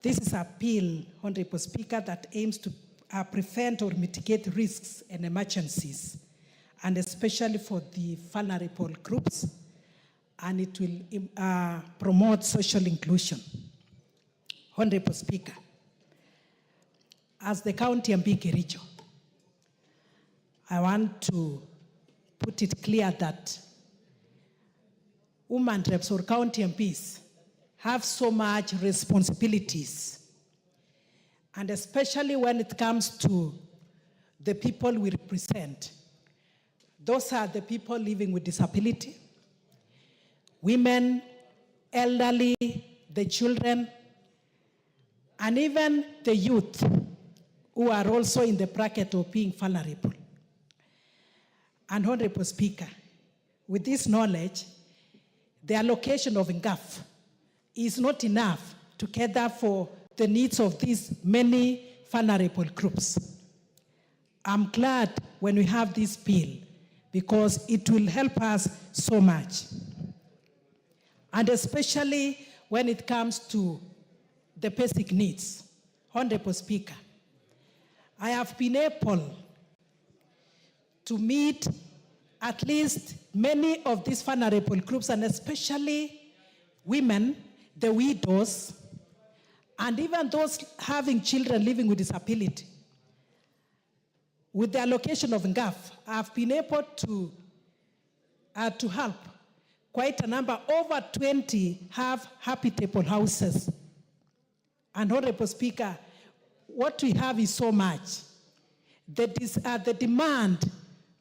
This is a bill, Honorable Speaker, that aims to prevent or mitigate risks and emergencies, and especially for the vulnerable groups, and it will promote social inclusion. Honorable Speaker, as the County MP Kericho, I want to put it clear that women reps or county MPs have so much responsibilities, and especially when it comes to the people we represent. Those are the people living with disability, women, elderly, the children, and even the youth who are also in the bracket of being vulnerable. And Honorable Speaker, with this knowledge, the allocation of NGAF is not enough to cater for the needs of these many vulnerable groups. I'm glad when we have this bill because it will help us so much. And especially when it comes to the basic needs. Honorable Speaker, I have been able to meet at least many of these vulnerable groups, and especially women, the widows, and even those having children living with disability. With the allocation of NGAF, I've been able to help quite a number. Over 20 have habitable houses. And Honorable Speaker, what we have is so much. The demand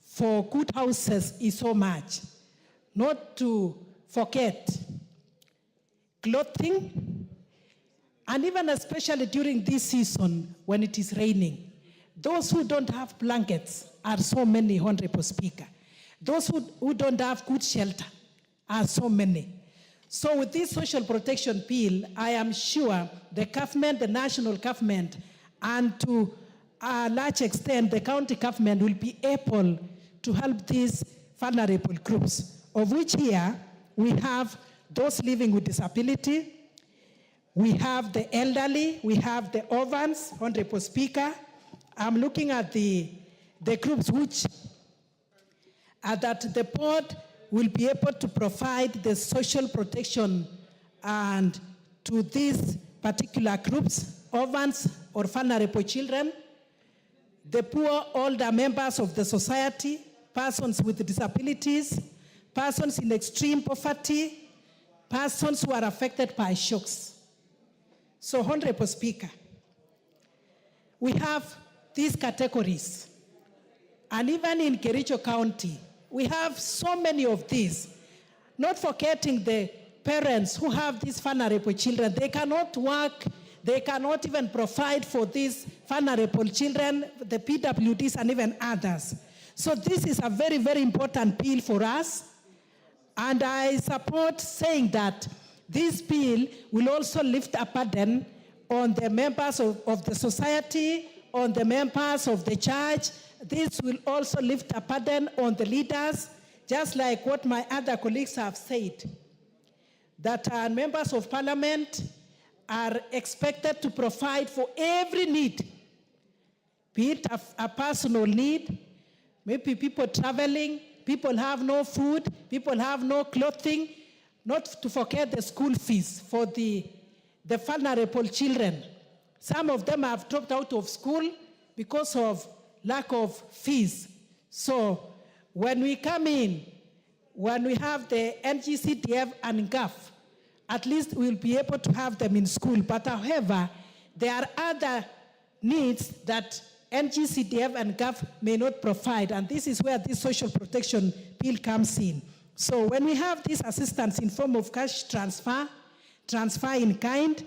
for good houses is so much. Not to forget clothing, and even especially during this season when it is raining. Those who don't have blankets are so many, Honorable Speaker. Those who don't have good shelter are so many. So with this social protection bill, I am sure the government, the national government, and to a large extent, the county government will be able to help these vulnerable groups, of which here we have those living with disability, we have the elderly, we have the orphans. Honorable Speaker, I'm looking at the groups which that the board will be able to provide the social protection and to these particular groups, orphans or vulnerable children, the poor older members of the society, persons with disabilities, persons in extreme poverty, persons who are affected by shocks. So, Honorable Speaker, we have these categories, and even in Kericho County, we have so many of these, not forgetting the parents who have these vulnerable children. They cannot work, they cannot even provide for these vulnerable children, the PWDs and even others. So this is a very, very important bill for us, and I support saying that this bill will also lift a burden on the members of the society, on the members of the church. This will also lift a burden on the leaders, just like what my other colleagues have said, that our members of parliament are expected to provide for every need, be it a personal need, maybe people traveling, people have no food, people have no clothing, not to forget the school fees for the vulnerable children. Some of them have dropped out of school because of lack of fees. So when we come in, when we have the NGCDF and NGAF, at least we'll be able to have them in school. But however, there are other needs that NGCDF and GAF may not provide, and this is where this social protection bill comes in. So when we have this assistance in form of cash transfer in kind,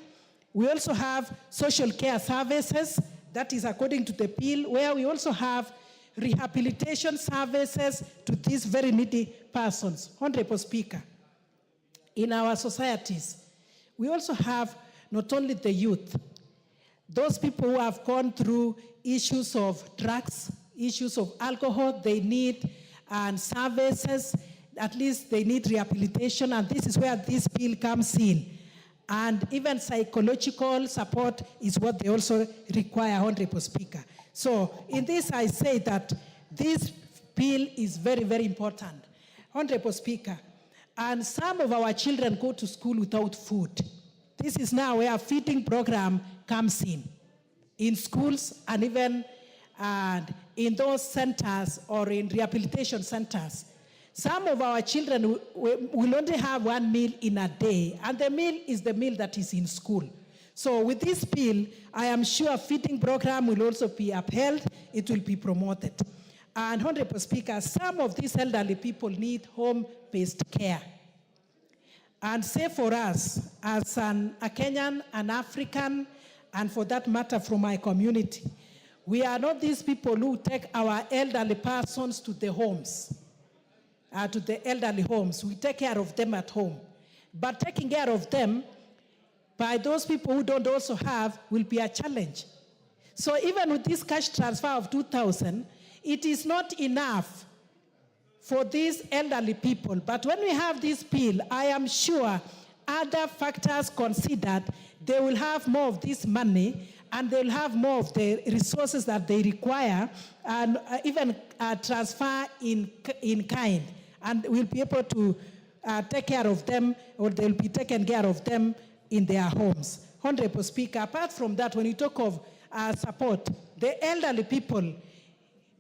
we also have social care services, that is according to the bill, where we also have rehabilitation services to these very needy persons. Honorable Speaker, in our societies, we also have not only the youth, those people who have gone through issues of drugs, issues of alcohol, they need services, at least they need rehabilitation, and this is where this bill comes in. and even psychological support is what they also require, Honorable Speaker. So in this, I say that this bill is very, very important, Honorable Speaker. And some of our children go to school without food. This is now where a feeding program comes in schools and even in those centers or in rehabilitation centers. Some of our children will only have one meal in a day, and the meal is the meal that is in school. So with this bill, I am sure a feeding program will also be upheld, it will be promoted. And Honorable Speaker, some of these elderly people need home-based care. And say for us, as a Kenyan, an African, and for that matter from my community, we are not these people who take our elderly persons to the homes, to the elderly homes. We take care of them at home. But taking care of them by those people who don't also have will be a challenge. So even with this cash transfer of 2,000, it is not enough for these elderly people. But when we have this bill, I am sure other factors considered, they will have more of this money and they'll have more of the resources that they require and even transfer in kind. And we'll be able to take care of them, or they'll be taken care of them in their homes. Honorable Speaker, apart from that, when you talk of support, the elderly people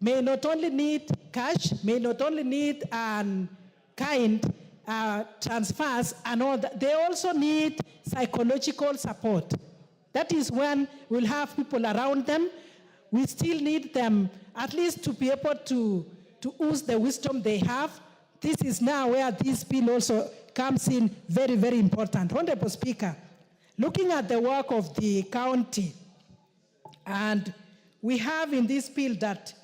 may not only need cash, may not only need kind transfers and all that, they also need psychological support. That is when we'll have people around them. We still need them at least to be able to use the wisdom they have. This is now where this bill also comes in very, very important. Honorable Speaker, looking at the work of the county, and we have in this bill that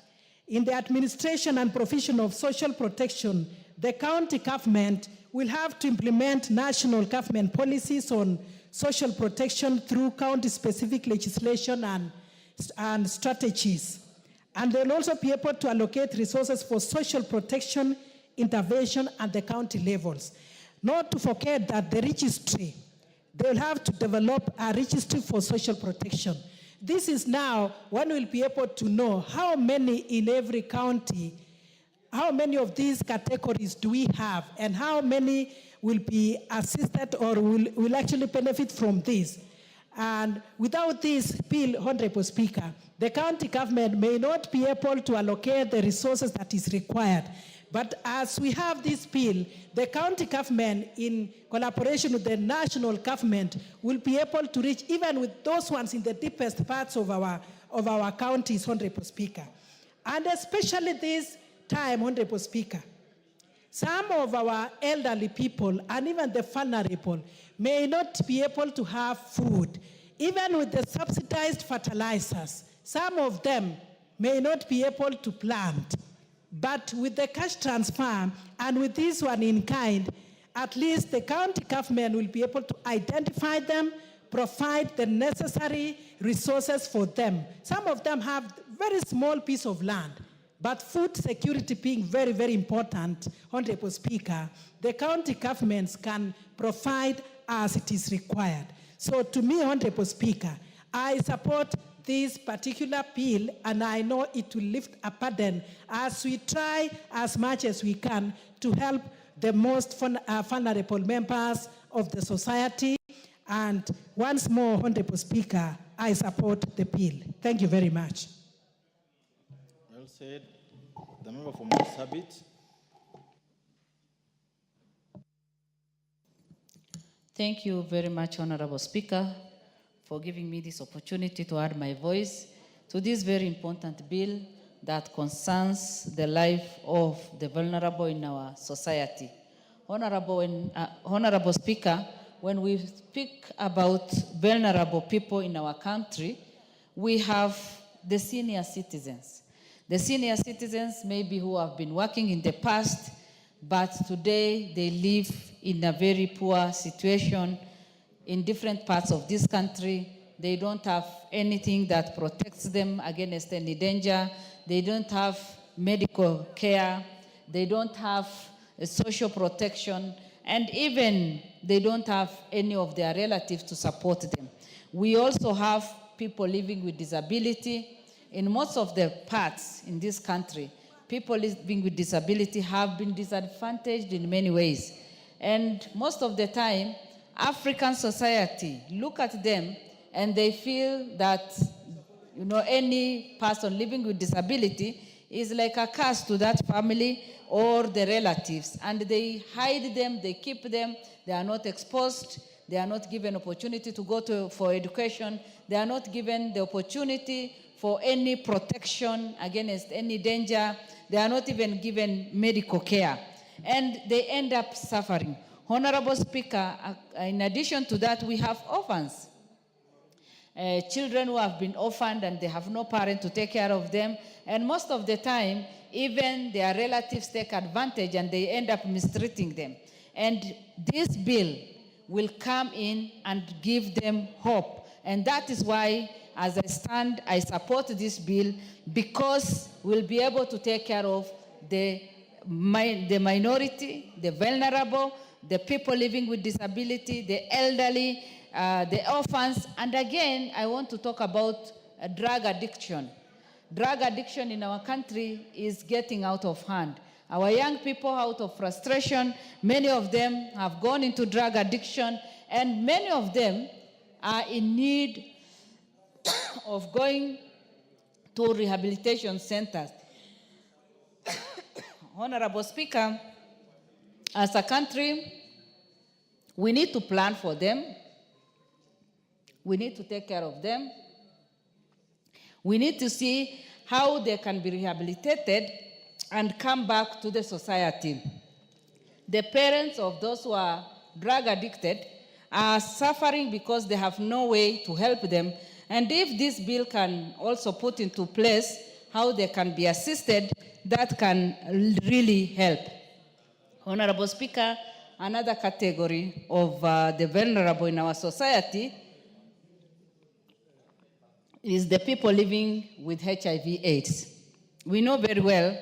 in the administration and provision of social protection, the county government will have to implement national government policies on social protection through county-specific legislation and strategies. And they'll also be able to allocate resources for social protection intervention at the county levels. Not to forget that the registry, they'll have to develop a registry for social protection. This is now when we'll be able to know how many in every county, how many of these categories do we have, and how many will be assisted or will actually benefit from this. And without this bill, Honorable Speaker, the county government may not be able to allocate the resources that is required. But as we have this bill, the county government, in collaboration with the national government, will be able to reach even with those ones in the deepest parts of our counties, Honorable Speaker. And especially this time, Honorable Speaker, some of our elderly people and even the vulnerable may not be able to have food. Even with the subsidized fertilizers, some of them may not be able to plant. But with the cash transfer and with this one in kind, at least the county government will be able to identify them, provide the necessary resources for them. Some of them have very small piece of land, but food security being very, very important, Honorable Speaker, the county governments can provide as it is required. So to me, Honorable Speaker, I support this particular bill, and I know it will lift a burden as we try as much as we can to help the most vulnerable members of the society. And once more, Honorable Speaker, I support the bill. Thank you very much. Well said. The member for Marsabit. Thank you very much, Honorable Speaker, for giving me this opportunity to add my voice to this very important bill that concerns the life of the vulnerable in our society. Honorable Speaker, when we speak about vulnerable people in our country, we have the senior citizens. The senior citizens maybe who have been working in the past, but today they live in a very poor situation in different parts of this country. They don't have anything that protects them against any danger. They don't have medical care. They don't have social protection. and even they don't have any of their relatives to support them. We also have people living with disability. In most of the parts in this country, people living with disability have been disadvantaged in many ways. And most of the time, African society look at them and they feel that, you know, any person living with disability is like a curse to that family or the relatives. And they hide them, they keep them, they are not exposed, they are not given opportunity to go for education, they are not given the opportunity for any protection against any danger, they are not even given medical care. And they end up suffering. Honorable Speaker, in addition to that, we have orphans. Children who have been orphaned and they have no parent to take care of them. And most of the time, even their relatives take advantage and they end up mistreating them. And this bill will come in and give them hope. And that is why, as I stand, I support this bill, because we'll be able to take care of the minority, the vulnerable, the people living with disability, the elderly, the orphans. And again, I want to talk about drug addiction. Drug addiction in our country is getting out of hand. Our young people, out of frustration, many of them have gone into drug addiction, and many of them are in need of going to rehabilitation centers. Honorable Speaker, as a country, we need to plan for them. We need to take care of them. We need to see how they can be rehabilitated and come back to the society. The parents of those who are drug addicted are suffering because they have no way to help them. And if this bill can also put into place how they can be assisted, that can really help. Honorable Speaker, another category of the vulnerable in our society is the people living with HIV/AIDS. We know very well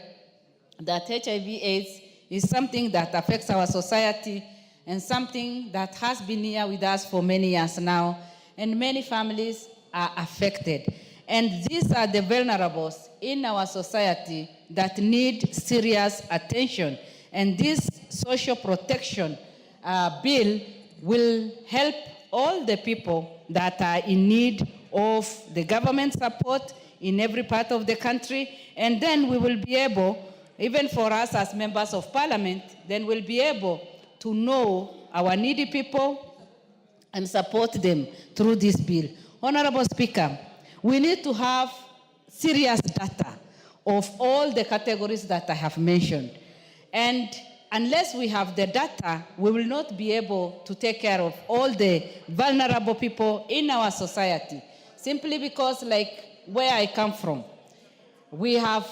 that HIV/AIDS is something that affects our society and something that has been here with us for many years now, and many families are affected. And these are the vulnerables in our society that need serious attention. And this social protection bill will help all the people that are in need of the government support in every part of the country. And then we will be able, even for us as members of parliament, then we'll be able to know our needy people and support them through this bill. Honorable Speaker, we need to have serious data of all the categories that I have mentioned. And unless we have the data, we will not be able to take care of all the vulnerable people in our society. Simply because, like where I come from, we have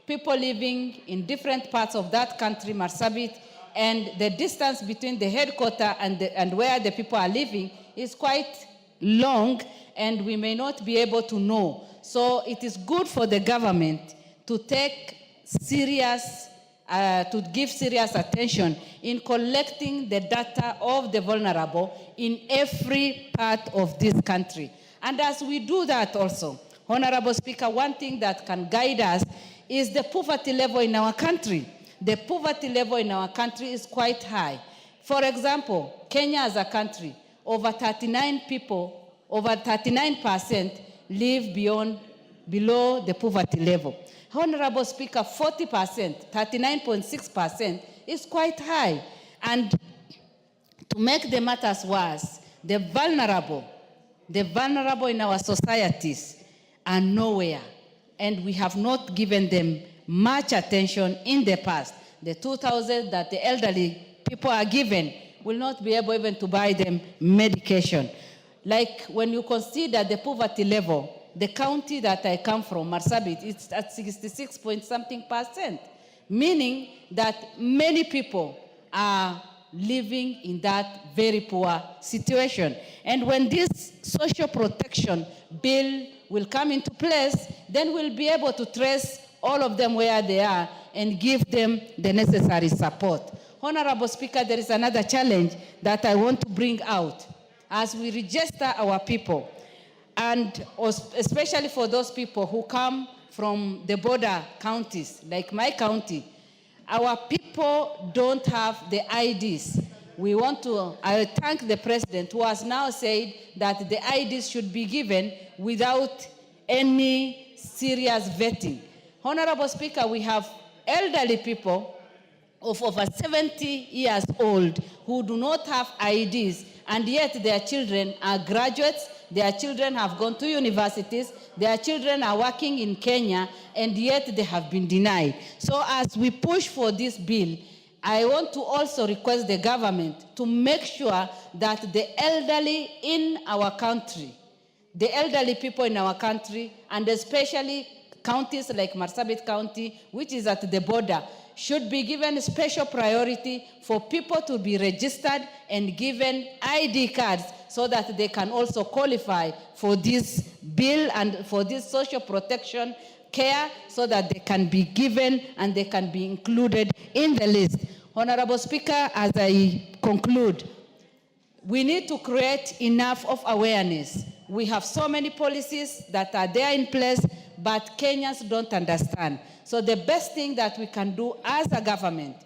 people living in different parts of that country, Marsabit, and the distance between the headquarters and where the people are living is quite long, and we may not be able to know. So it is good for the government to take serious, to give serious attention in collecting the data of the vulnerable in every part of this country. And as we do that also, Honorable Speaker, one thing that can guide us is the poverty level in our country. The poverty level in our country is quite high. For example, Kenya as a country, over 39% live below the poverty level. Honorable Speaker, 40%, 39.6% is quite high. And to make the matters worse, the vulnerable in our societies are nowhere, and we have not given them much attention in the past. The 2,000 that the elderly people are given will not be able even to buy them medication. Like when you consider the poverty level, the county that I come from, Marsabit, it's at 66.something%, meaning that many people are living in that very poor situation. And when this social protection bill will come into place, then we'll be able to trace all of them where they are and give them the necessary support. Honorable Speaker, there is another challenge that I want to bring out as we register our people, and especially for those people who come from the border counties, like my county. Our people don't have the IDs. I thank the president who has now said that the IDs should be given without any serious vetting. Honorable Speaker, we have elderly people of over 70 years old who do not have IDs, and yet their children are graduates, their children have gone to universities, their children are working in Kenya, and yet they have been denied. So as we push for this bill, I want to also request the government to make sure that the elderly in our country, the elderly people in our country, and especially counties like Marsabit County, which is at the border, should be given special priority for people to be registered and given ID cards so that they can also qualify for this bill and for this social protection care, so that they can be given and they can be included in the list. Honorable Speaker, as I conclude, we need to create enough of awareness. We have so many policies that are there in place, but Kenyans don't understand. So the best thing that we can do as a government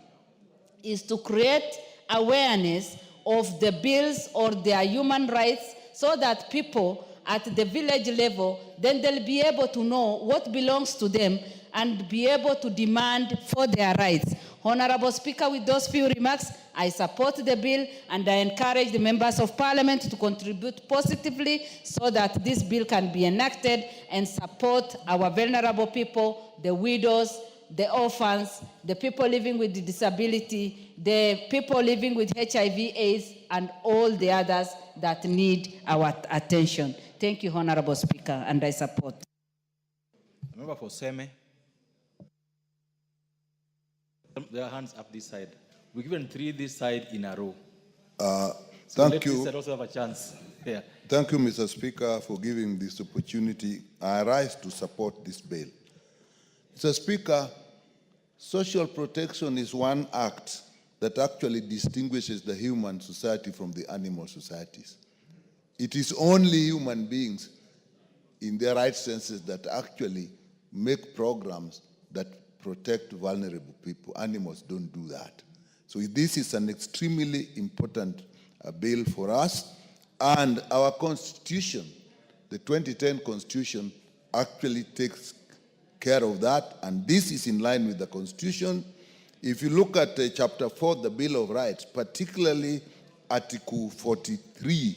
is to create awareness of the bills or their human rights, so that people at the village level, then they'll be able to know what belongs to them and be able to demand for their rights. Honorable Speaker, with those few remarks, I support the bill and I encourage the members of parliament to contribute positively so that this bill can be enacted and support our vulnerable people, the widows, the orphans, the people living with disability, the people living with HIV/AIDS, and all the others that need our attention. Thank you, Honorable Speaker, and I support. Member for Seme. Their hands up this side. We're given 3 this side in a row. Thank you. This side also have a chance. Yeah. Thank you, Mr. Speaker, for giving this opportunity. I rise to support this bill. Mr. Speaker, social protection is one act that actually distinguishes the human society from the animal societies. It is only human beings in their right senses that actually make programs that protect vulnerable people. Animals don't do that. So this is an extremely important bill for us. And our Constitution, the 2010 Constitution, actually takes care of that. And this is in line with the Constitution. If you look at Chapter 4, the Bill of Rights, particularly Article 43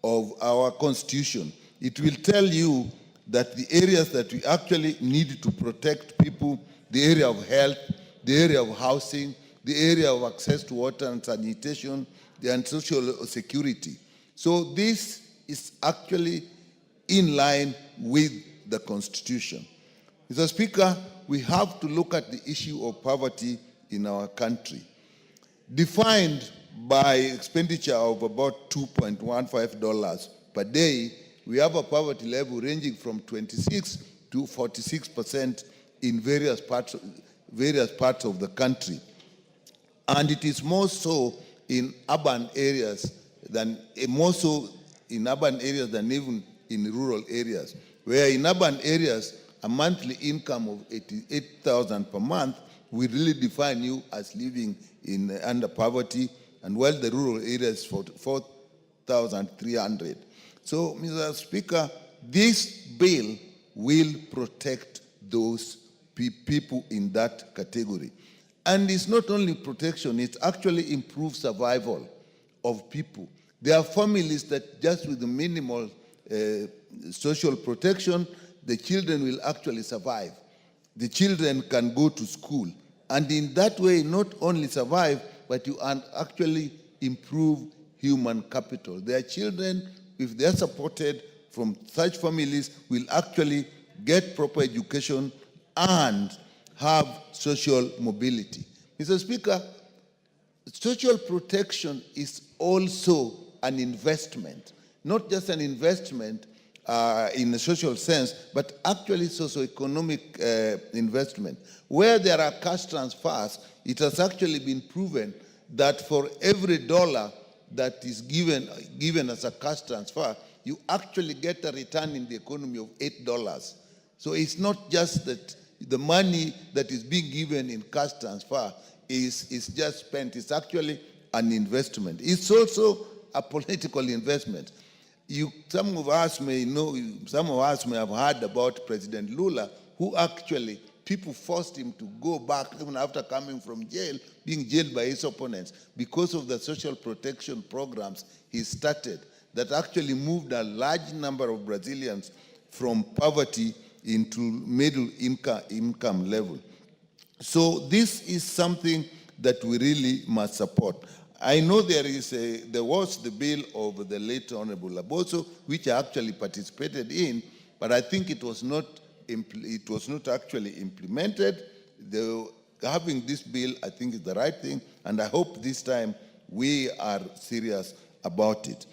of our Constitution, it will tell you that the areas that we actually need to protect people, the area of health, the area of housing, the area of access to water and sanitation, and social security. So this is actually in line with the Constitution. Mr. Speaker, we have to look at the issue of poverty in our country. Defined by expenditure of about $2.15 per day, we have a poverty level ranging from 26 to 46% in various parts of the country. And it is more so in urban areas than even in rural areas, where in urban areas, a monthly income of 88,000 per month will really define you as living in under poverty, and while the rural areas 4,300. So, Mr. Speaker, this bill will protect those people in that category. And it's not only protection, it actually improves survival of people. There are families that just with the minimal social protection, the children will actually survive. The children can go to school. And in that way, not only survive, but you actually improve human capital. Their children, if they're supported from such families, will actually get proper education and have social mobility. Mr. Speaker, social protection is also an investment, not just an investment in a social sense, but actually socioeconomic investment. Where there are cash transfers, it has actually been proven that for every dollar that is given as a cash transfer, you actually get a return in the economy of $8. So it's not just that the money that is being given in cash transfer is just spent. It's actually an investment. It's also a political investment. Some of us may have heard about President Lula, who actually, people forced him to go back even after coming from jail, being jailed by his opponents, because of the social protection programs he started that actually moved a large number of Brazilians from poverty into middle income level. So this is something that we really must support. I know there was the bill of the late Honorable Laboso, which I actually participated in, but I think it was not actually implemented. Having this bill, I think, is the right thing, and I hope this time we are serious about it.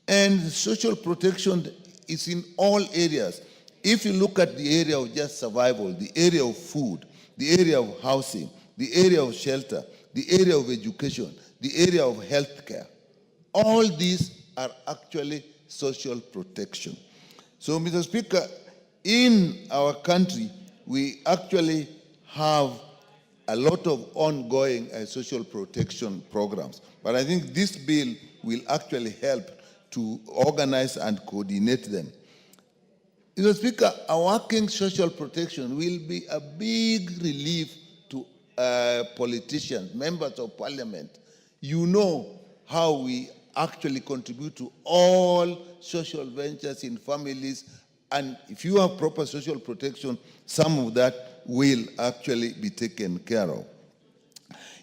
And social protection is in all areas. If you look at the area of just survival, the area of food, the area of housing, the area of shelter, the area of education, the area of healthcare, all these are actually social protection. So, Mr. Speaker, in our country, we actually have a lot of ongoing social protection programs. But I think this bill will actually help to organize and coordinate them. Mr. Speaker, our working social protection will be a big relief to politicians, members of parliament. You know how we actually contribute to all social ventures in families, and if you have proper social protection, some of that will actually be taken care of.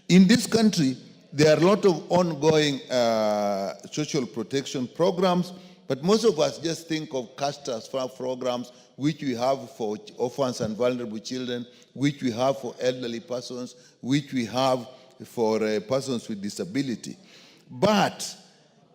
In this country, there are a lot of ongoing social protection programs, but most of us just think of cash transfer programs, which we have for orphans and vulnerable children, which we have for elderly persons, which we have for persons with disability. But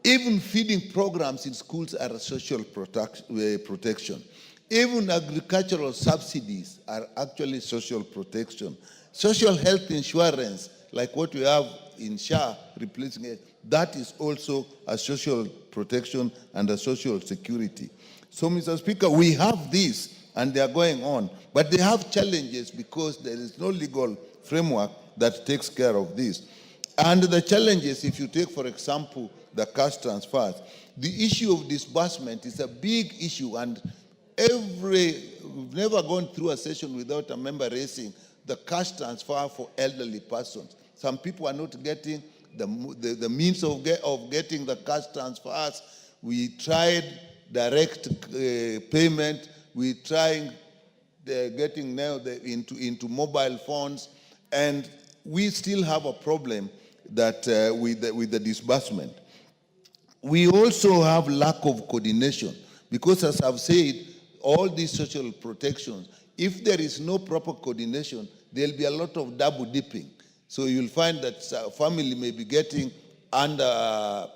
even feeding programs in schools are a social protection. Even agricultural subsidies are actually social protection. Social health insurance, like what we have in SHA, replacing it, that is also a social protection and a social security. So, Mr. Speaker, we have this, and they are going on, but they have challenges because there is no legal framework that takes care of this. And the challenges, if you take, for example, the cash transfers, the issue of disbursement is a big issue, and we've never gone through a session without a member raising the cash transfer for elderly persons. Some people are not getting the means of getting the cash transfers. We tried direct payment. We tried getting now into mobile phones, and we still have a problem that with the disbursement. We also have lack of coordination because, as I've said, all these social protections, if there is no proper coordination, there'll be a lot of double dipping. So you'll find that a family may be getting under a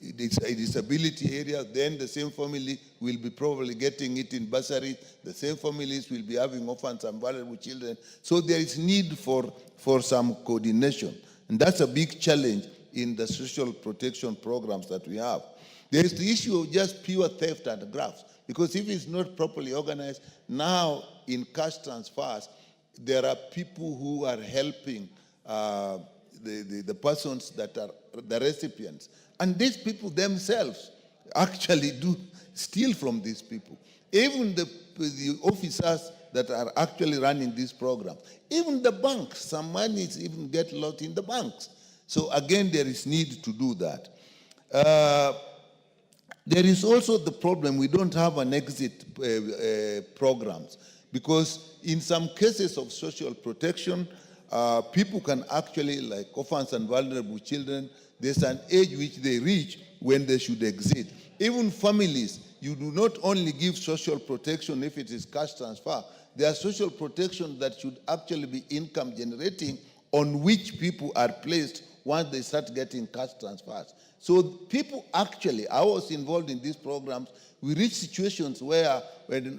disability area, then the same family will be probably getting it in bursary, the same families will be having orphans and vulnerable children. So there is need for some coordination. And that's a big challenge in the social protection programs that we have. There is the issue of just pure theft and grafts, because if it's not properly organized, now in cash transfers, there are people who are helping the persons that are the recipients. And these people themselves actually do steal from these people. Even the officers that are actually running this program. Even the banks, some money even get lost in the banks. So again, there is need to do that. There is also the problem, we don't have an exit programs, because in some cases of social protection, people can actually, like orphans and vulnerable children, there's an age which they reach when they should exit. Even families, you do not only give social protection if it is cash transfer, there are social protection that should actually be income generating, on which people are placed once they start getting cash transfers. So people actually, I was involved in these programs, we reach situations where when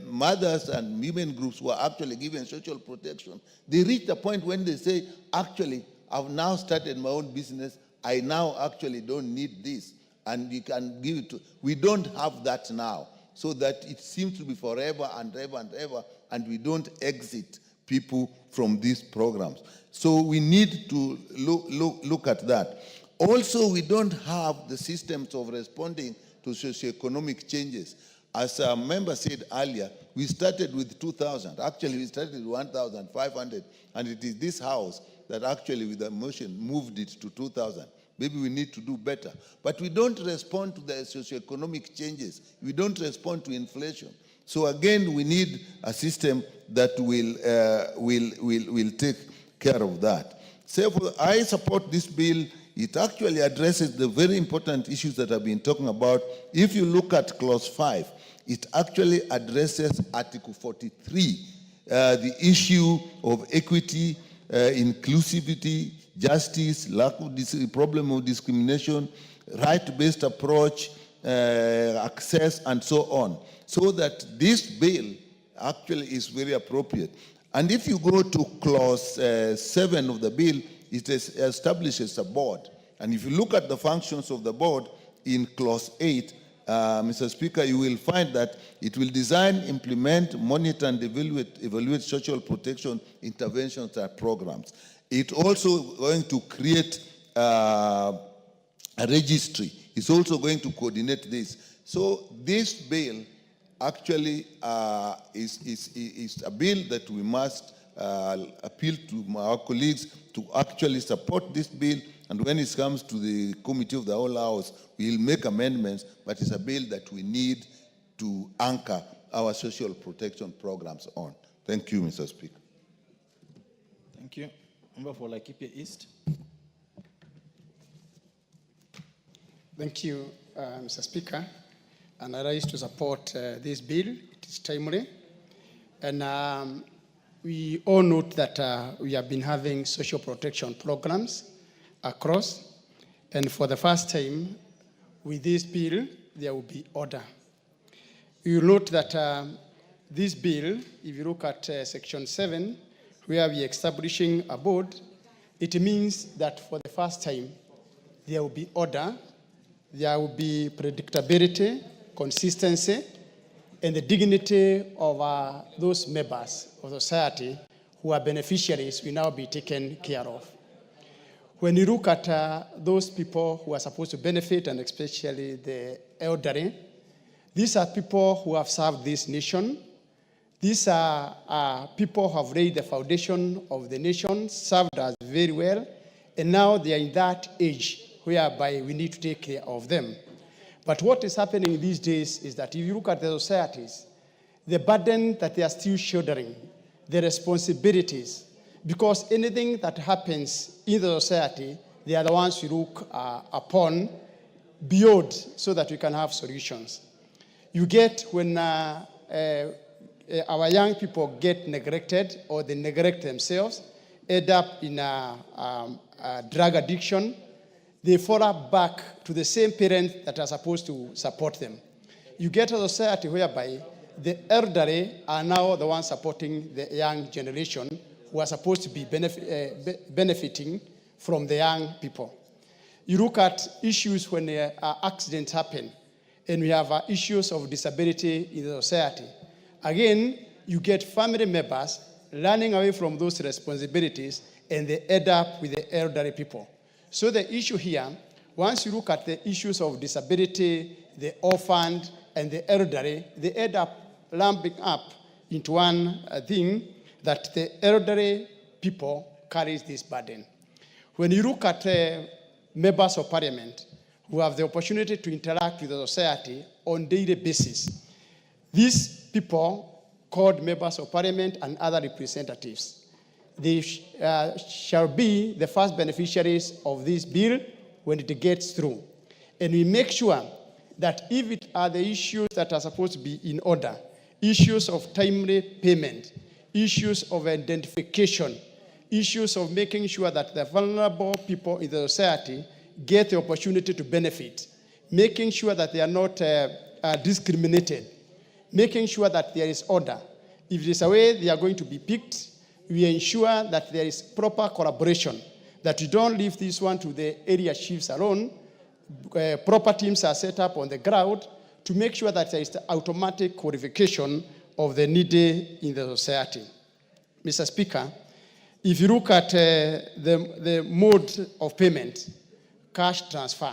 mothers and women groups were actually given social protection, they reach the point when they say, actually, I've now started my own business. I now actually don't need this. And you can give it to, we don't have that now. So that it seems to be forever and ever and ever, and we don't exit people from these programs. So we need to look at that. Also, we don't have the systems of responding to socioeconomic changes. As a member said earlier, we started with 2,000. Actually, we started with 1,500, and it is this house that actually, with the motion, moved it to 2,000. Maybe we need to do better. But we don't respond to the socioeconomic changes. We don't respond to inflation. So again, we need a system that will take care of that. So I support this bill. It actually addresses the very important issues that I've been talking about. If you look at Clause 5, it actually addresses Article 43, the issue of equity, inclusivity, justice, problem of discrimination, right-based approach, access, and so on. So that this bill actually is very appropriate. And if you go to Clause 7 of the bill, it establishes a board. And if you look at the functions of the board in Clause 8, Mr. Speaker, you will find that it will design, implement, monitor, and evaluate social protection interventions and programs. It's also going to create a registry. It's also going to coordinate this. So this bill actually is a bill that we must appeal to our colleagues to actually support this bill. And when it comes to the Committee of the Whole House, we'll make amendments, but it's a bill that we need to anchor our social protection programs on. Thank you, Mr. Speaker. Thank you. Member for Laikipia East. Thank you, Mr. Speaker. And I rise to support this bill. It is timely. And we all note that we have been having social protection programs across. And for the first time, with this bill, there will be order. You will note that this bill, if you look at Section 7, where we are establishing a board, it means that for the first time, there will be order, there will be predictability, consistency, and the dignity of those members of society who are beneficiaries will now be taken care of. When you look at those people who are supposed to benefit, and especially the elderly, these are people who have served this nation. These are people who have laid the foundation of the nation, served us very well, and now they are in that age whereby we need to take care of them. But what is happening these days is that if you look at the societies, the burden that they are still shouldering, the responsibilities, because anything that happens in the society, they are the ones you look upon beyond so that we can have solutions. You get when our young people get neglected or they neglect themselves, end up in a drug addiction, they fall back to the same parents that are supposed to support them. You get a society whereby the elderly are now the ones supporting the young generation who are supposed to be benefiting from the young people. You look at issues when accidents happen, and we have issues of disability in the society. Again, you get family members running away from those responsibilities, and they end up with the elderly people. So the issue here, once you look at the issues of disability, the orphaned, and the elderly, they end up lumping up into one thing that the elderly people carries this burden. When you look at members of parliament who have the opportunity to interact with the society on a daily basis, these people called members of parliament and other representatives, they shall be the first beneficiaries of this bill when it gets through. And we make sure that if it are the issues that are supposed to be in order, issues of timely payment, issues of identification, issues of making sure that the vulnerable people in the society get the opportunity to benefit, making sure that they are not discriminated, making sure that there is order. If there is a way they are going to be picked, we ensure that there is proper collaboration, that you don't leave this one to the area chiefs alone. Proper teams are set up on the ground to make sure that there is the automatic qualification of the needy in the society. Mr. Speaker, if you look at the mode of payment, cash transfer,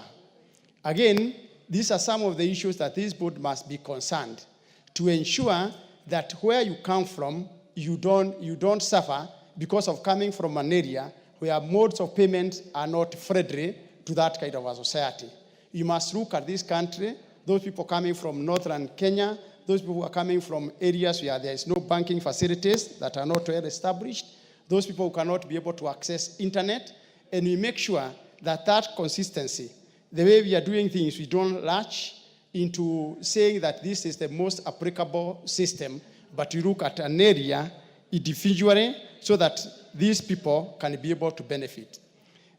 again, these are some of the issues that this board must be concerned to ensure that where you come from, you don't suffer because of coming from an area where modes of payment are not friendly to that kind of a society. You must look at this country, those people coming from northern Kenya, those people who are coming from areas where there is no banking facilities that are not well established, those people who cannot be able to access internet, and we make sure that that consistency, the way we are doing things, we don't latch into saying that this is the most applicable system, but we look at an area individually so that these people can be able to benefit.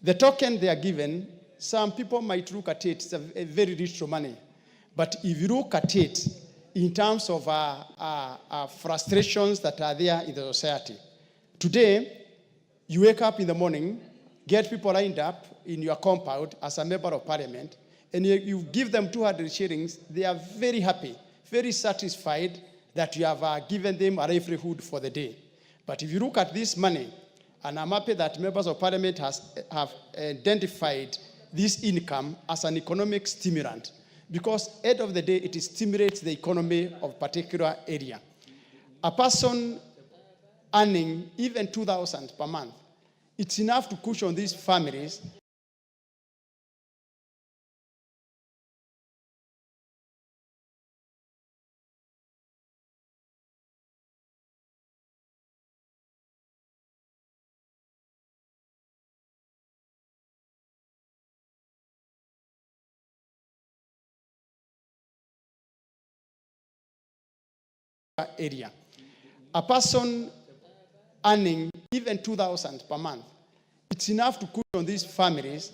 The token they are given, some people might look at it, it's a very rich money. But if you look at it in terms of frustrations that are there in the society, today, you wake up in the morning, get people lined up in your compound as a member of parliament, and you give them 200 shillings, they are very happy, very satisfied that you have given them a livelihood for the day. But if you look at this money, and I'm happy that members of parliament have identified this income as an economic stimulant, because at the end of the day, it stimulates the economy of a particular area. A person earning even 2,000 per month, it's enough to cushion these families. Area. A person earning even 2,000 per month, it's enough to cushion these families.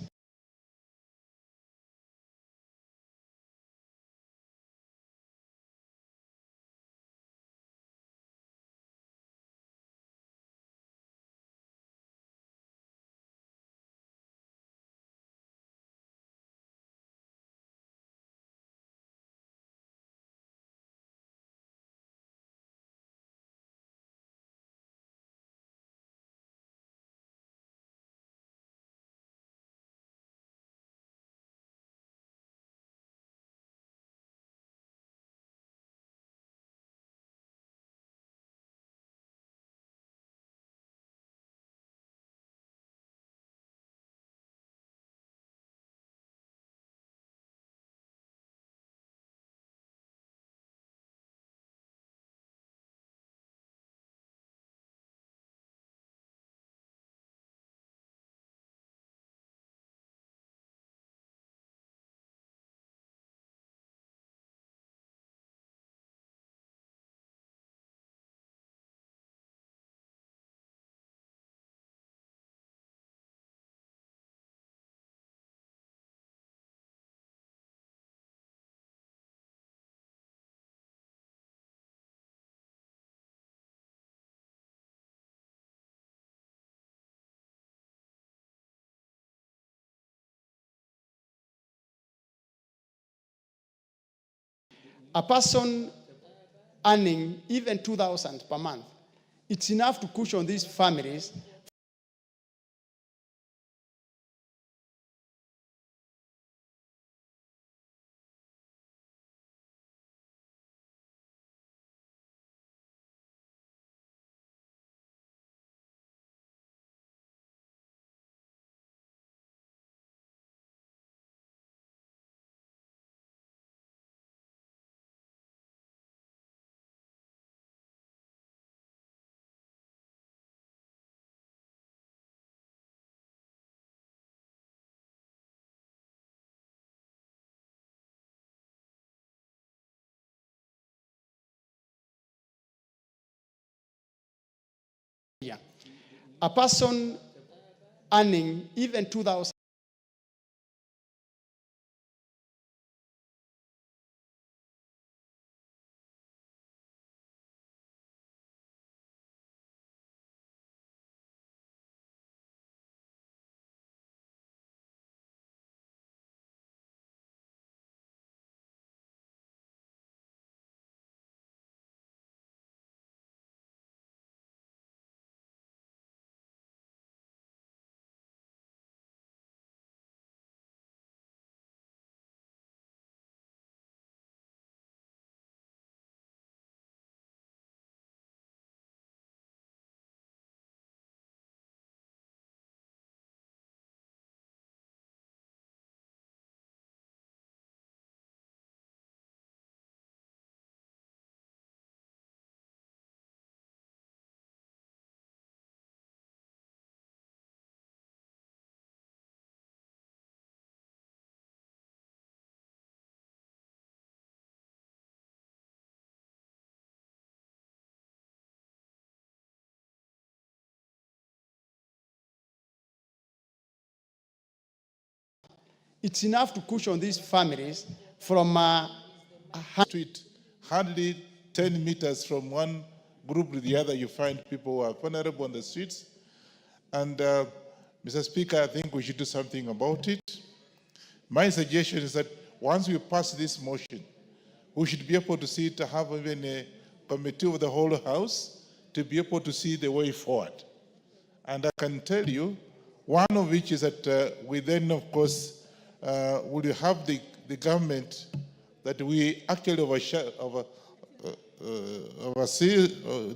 A person earning even 2,000 per month, it's enough to cushion these families. A person earning even 2,000 it's enough to cushion these families from street, hardly 10 meters from one group to the other, you find people who are vulnerable on the streets. And Mr. Speaker, I think we should do something about it. My suggestion is that once we pass this motion, we should be able to see to have even a committee of the whole House to be able to see the way forward. And I can tell you, one of which is that we then, of course, will have the government that we actually oversee,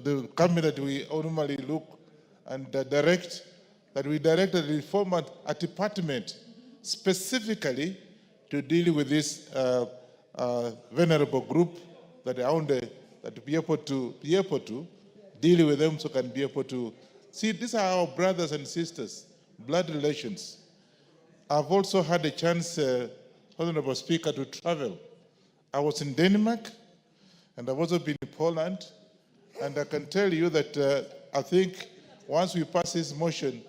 the government that we normally look and direct, that we direct a reform at a department specifically to deal with this vulnerable group that are on the, that to be able to deal with them, so can be able to see these are our brothers and sisters, blood relations. I've also had a chance, Honorable Speaker, to travel. I was in Denmark, and I've also been in Poland, and I can tell you that I think once we pass this motion,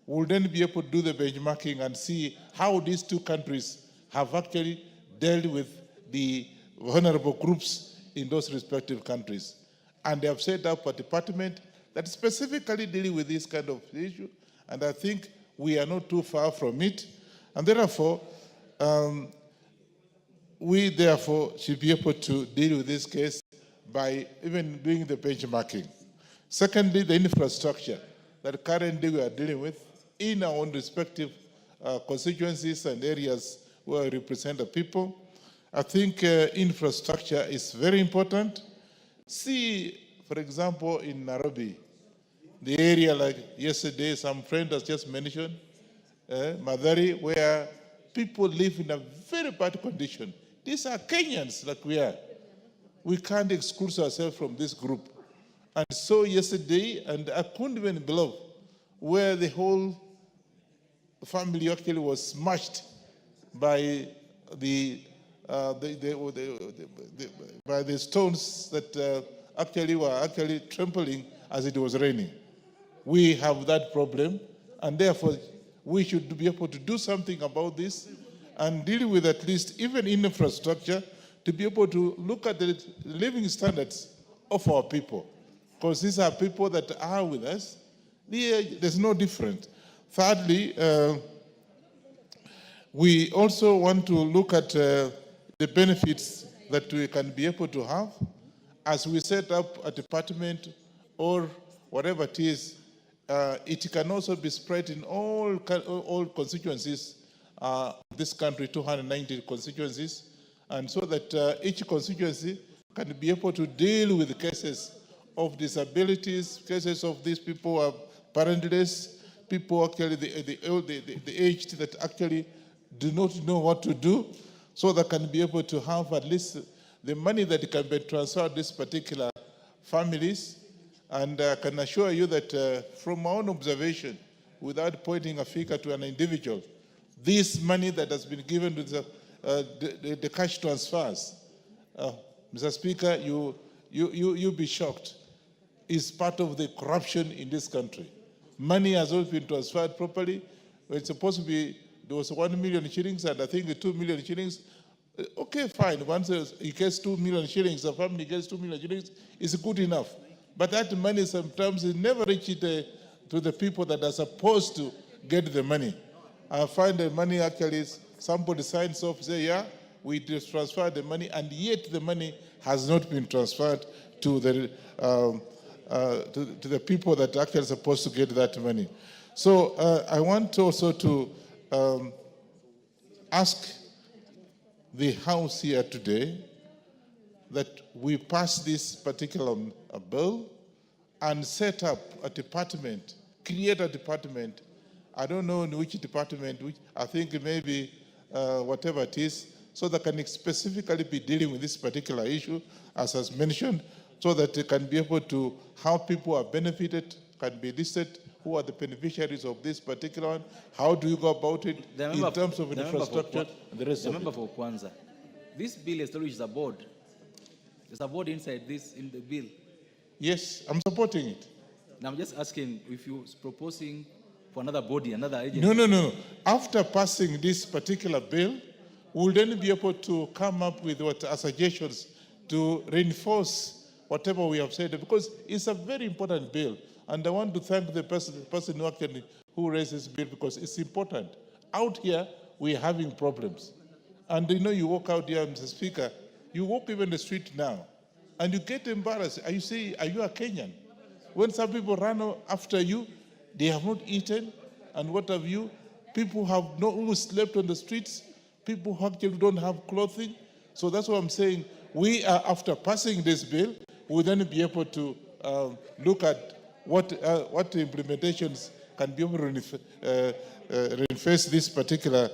we'll then be able to do the benchmarking and see how these two countries have actually dealt with the vulnerable groups in those respective countries. And they have set up a department that specifically deals with this kind of issue, and I think we are not too far from it. And therefore, we therefore should be able to deal with this case by even doing the benchmarking. Secondly, the infrastructure that currently we are dealing with in our own respective constituencies and areas where we represent the people. I think infrastructure is very important. See, for example, in Nairobi, the area like yesterday, some friend has just mentioned, Madari, where people live in a very bad condition. These are Kenyans like we are. We can't exclude ourselves from this group. And so yesterday, and I couldn't even believe where the whole family actually was smashed by the stones that actually were trampling as it was raining. We have that problem, and therefore we should be able to do something about this and deal with at least even infrastructure to be able to look at the living standards of our people. Because these are people that are with us. There's no difference. Thirdly, we also want to look at the benefits that we can be able to have as we set up a department or whatever it is. It can also be spread in all constituencies, this country, 290 constituencies, and so that each constituency can be able to deal with cases of disabilities, cases of these people who are parentless, people actually the aged that actually do not know what to do, so they can be able to have at least the money that can be transferred to these particular families. And I can assure you that from my own observation, without pointing a finger to an individual, this money that has been given to the cash transfers, Mr. Speaker, you'll be shocked, is part of the corruption in this country. Money has always been transferred properly. It's supposed to be, there was 1 million shillings, and I think the 2 million shillings, okay, fine. Once he gets 2 million shillings, the family gets 2 million shillings, it's good enough. But that money sometimes is never reached to the people that are supposed to get the money. I find the money actually, somebody signs off, say, yeah, we just transferred the money, and yet the money has not been transferred to the people that are actually supposed to get that money. So I want also to ask the House here today that we pass this particular bill and set up a department, create a department. I don't know in which department, which I think maybe whatever it is, so that can specifically be dealing with this particular issue, as was mentioned, so that they can be able to, how people are benefited, can be listed, who are the beneficiaries of this particular one, how do you go about it in terms of infrastructure and the rest of it. Remember for Kwanza, this bill establishes a board. There's a board inside this, in the bill. Yes, I'm supporting it. Now I'm just asking if you're proposing for another body, another agency. No. After passing this particular bill, we'll then be able to come up with what are suggestions to reinforce whatever we have said, because it's a very important bill. And I want to thank the person who raised this bill, because it's important. Out here, we're having problems. And you walk out here, Mr. Speaker, you walk even the street now, and you get embarrassed. Are you a Kenyan? When some people run after you, they have not eaten, and what have you? People who slept on the streets, people who actually don't have clothing. So that's what I'm saying. We are, after passing this bill, we'll then be able to look at what implementations can be able to reinforce this particular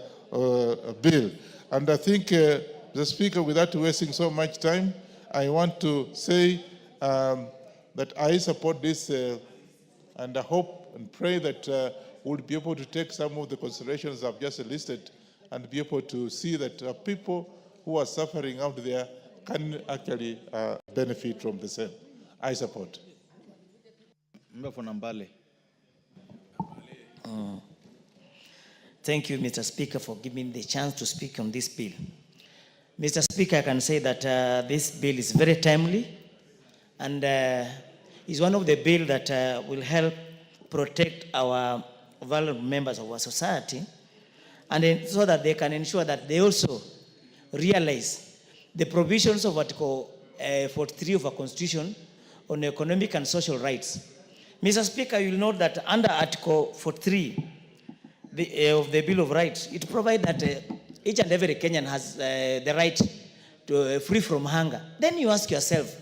bill. And I think, the Speaker, without wasting so much time, I want to say that I support this, and I hope and pray that we'll be able to take some of the considerations I've just listed and be able to see that people who are suffering out there can actually benefit from the same. I support. Member for Nambale. Thank you, Mr. Speaker, for giving me the chance to speak on this bill. Mr. Speaker, I can say that this bill is very timely, and is one of the bills that will help protect our vulnerable members of our society, and so that they can ensure that they also realize the provisions of Article 43 of our Constitution on economic and social rights. Mr. Speaker, you will note that under Article 43 of the Bill of Rights, it provides that each and every Kenyan has the right to free from hunger. Then you ask yourself,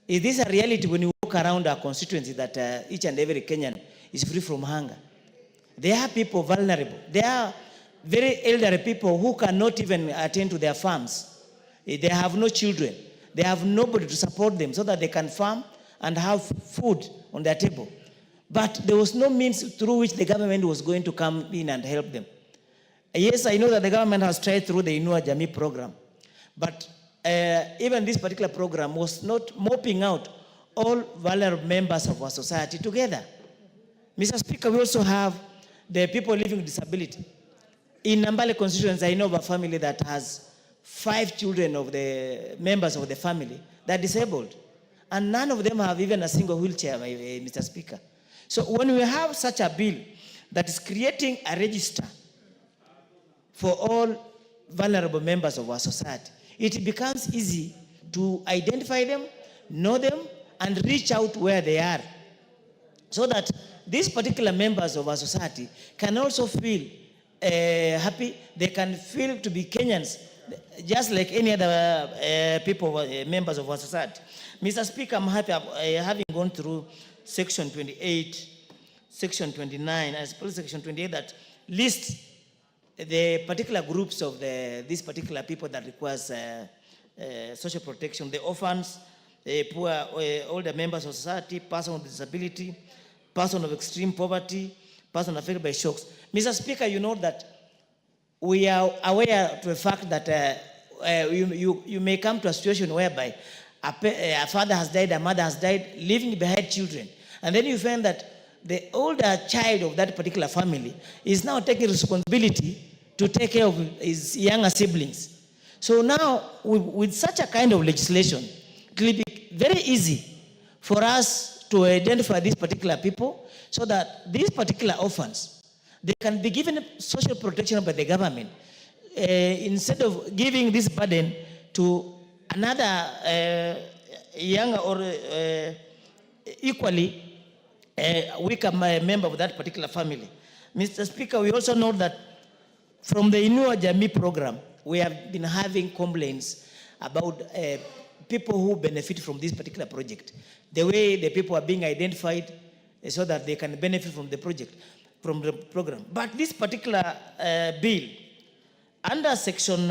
is this a reality when you walk around our constituency, that each and every Kenyan is free from hunger? There are people vulnerable. There are very elderly people who cannot even attend to their farms. They have no children. They have nobody to support them so that they can farm and have food on their table. But there was no means through which the government was going to come in and help them. Yes, I know that the government has tried through the Inua Jamii program, but even this particular program was not mopping out all vulnerable members of our society together. Mr. Speaker, we also have the people living with disability. In Nambale constituency, I know of a family that has 5 children of the members of the family that are disabled, and none of them have even a single wheelchair, Mr. Speaker. So when we have such a bill that is creating a register for all vulnerable members of our society, it becomes easy to identify them, know them, and reach out where they are, so that these particular members of our society can also feel happy. They can feel to be Kenyans, just like any other people, members of our society. Mr. Speaker, I'm happy having gone through Section 28, Section 29, and especially Section 28 that lists the particular groups of these particular people that requires social protection: the orphans, poor, older members of society, person with disability, person of extreme poverty, person affected by shocks. Mr. Speaker, you know that we are aware of the fact that you may come to a situation whereby a father has died, a mother has died, leaving behind children. And then you find that the older child of that particular family is now taking responsibility to take care of his younger siblings. So now, with such a kind of legislation, it will be very easy for us to identify these particular people, so that these particular orphans, they can be given social protection by the government, instead of giving this burden to another younger or equally weaker member of that particular family. Mr. Speaker, we also know that from the Inua Jamii program, we have been having complaints about people who benefit from this particular project. The way the people are being identified so that they can benefit from the project, from the program. But this particular bill, under Section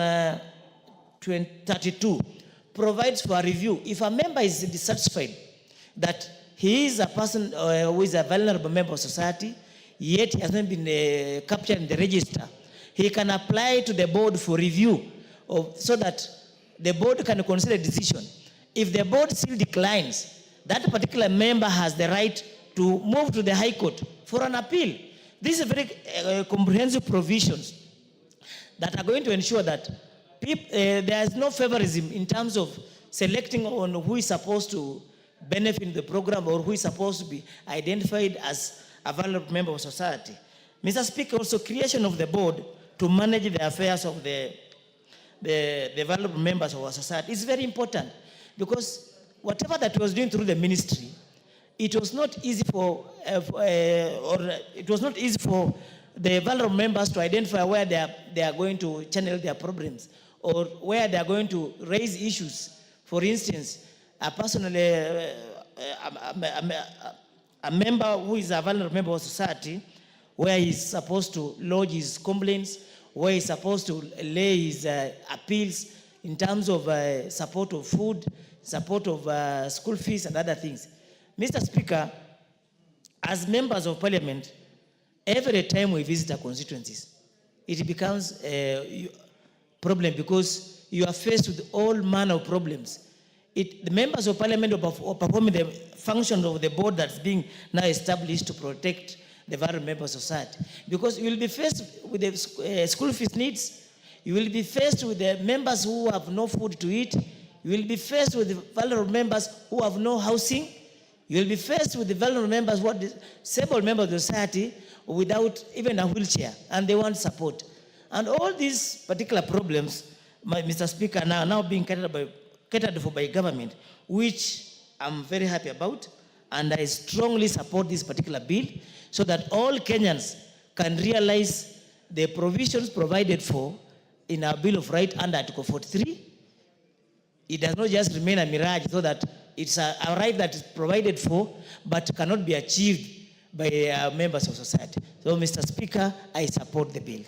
32, provides for a review. If a member is dissatisfied that he is a person who is a vulnerable member of society, yet he hasn't been captured in the register, he can apply to the board for review, so that the board can consider a decision. If the board still declines, that particular member has the right to move to the High Court for an appeal. These are very comprehensive provisions that are going to ensure that there is no favorism in terms of selecting on who is supposed to benefit in the program or who is supposed to be identified as a valuable member of society. Mr. Speaker, also creation of the board to manage the affairs of the valuable members of our society is very important, because whatever that was doing through the ministry, it was not easy for the vulnerable members to identify where they are going to channel their problems or where they are going to raise issues. For instance, a member who is a vulnerable member of society, where he's supposed to lodge his complaints, where he's supposed to lay his appeals in terms of support of food, support of school fees and other things. Mr. Speaker, as members of parliament, every time we visit our constituencies, it becomes a problem because you are faced with all manner of problems. The members of parliament are performing the function of the board that's being now established to protect the vulnerable members of society. Because you will be faced with the school fees needs, you will be faced with the members who have no food to eat, you will be faced with the vulnerable members who have no housing, you will be faced with the vulnerable members who are disabled members of the society without even a wheelchair, and they want support. And all these particular problems, Mr. Speaker, are now being catered for by government, which I'm very happy about, and I strongly support this particular bill so that all Kenyans can realize the provisions provided for in our Bill of Rights under Article 43. It does not just remain a mirage, so that it's a right that is provided for but cannot be achieved by members of society. So, Mr. Speaker, I support the bill.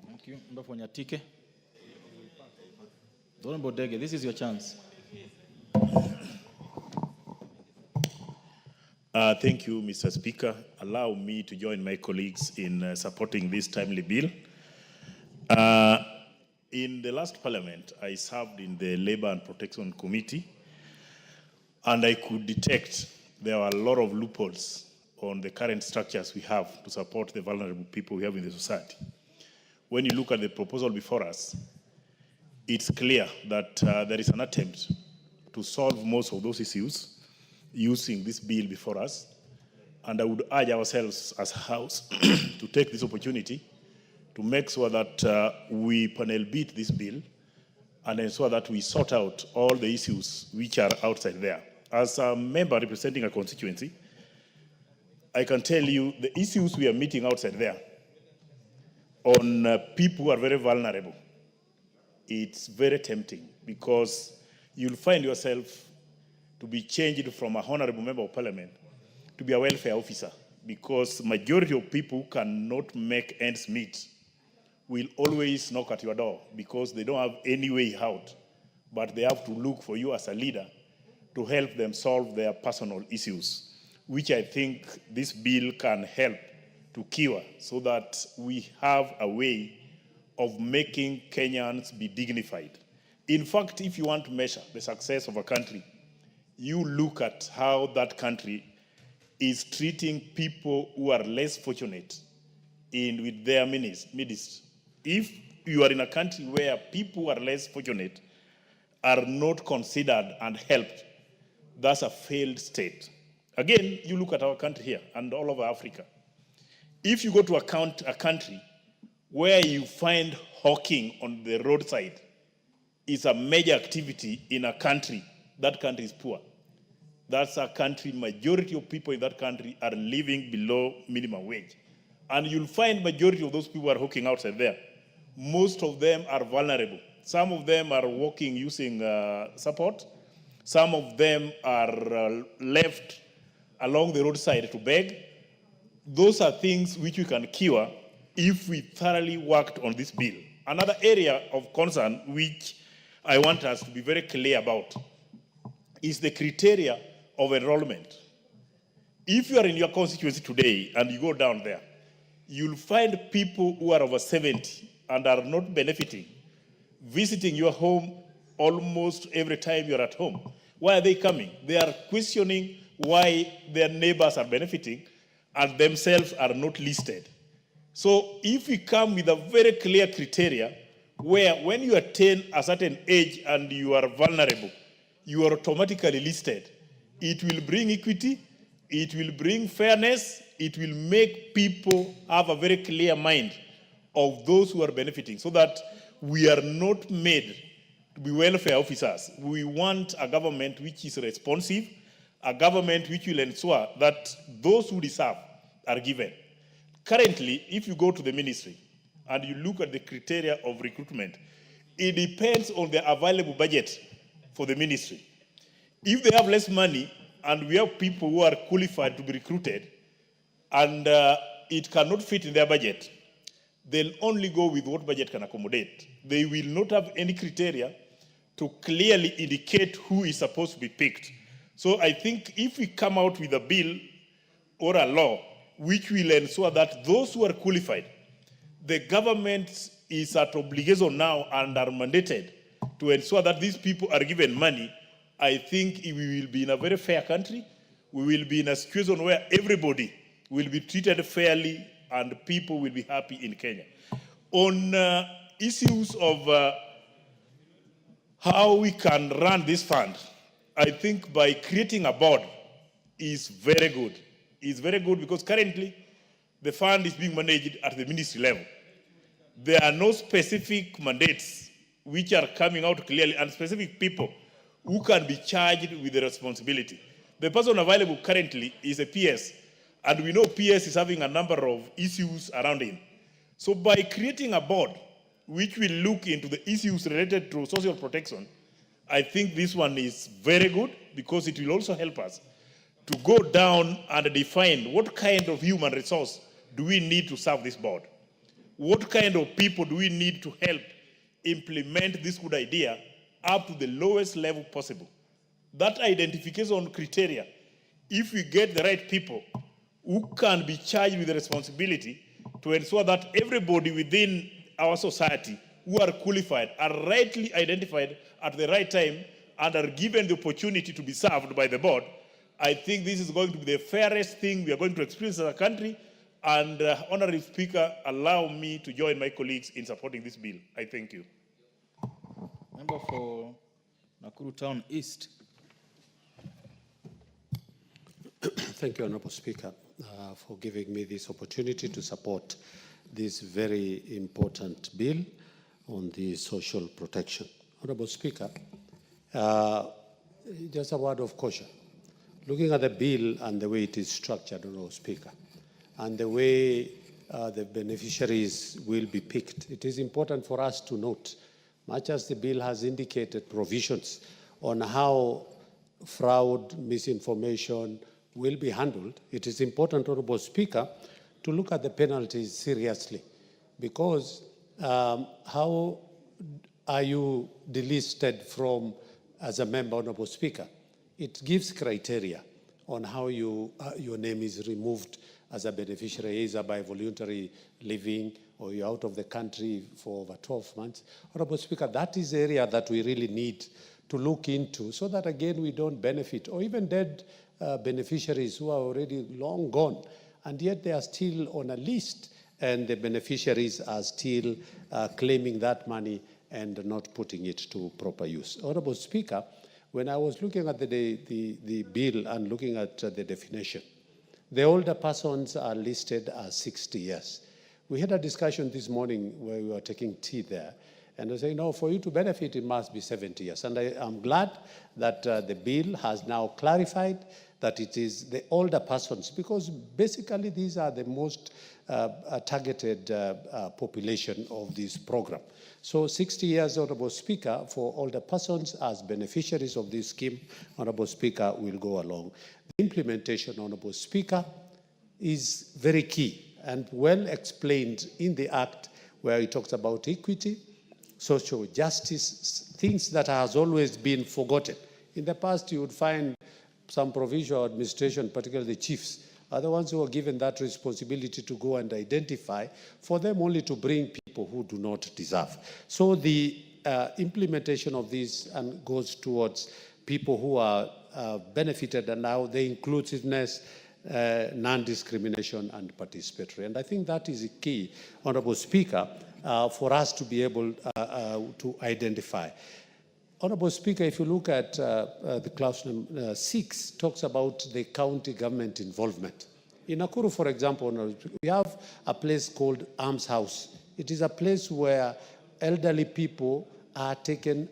Thank you. Member Nyatike. Honorable Dege, this is your chance. Thank you, Mr. Speaker. Allow me to join my colleagues in supporting this timely bill. In the last parliament, I served in the Labor and Protection Committee, and I could detect there are a lot of loopholes on the current structures we have to support the vulnerable people we have in the society. When you look at the proposal before us, it's clear that there is an attempt to solve most of those issues using this bill before us. And I would urge ourselves as a House to take this opportunity to make sure that we panel beat this bill and ensure that we sort out all the issues which are outside there. As a member representing a constituency, I can tell you the issues we are meeting outside there on people who are very vulnerable. It's very tempting because you'll find yourself to be changed from a honorable member of parliament to be a welfare officer, because majority of people who cannot make ends meet will always knock at your door because they don't have any way out, but they have to look for you as a leader to help them solve their personal issues, which I think this bill can help to cure, so that we have a way of making Kenyans be dignified. In fact, if you want to measure the success of a country, you look at how that country is treating people who are less fortunate with their midst. If you are in a country where people who are less fortunate are not considered and helped, that's a failed state. Again, you look at our country here and all over Africa. If you go to a country where you find hawking on the roadside is a major activity in a country, that country is poor. That's a country, majority of people in that country are living below minimum wage. And you'll find majority of those people are hawking outside there. Most of them are vulnerable. Some of them are walking using support. Some of them are left along the roadside to beg. Those are things which we can cure if we thoroughly worked on this bill. Another area of concern which I want us to be very clear about is the criteria of enrollment. If you are in your constituency today and you go down there, you'll find people who are over 70 and are not benefiting, visiting your home almost every time you're at home. Why are they coming? They are questioning why their neighbors are benefiting, and themselves are not listed. So if we come with a very clear criteria where when you attain a certain age and you are vulnerable, you are automatically listed, it will bring equity, it will bring fairness, it will make people have a very clear mind of those who are benefiting, so that we are not made to be welfare officers. We want a government which is responsive, a government which will ensure that those who deserve are given. Currently, if you go to the ministry and you look at the criteria of recruitment, it depends on the available budget for the ministry. If they have less money and we have people who are qualified to be recruited and it cannot fit in their budget, they'll only go with what budget can accommodate. They will not have any criteria to clearly indicate who is supposed to be picked. So I think if we come out with a bill or a law which will ensure that those who are qualified, the government is at obligation now and are mandated to ensure that these people are given money, I think we will be in a very fair country. We will be in a situation where everybody will be treated fairly and people will be happy in Kenya. On issues of how we can run this fund, I think by creating a board is very good. It's very good because currently the fund is being managed at the ministry level. There are no specific mandates which are coming out clearly and specific people who can be charged with the responsibility. The person available currently is a PS, and we know PS is having a number of issues around him. So by creating a board which will look into the issues related to social protection, I think this one is very good because it will also help us to go down and define what kind of human resource do we need to serve this board? What kind of people do we need to help implement this good idea up to the lowest level possible? That identification criteria, if we get the right people who can be charged with the responsibility to ensure that everybody within our society who are qualified are rightly identified at the right time and are given the opportunity to be served by the board, I think this is going to be the fairest thing we are going to experience as a country. And Honorable Speaker, allow me to join my colleagues in supporting this bill. I thank you. Member for Nakuru Town East. Thank you, Honorable Speaker, for giving me this opportunity to support this very important bill on the social protection. Honorable Speaker, just a word of caution. Looking at the bill and the way it is structured, Honorable Speaker, and the way the beneficiaries will be picked, it is important for us to note, much as the bill has indicated provisions on how fraud, misinformation will be handled, it is important, Honorable Speaker, to look at the penalties seriously. Because how are you delisted from as a member, Honorable Speaker? It gives criteria on how your name is removed as a beneficiary, either by voluntary leaving or you're out of the country for over 12 months. Honorable Speaker, that is the area that we really need to look into so that, again, we don't benefit, or even dead beneficiaries who are already long gone, and yet they are still on a list, and the beneficiaries are still claiming that money and not putting it to proper use. Honorable Speaker, when I was looking at the bill and looking at the definition, the older persons are listed as 60 years. We had a discussion this morning where we were taking tea there, and they say, no, for you to benefit, it must be 70 years. And I am glad that the bill has now clarified that it is the older persons, because basically these are the most targeted population of this program. So 60 years, Honorable Speaker, for older persons as beneficiaries of this scheme, Honorable Speaker, will go along. The implementation, Honorable Speaker, is very key and well explained in the Act, where it talks about equity, social justice, things that has always been forgotten. In the past, you would find some provincial administration, particularly the chiefs, are the ones who are given that responsibility to go and identify, for them only to bring people who do not deserve. So the implementation of this goes towards people who are benefited, and now the inclusiveness, non-discrimination and participatory. And I think that is a key, Honorable Speaker, for us to be able to identify. Honorable Speaker, if you look at the clause 6, talks about the county government involvement. In Nakuru, for example, we have a place called Arms House. It is a place where elderly people are taken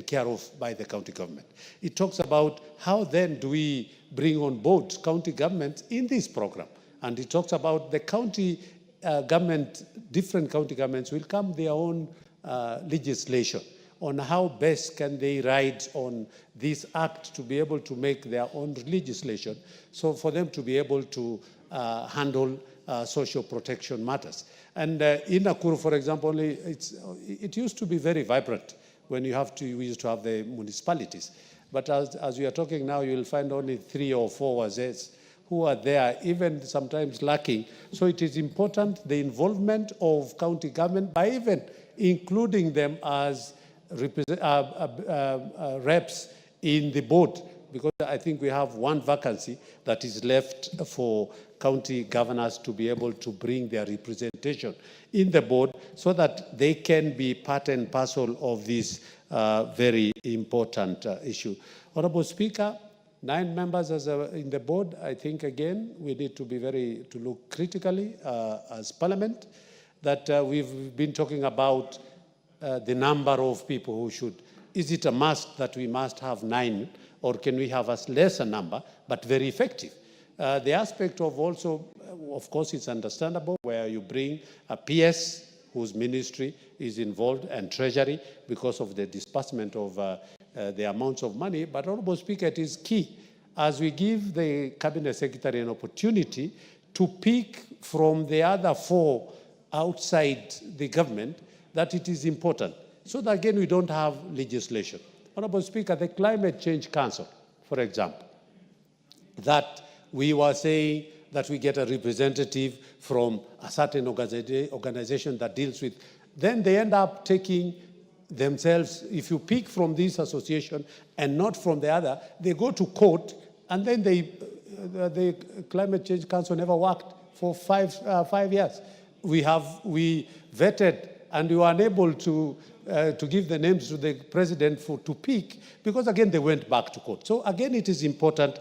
care of by the county government. It talks about how then do we bring on board county governments in this program. And it talks about the county government, different county governments will come their own legislation on how best can they ride on this act to be able to make their own legislation, so for them to be able to handle social protection matters. And in Nakuru, for example, it used to be very vibrant when we used to have the municipalities. But as we are talking now, you will find only 3 or 4 wazés who are there, even sometimes lacking. So it is important, the involvement of county government, by even including them as reps in the board, because I think we have one vacancy that is left for county governors to be able to bring their representation in the board so that they can be part and parcel of this very important issue. Honorable Speaker, 9 members in the board. I think, again, we need to be to look critically as Parliament, that we've been talking about the number of people who should. Is it a must that we must have 9, or can we have a lesser number, but very effective? The aspect of also, of course, it's understandable where you bring a PS whose ministry is involved and Treasury because of the disbursement of the amounts of money. But, Honorable Speaker, it is key as we give the Cabinet Secretary an opportunity to pick from the other 4 outside the government, that it is important. So that, again, we don't have legislation. Honorable Speaker, the Climate Change Council, for example, that we were saying that we get a representative from a certain organization that deals with, then they end up taking themselves, if you pick from this association and not from the other, they go to court, and then the Climate Change Council never worked for 5 years. We vetted, and we were unable to give the names to the president to pick, because again, they went back to court. So again, it is important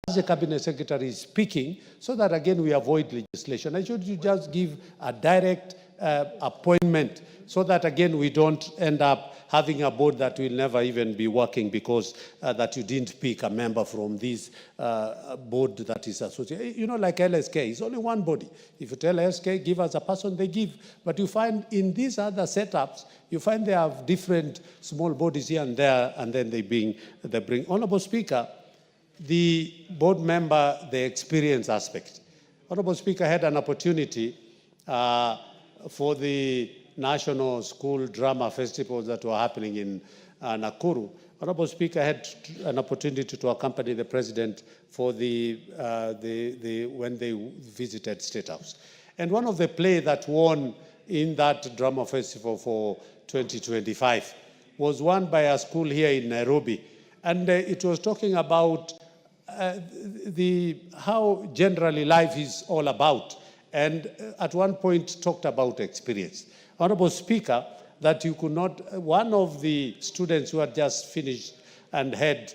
as the Cabinet Secretary is speaking, so that again, we avoid legislation. I should just give a direct appointment, so that again, we don't end up having a board that will never even be working because that you didn't pick a member from this board that is associated. You know, like LSK, it's only one body. If you tell LSK, give us a person, they give. But you find in these other setups, you find they have different small bodies here and there, and then they bring. Honorable Speaker, the board member, the experience aspect. Honorable Speaker, I had an opportunity for the National School Drama Festivals that were happening in Nakuru. Honorable Speaker, I had an opportunity to accompany the President for when they visited State House. And one of the plays that won in that drama festival for 2025 was won by a school here in Nairobi. And it was talking about how generally life is all about. And at one point talked about experience. Honorable Speaker, that you could not, one of the students who had just finished and had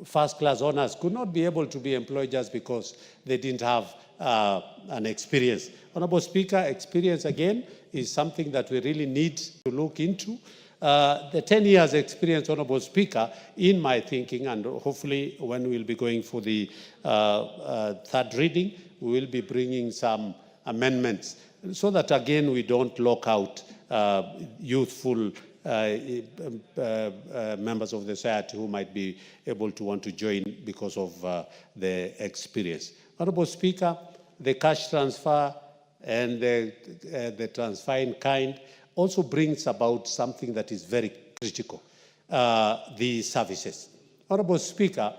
first-class honors could not be able to be employed just because they didn't have an experience. Honorable Speaker, experience, again, is something that we really need to look into. The 10 years experience, Honorable Speaker, in my thinking, and hopefully when we'll be going for the 3rd reading, we will be bringing some amendments so that, again, we don't lock out youthful members of the society who might be able to want to join because of the experience. Honorable Speaker, the cash transfer and the transfer in kind also brings about something that is very critical, the services. Honorable Speaker,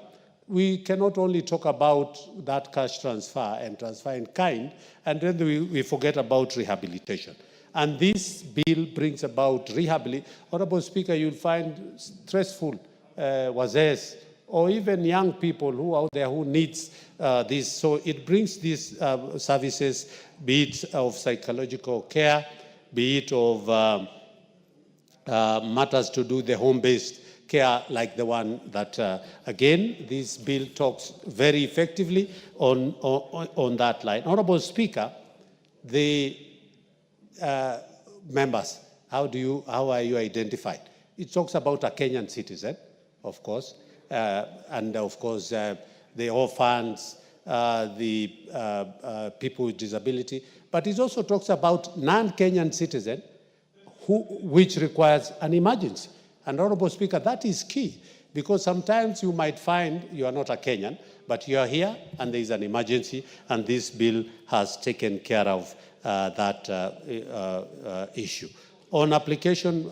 we cannot only talk about that cash transfer and transfer in kind, and then we forget about rehabilitation. And this bill brings about rehabilitation. Honorable Speaker, you'll find stressful wazés or even young people who are out there who needs this. So it brings these services, be it of psychological care, be it of matters to do the home-based care like the one that, again, this bill talks very effectively on that line. Honorable Speaker, the members, how are you identified? It talks about a Kenyan citizen, of course, and of course the orphans, the people with disability, but it also talks about non-Kenyan citizen which requires an emergency. And Honorable Speaker, that is key, because sometimes you might find you are not a Kenyan, but you are here and there is an emergency, and this bill has taken care of that issue. On application,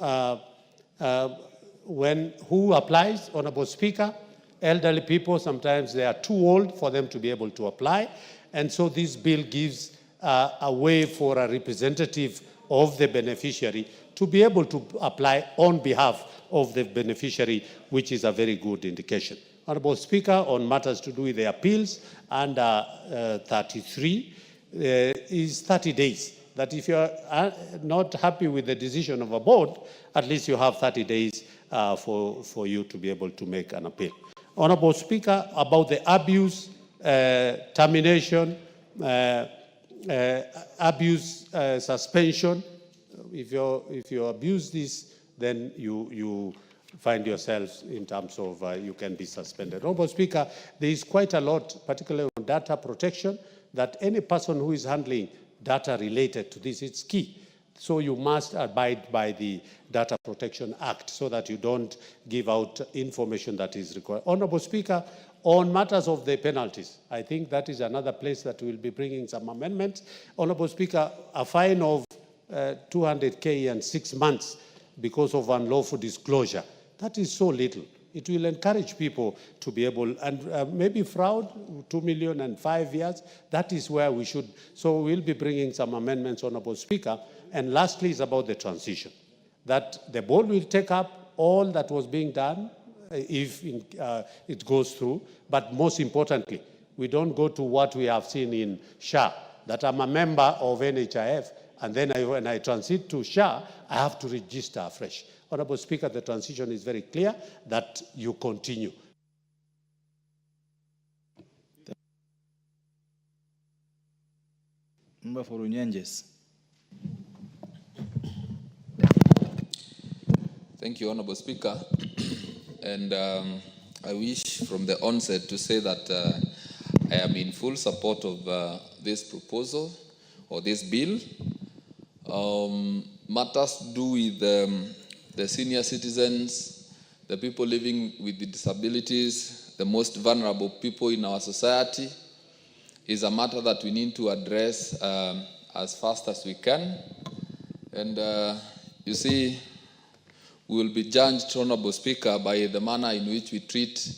who applies, Honorable Speaker? Elderly people, sometimes they are too old for them to be able to apply, and so this bill gives a way for a representative of the beneficiary to be able to apply on behalf of the beneficiary, which is a very good indication. Honorable Speaker, on matters to do with the appeals, under 33 is 30 days. That if you are not happy with the decision of a board, at least you have 30 days for you to be able to make an appeal. Honorable Speaker, about the abuse, termination, abuse suspension, if you abuse this, then you find yourself in terms of you can be suspended. Honorable Speaker, there is quite a lot, particularly on data protection, that any person who is handling data related to this, it's key. So you must abide by the Data Protection Act so that you don't give out information that is required. Honorable Speaker, on matters of the penalties, I think that is another place that we'll be bringing some amendments. Honorable Speaker, a fine of 200K and 6 months because of unlawful disclosure, that is so little. It will encourage people to be able, and maybe fraud, 2 million and 5 years, that is where we should. So we'll be bringing some amendments, Honorable Speaker. And lastly is about the transition, that the board will take up all that was being done if it goes through, but most importantly, we don't go to what we have seen in SHA, that I'm a member of NHIF, and then when I transit to SHA, I have to register afresh. Honorable Speaker, the transition is very clear that you continue. Member for Unyenjes. Thank you, Honorable Speaker. And I wish from the onset to say that I am in full support of this proposal or this bill. Matters to do with the senior citizens, the people living with the disabilities, the most vulnerable people in our society, is a matter that we need to address as fast as we can. And you see, we will be judged, Honorable Speaker, by the manner in which we treat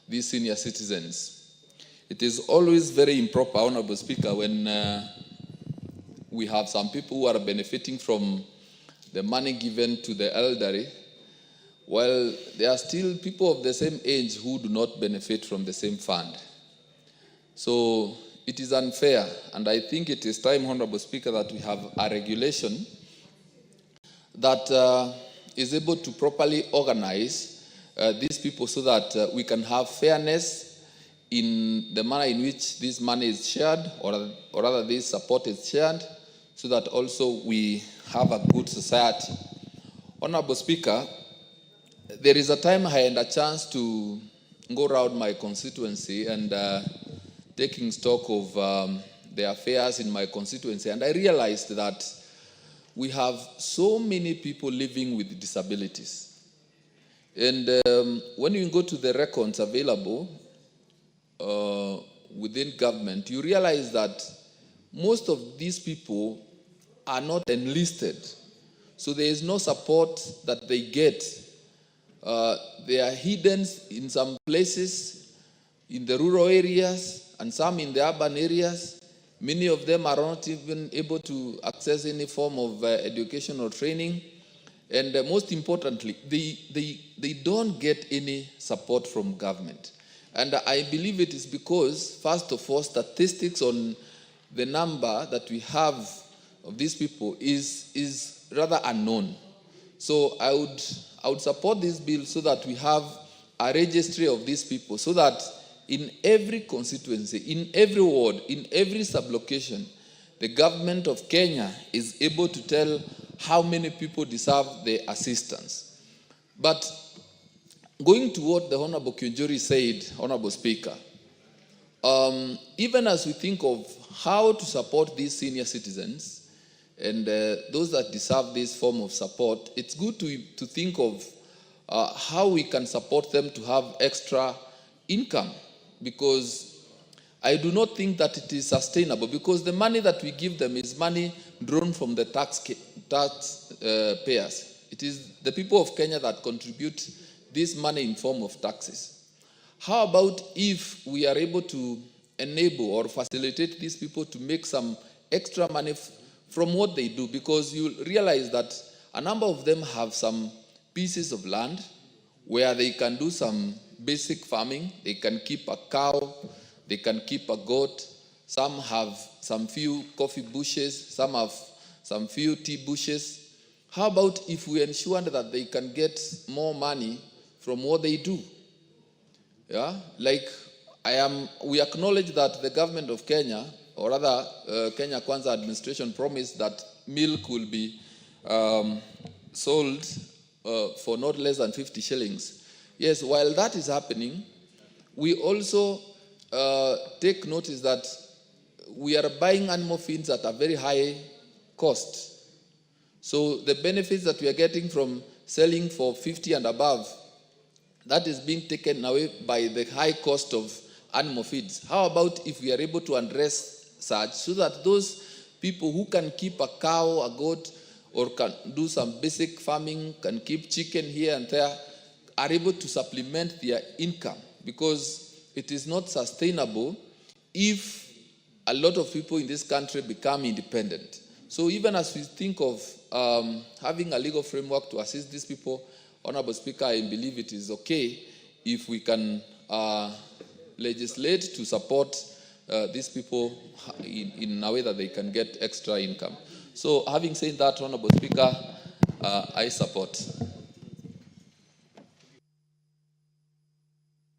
these senior citizens. It is always very improper, Honorable Speaker, when we have some people who are benefiting from the money given to the elderly, while there are still people of the same age who do not benefit from the same fund. So it is unfair, and I think it is time, Honorable Speaker, that we have a regulation that is able to properly organize these people so that we can have fairness in the manner in which this money is shared, or rather this support is shared, so that also we have a good society. Honorable Speaker, there is a time I had a chance to go around my constituency and taking stock of the affairs in my constituency, and I realized that we have so many people living with disabilities. And when you go to the records available within government, you realize that most of these people are not enlisted. So there is no support that they get. They are hidden in some places, in the rural areas, and some in the urban areas. Many of them are not even able to access any form of education or training. And most importantly, they don't get any support from government. And I believe it is because, first of all, statistics on the number that we have of these people is rather unknown. So I would support this bill so that we have a registry of these people, so that in every constituency, in every ward, in every sublocation, the government of Kenya is able to tell how many people deserve the assistance. But going to what the Honorable Kionjori said, Honorable Speaker, even as we think of how to support these senior citizens and those that deserve this form of support, it's good to think of how we can support them to have extra income, because I do not think that it is sustainable, because the money that we give them is money drawn from the taxpayers. It is the people of Kenya that contribute this money in form of taxes. How about if we are able to enable or facilitate these people to make some extra money from what they do? Because you realize that a number of them have some pieces of land where they can do some basic farming. They can keep a cow, they can keep a goat. Some have some few coffee bushes, some have some few tea bushes. How about if we ensure that they can get more money from what they do? Yeah, like we acknowledge that the government of Kenya, or rather Kenya Kwanza administration, promised that milk will be sold for not less than 50 shillings. Yes, while that is happening, we also take notice that we are buying animal feeds at a very high cost. So the benefits that we are getting from selling for 50 and above, that is being taken away by the high cost of animal feeds. How about if we are able to address such, so that those people who can keep a cow, a goat, or can do some basic farming, can keep chicken here and there, are able to supplement their income? Because it is not sustainable if a lot of people in this country become independent. So even as we think of having a legal framework to assist these people, Honorable Speaker, I believe it is okay if we can legislate to support these people in a way that they can get extra income. So having said that, Honorable Speaker, I support.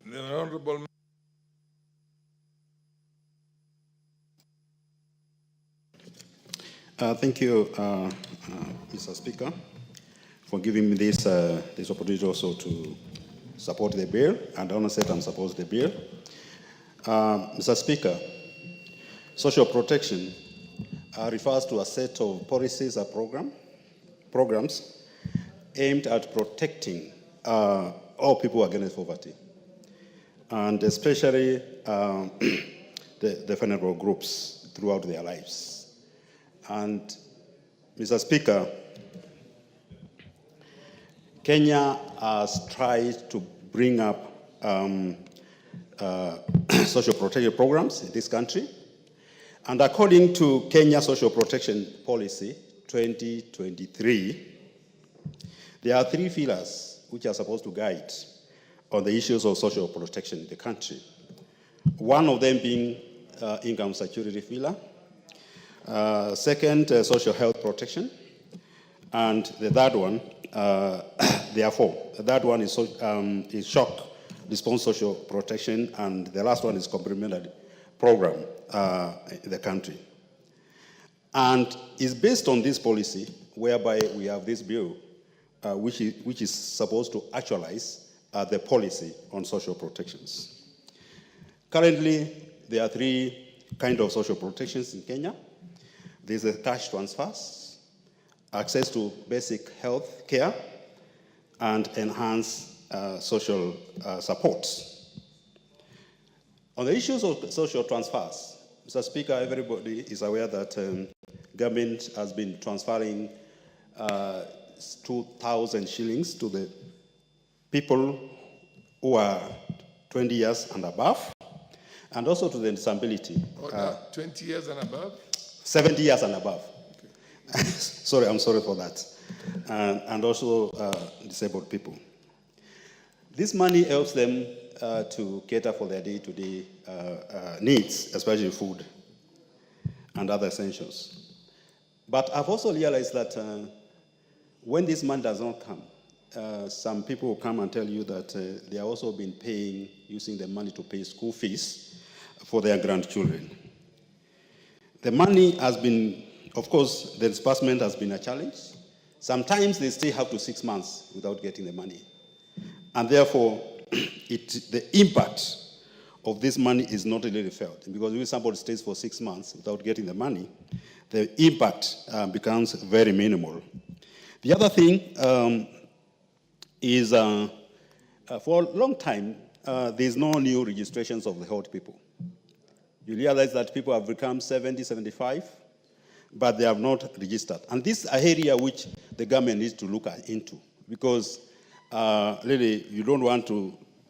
The Honorable Thank you, Mr. Speaker, for giving me this opportunity also to support the bill, and I want to say I'm supporting the bill. Mr. Speaker, social protection refers to a set of policies or programs aimed at protecting all people against poverty, and especially the vulnerable groups throughout their lives. And Mr. Speaker, Kenya has tried to bring up social protection programs in this country. And according to Kenya Social Protection Policy 2023, there are 3 pillars which are supposed to guide on the issues of social protection in the country. One of them being income security pillar. Second, social health protection. And the third one, therefore, the third one is shock response social protection, and the last one is complementary program in the country. And it's based on this policy whereby we have this bill, which is supposed to actualize the policy on social protections. Currently, there are 3 kinds of social protections in Kenya. There's the cash transfers, access to basic health care, and enhanced social supports. On the issues of social transfers, Mr. Speaker, everybody is aware that government has been transferring 2,000 shillings to the people who are 20 years and above, and also to the disability. 20 years and above? 70 years and above. Okay. I'm sorry for that. and also disabled people. This money helps them to cater for their day-to-day needs, especially food and other essentials. But I've also realized that when this money does not come, some people will come and tell you that they have also been using the money to pay school fees for their grandchildren. The money has been, of course, the disbursement has been a challenge. Sometimes they stay up to 6 months without getting the money. And therefore, the impact of this money is not really felt. Because if somebody stays for 6 months without getting the money, the impact becomes very minimal. The other thing is for a long time, there's no new registrations of the health people. You realize that people have become 70, 75, but they have not registered. And this is an area which the government needs to look into, because really you don't want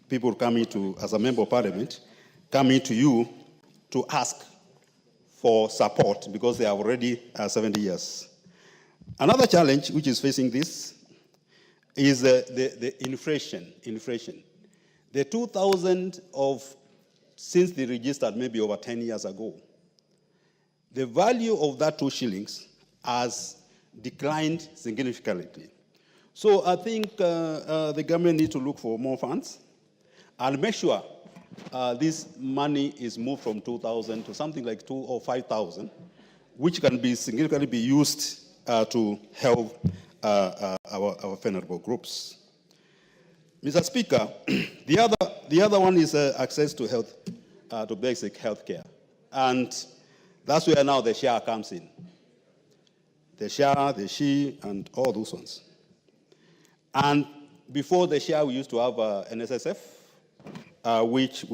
people coming to, as a member of parliament, coming to you to ask for support because they are already 70 years. Another challenge which is facing this is the inflation. The 2,000 since they registered maybe over 10 years ago, the value of that 2 shillings has declined significantly. So I think the government needs to look for more funds and make sure this money is moved from 2,000 to something like 2,000 or 5,000, which can be significantly be used to help our vulnerable groups. Mr. Speaker, the other one is access to health, to basic health care. And that's where now the share comes in. The share, the she, and all those ones. And before the share, we used to have an SSF, which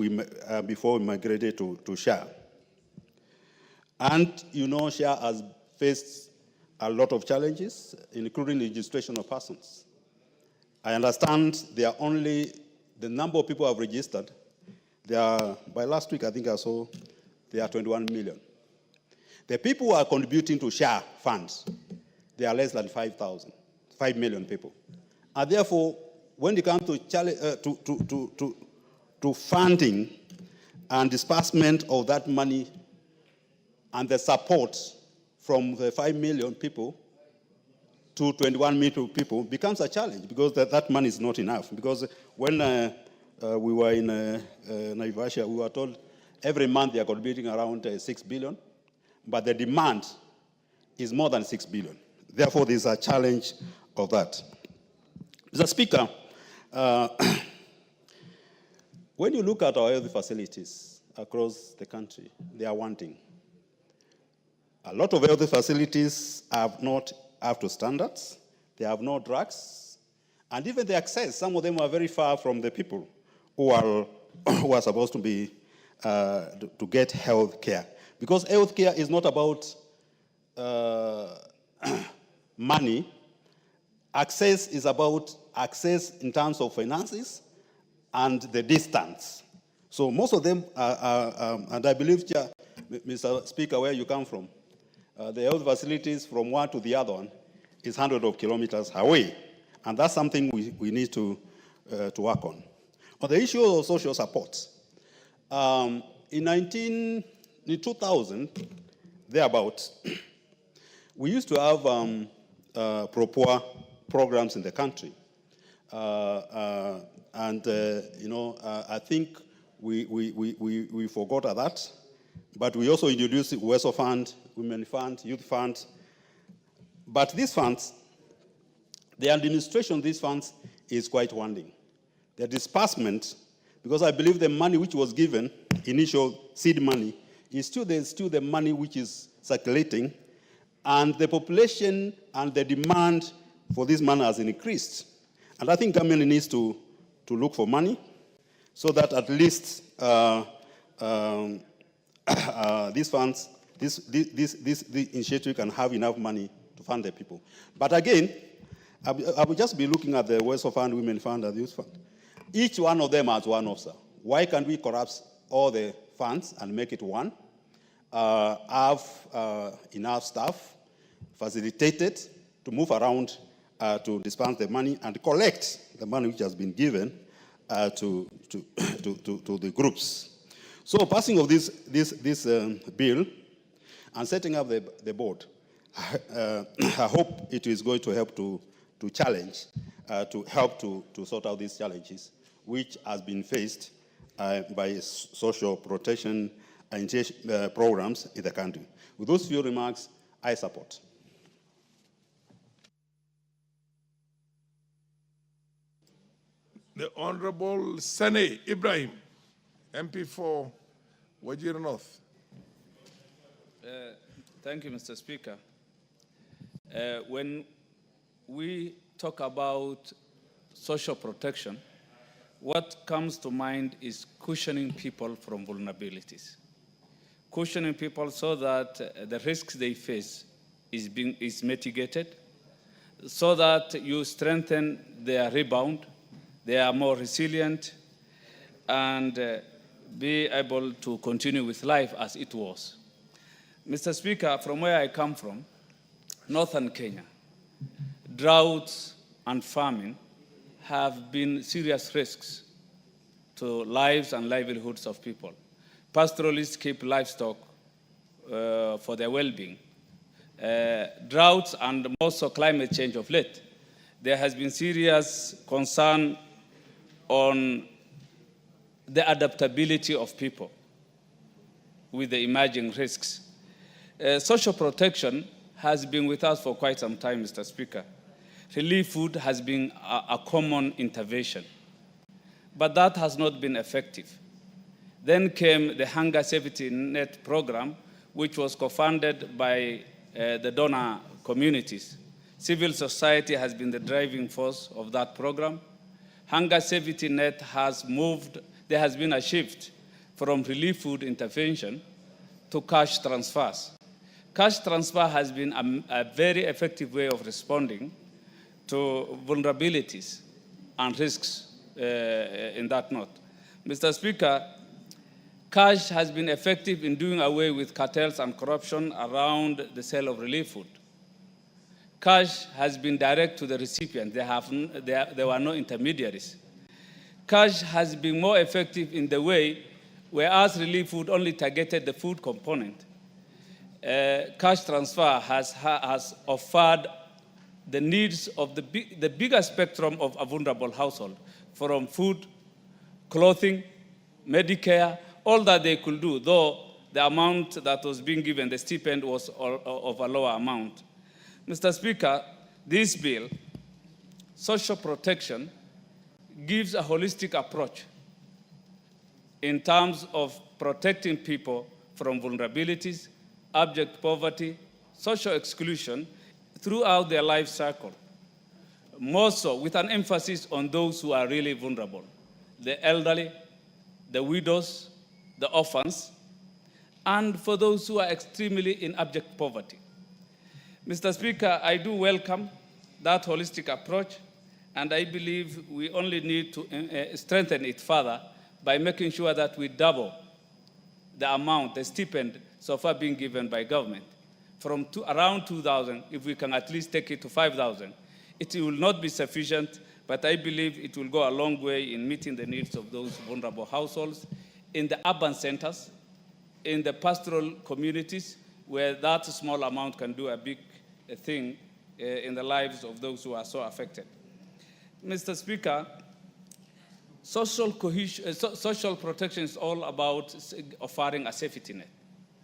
before we migrated to share. And you know, share has faced a lot of challenges, including registration of persons. I understand there are only, the number of people who have registered, by last week I think I saw, there are 21 million. The people who are contributing to share funds, they are less than 5 million people. And therefore, when it comes to funding and disbursement of that money and the support from the 5 million people to 21 million people becomes a challenge, because that money is not enough. Because when we were in Naivasha, we were told every month they are contributing around 6 billion, but the demand is more than 6 billion. Therefore, there's a challenge of that. Mr. Speaker, when you look at our health facilities across the country, they are wanting. A lot of health facilities are not up to standards. They have no drugs. And even the access, some of them are very far from the people who are supposed to be to get health care. Because health care is not about money. Access is about access in terms of finances and the distance. So most of them are and I believe, Mr. Speaker, where you come from, the health facilities from one to the other one is hundreds of kilometers away. And that's something we need to work on. On the issue of social support, in 2000, thereabouts, we used to have pro-poor programs in the country. I think we forgot that. But we also introduced WESO Fund, Women Fund, Youth Fund. But these funds, the administration of these funds is quite wanting. The disbursement, because I believe the money which was given, initial seed money, is still the money which is circulating, and the population and the demand for this money has increased. And I think government needs to look for money so that at least these funds, this initiative can have enough money to fund the people. But again, I will just be looking at the WESO Fund, Women Fund, and Youth Fund. Each one of them has one officer. Why can't we collapse all the funds and make it one? Have enough staff facilitated to move around to dispense the money and collect the money which has been given to the groups. So passing of this bill and setting up the board, I hope it is going to help to challenge, to help to sort out these challenges which has been faced by social protection programs in the country. With those few remarks, I support. The Honorable Sane Ibrahim, MP for Wajir North. Thank you, Mr. Speaker. When we talk about social protection, what comes to mind is cushioning people from vulnerabilities. Cushioning people so that the risks they face is mitigated, so that you strengthen their rebound, they are more resilient, and be able to continue with life as it was. Mr. Speaker, from where I come from, northern Kenya, droughts and famine have been serious risks to lives and livelihoods of people. Pastoralists keep livestock for their well-being. Droughts and also climate change of late, there has been serious concern on the adaptability of people with the emerging risks. Social protection has been with us for quite some time, Mr. Speaker. Relief food has been a common intervention, but that has not been effective. Then came the Hunger Safety Net program, which was co-funded by the donor communities. Civil society has been the driving force of that program. Hunger Safety Net has moved, there has been a shift from relief food intervention to cash transfers. Cash transfer has been a very effective way of responding to vulnerabilities and risks in that note. Mr. Speaker, cash has been effective in doing away with cartels and corruption around the sale of relief food. Cash has been direct to the recipient. There were no intermediaries. Cash has been more effective in the way, whereas relief food only targeted the food component, cash transfer has offered the needs of the bigger spectrum of a vulnerable household, from food, clothing, Medicare, all that they could do, though the amount that was being given, the stipend, was of a lower amount. Mr. Speaker, this bill, social protection, gives a holistic approach in terms of protecting people from vulnerabilities, abject poverty, social exclusion throughout their life cycle, more so with an emphasis on those who are really vulnerable, the elderly, the widows, the orphans, and for those who are extremely in abject poverty. Mr. Speaker, I do welcome that holistic approach, and I believe we only need to strengthen it further by making sure that we double the amount, the stipend so far being given by government. From around 2,000, if we can at least take it to 5,000. It will not be sufficient, but I believe it will go a long way in meeting the needs of those vulnerable households in the urban centers, in the pastoral communities, where that small amount can do a big thing in the lives of those who are so affected. Mr. Speaker, social protection is all about offering a safety net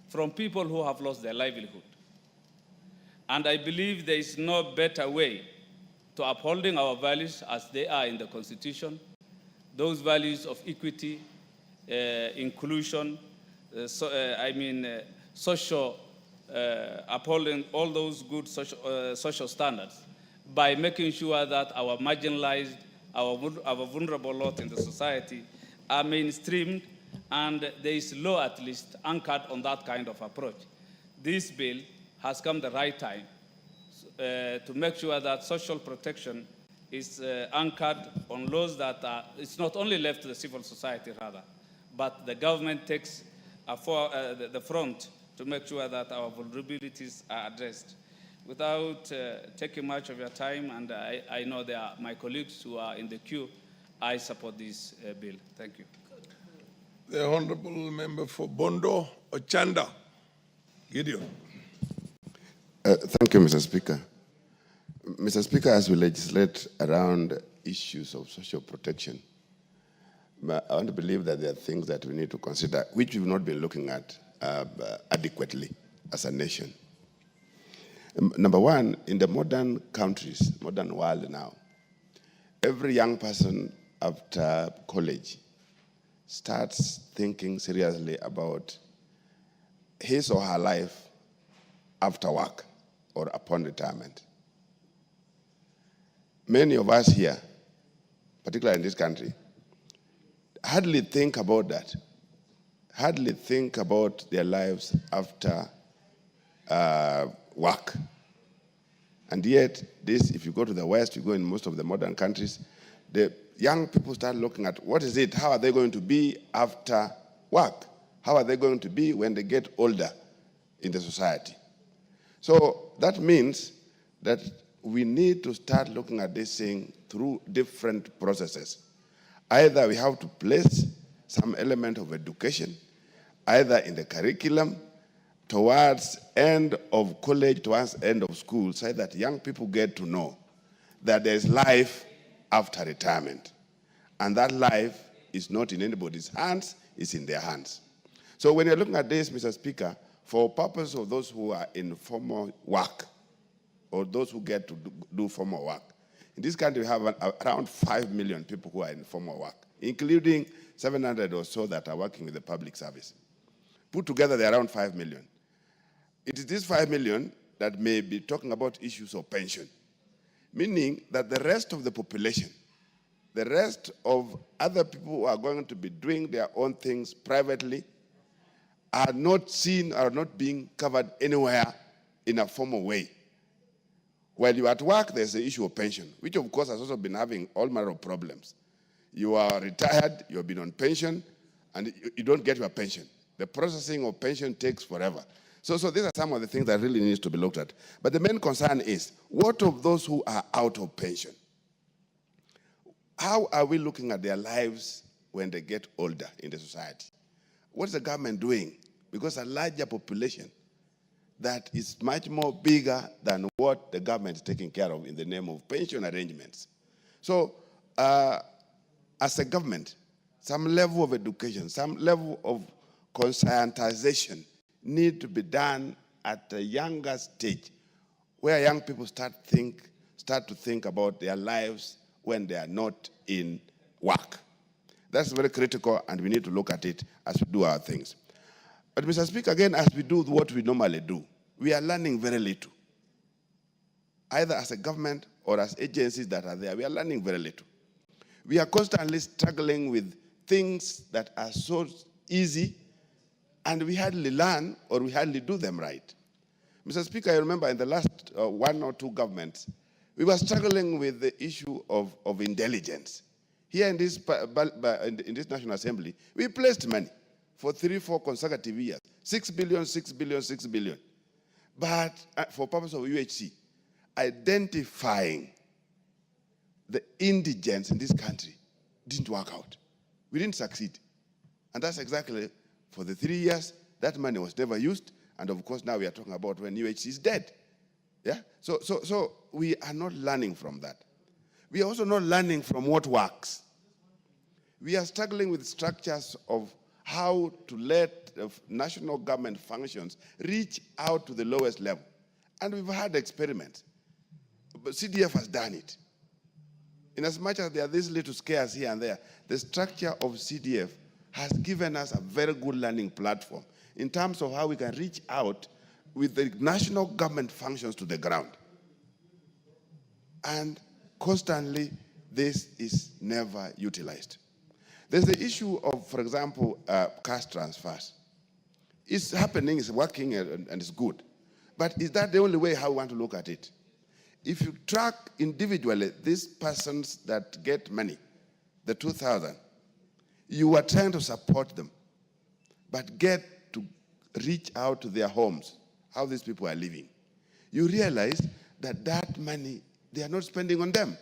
from people who have lost their livelihood. And I believe there is no better way to upholding our values as they are in the Constitution, those values of equity, inclusion, social, upholding all those good social standards by making sure that our marginalized, our vulnerable lot in the society are mainstreamed, and there is law at least anchored on that kind of approach. This bill has come the right time to make sure that social protection is anchored on laws that it's not only left to the civil society rather, but the government takes the front to make sure that our vulnerabilities are addressed. without taking much of your time, and I know there are my colleagues who are in the queue, I support this bill. Thank you. The Honorable Member for Bondo Ochanda. Gideon. Thank you, Mr. Speaker. Mr. Speaker, as we legislate around issues of social protection, I want to believe that there are things that we need to consider, which we've not been looking at adequately as a nation. Number one, in the modern countries, modern world now, every young person after college starts thinking seriously about his or her life after work or upon retirement. Many of us here, particularly in this country, hardly think about that, hardly think about their lives after work. And yet, this, if you go to the West, you go in most of the modern countries, the young people start looking at what is it, how are they going to be after work? How are they going to be when they get older in the society? So that means that we need to start looking at this thing through different processes. Either we have to place some element of education, either in the curriculum, towards end of college, towards end of school, so that young people get to know that there's life after retirement. And that life is not in anybody's hands, it's in their hands. So when you're looking at this, Mr. Speaker, for purpose of those who are in formal work, or those who get to do formal work, in this country we have around 5 million people who are in formal work, including 700 or so that are working with the public service. Put together, they're around 5 million. It is this 5 million that may be talking about issues of pension, meaning that the rest of the population, the rest of other people who are going to be doing their own things privately are not seen, are not being covered anywhere in a formal way. While you're at work, there's the issue of pension, which of course has also been having all manner of problems. You are retired, you've been on pension, and you don't get your pension. The processing of pension takes forever. So these are some of the things that really needs to be looked at. But the main concern is, what of those who are out of pension? How are we looking at their lives when they get older in the society? What's the government doing? Because a larger population that is much more bigger than what the government is taking care of in the name of pension arrangements. So as a government, some level of education, some level of conscientization need to be done at a younger stage, where young people start to think about their lives when they are not in work. That's very critical, and we need to look at it as we do our things. But Mr. Speaker, again, as we do what we normally do, we are learning very little. Either as a government or as agencies that are there, we are learning very little. We are constantly struggling with things that are so easy, and we hardly learn or we hardly do them right. Mr. Speaker, I remember in the last 1 or 2 governments, we were struggling with the issue of intelligence. Here in this National Assembly, we placed money for 3-4 consecutive years, 6 billion, 6 billion, 6 billion. But for purpose of UHC, identifying the indigents in this country didn't work out. We didn't succeed. And that's exactly for the 3 years, that money was never used. And of course, now we are talking about when UHC is dead. Yeah? So we are not learning from that. We are also not learning from what works. We are struggling with structures of how to let national government functions reach out to the lowest level. And we've had experiments. But CDF has done it. In as much as there are these little scares here and there, the structure of CDF has given us a very good learning platform in terms of how we can reach out with the national government functions to the ground. And constantly, this is never utilized. There's the issue of, for example, cash transfers. It's happening, it's working, and it's good. But is that the only way how we want to look at it? If you track individually these persons that get money, the 2,000, you are trying to support them, but get to reach out to their homes, how these people are living. you realize that that money, they are not spending on them.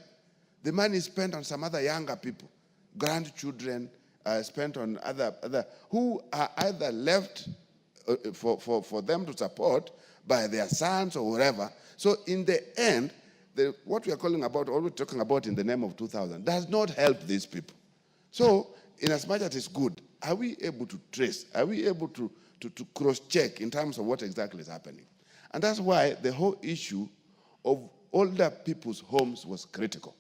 The money is spent on some other younger people, grandchildren, spent on other who are either left for them to support by their sons or whatever. So in the end, what we are calling about, or we're talking about in the name of 2000, does not help these people. So in as much as it's good, are we able to trace? Are we able to cross-check in terms of what exactly is happening? And that's why the whole issue of older people's homes was critical.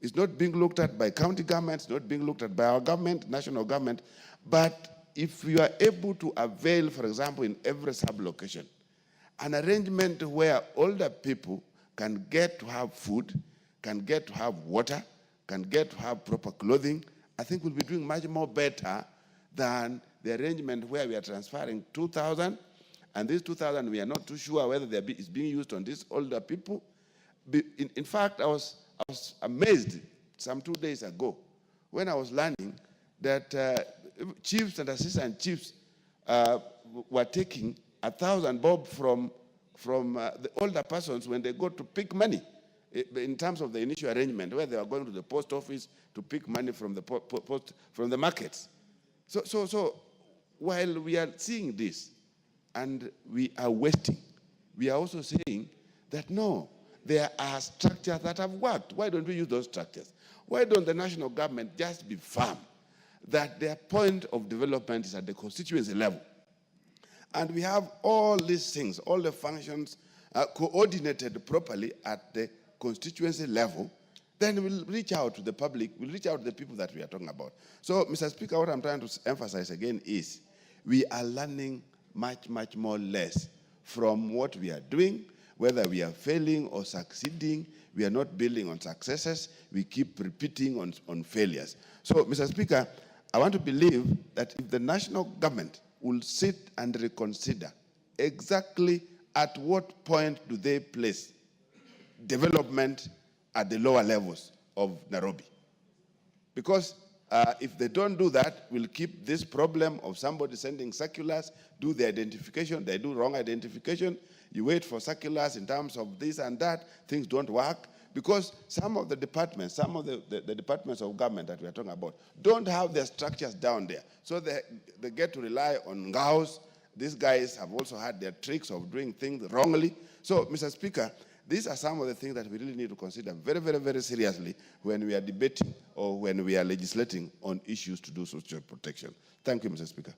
It's not being looked at by county governments, not being looked at by our government, national government, but if you are able to avail, for example, in every sub-location, an arrangement where older people can get to have food, can get to have water, can get to have proper clothing, I think we'll be doing much more better than the arrangement where we are transferring 2,000, and these 2,000, we are not too sure whether it's being used on these older people. In fact, I was amazed some 2 days ago when I was learning that chiefs and assistant chiefs were taking 1,000 bob from the older persons when they go to pick money in terms of the initial arrangement where they were going to the post office to pick money from the from the markets. So while we are seeing this and we are wasting, we are also saying that no, there are structures that have worked. Why don't we use those structures? Why don't the national government just be firm that their point of development is at the constituency level? And we have all these things, all the functions coordinated properly at the constituency level, then we'll reach out to the public, we'll reach out to the people that we are talking about. So, Mr. Speaker, what I'm trying to emphasize again is we are learning much, much more less from what we are doing. Whether we are failing or succeeding, we are not building on successes, we keep repeating on failures. So, Mr. Speaker, I want to believe that if the national government will sit and reconsider exactly at what point do they place development at the lower levels of Nairobi. Because if they don't do that, we'll keep this problem of somebody sending circulars, do the identification, they do wrong identification, you wait for circulars in terms of this and that, things don't work, because some of the departments, some of the departments of government that we are talking about don't have their structures down there. So they get to rely on ngaos. These guys have also had their tricks of doing things wrongly. So, Mr. Speaker, these are some of the things that we really need to consider very, very, very seriously when we are debating or when we are legislating on issues to do social protection. Thank you, Mr. Speaker.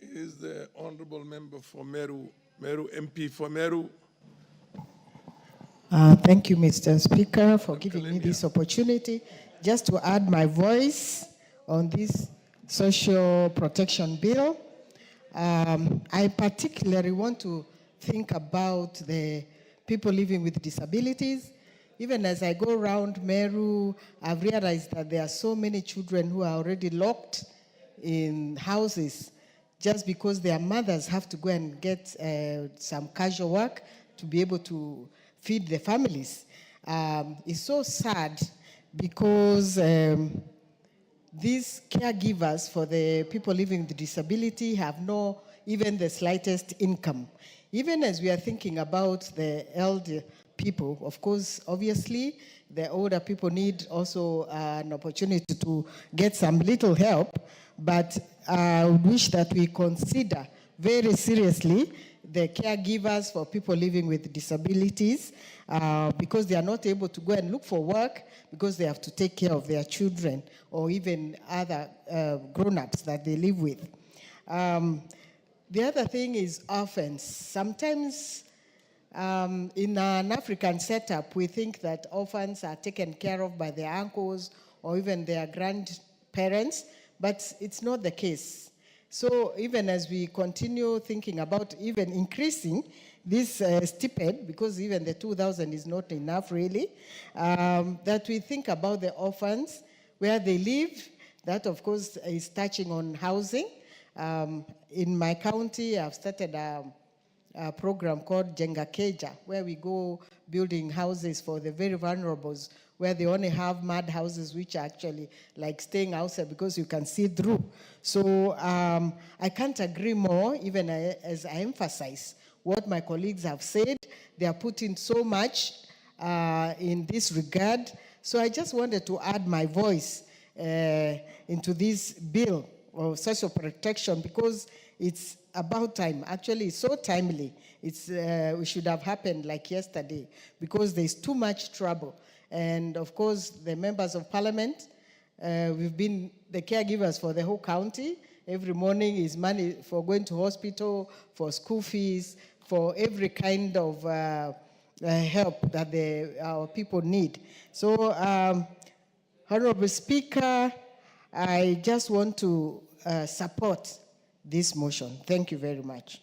Is the honorable member for Meru MP for Meru? Thank you, Mr. Speaker, for giving me this opportunity. Just to add my voice on this social protection bill, I particularly want to think about the people living with disabilities. Even as I go around Meru, I've realized that there are so many children who are already locked in houses just because their mothers have to go and get some casual work to be able to feed the families. It's so sad because these caregivers for the people living with disability have no even the slightest income. Even as we are thinking about the elder people, of course, obviously, the older people need also an opportunity to get some little help, but I wish that we consider very seriously the caregivers for people living with disabilities because they are not able to go and look for work because they have to take care of their children or even other grown-ups that they live with. The other thing is orphans. Sometimes in an African setup, we think that orphans are taken care of by their uncles or even their grandparents, but it's not the case. So even as we continue thinking about even increasing this stipend, because even the 2,000 is not enough really, that we think about the orphans, where they live. That, of course, is touching on housing. In my county, I've started a program called Jenga Keja, where we go building houses for the very vulnerables, where they only have mud houses, which are actually like staying outside because you can see through. So I can't agree more, even as I emphasize what my colleagues have said. They are putting so much in this regard. So I just wanted to add my voice into this bill of social protection because it's about time. Actually, it's so timely. We should have happened like yesterday because there's too much trouble. And of course, the members of parliament, we've been the caregivers for the whole county. Every morning is money for going to hospital, for school fees, for every kind of help that our people need. So, Honorable Speaker, I just want to support this motion. Thank you very much.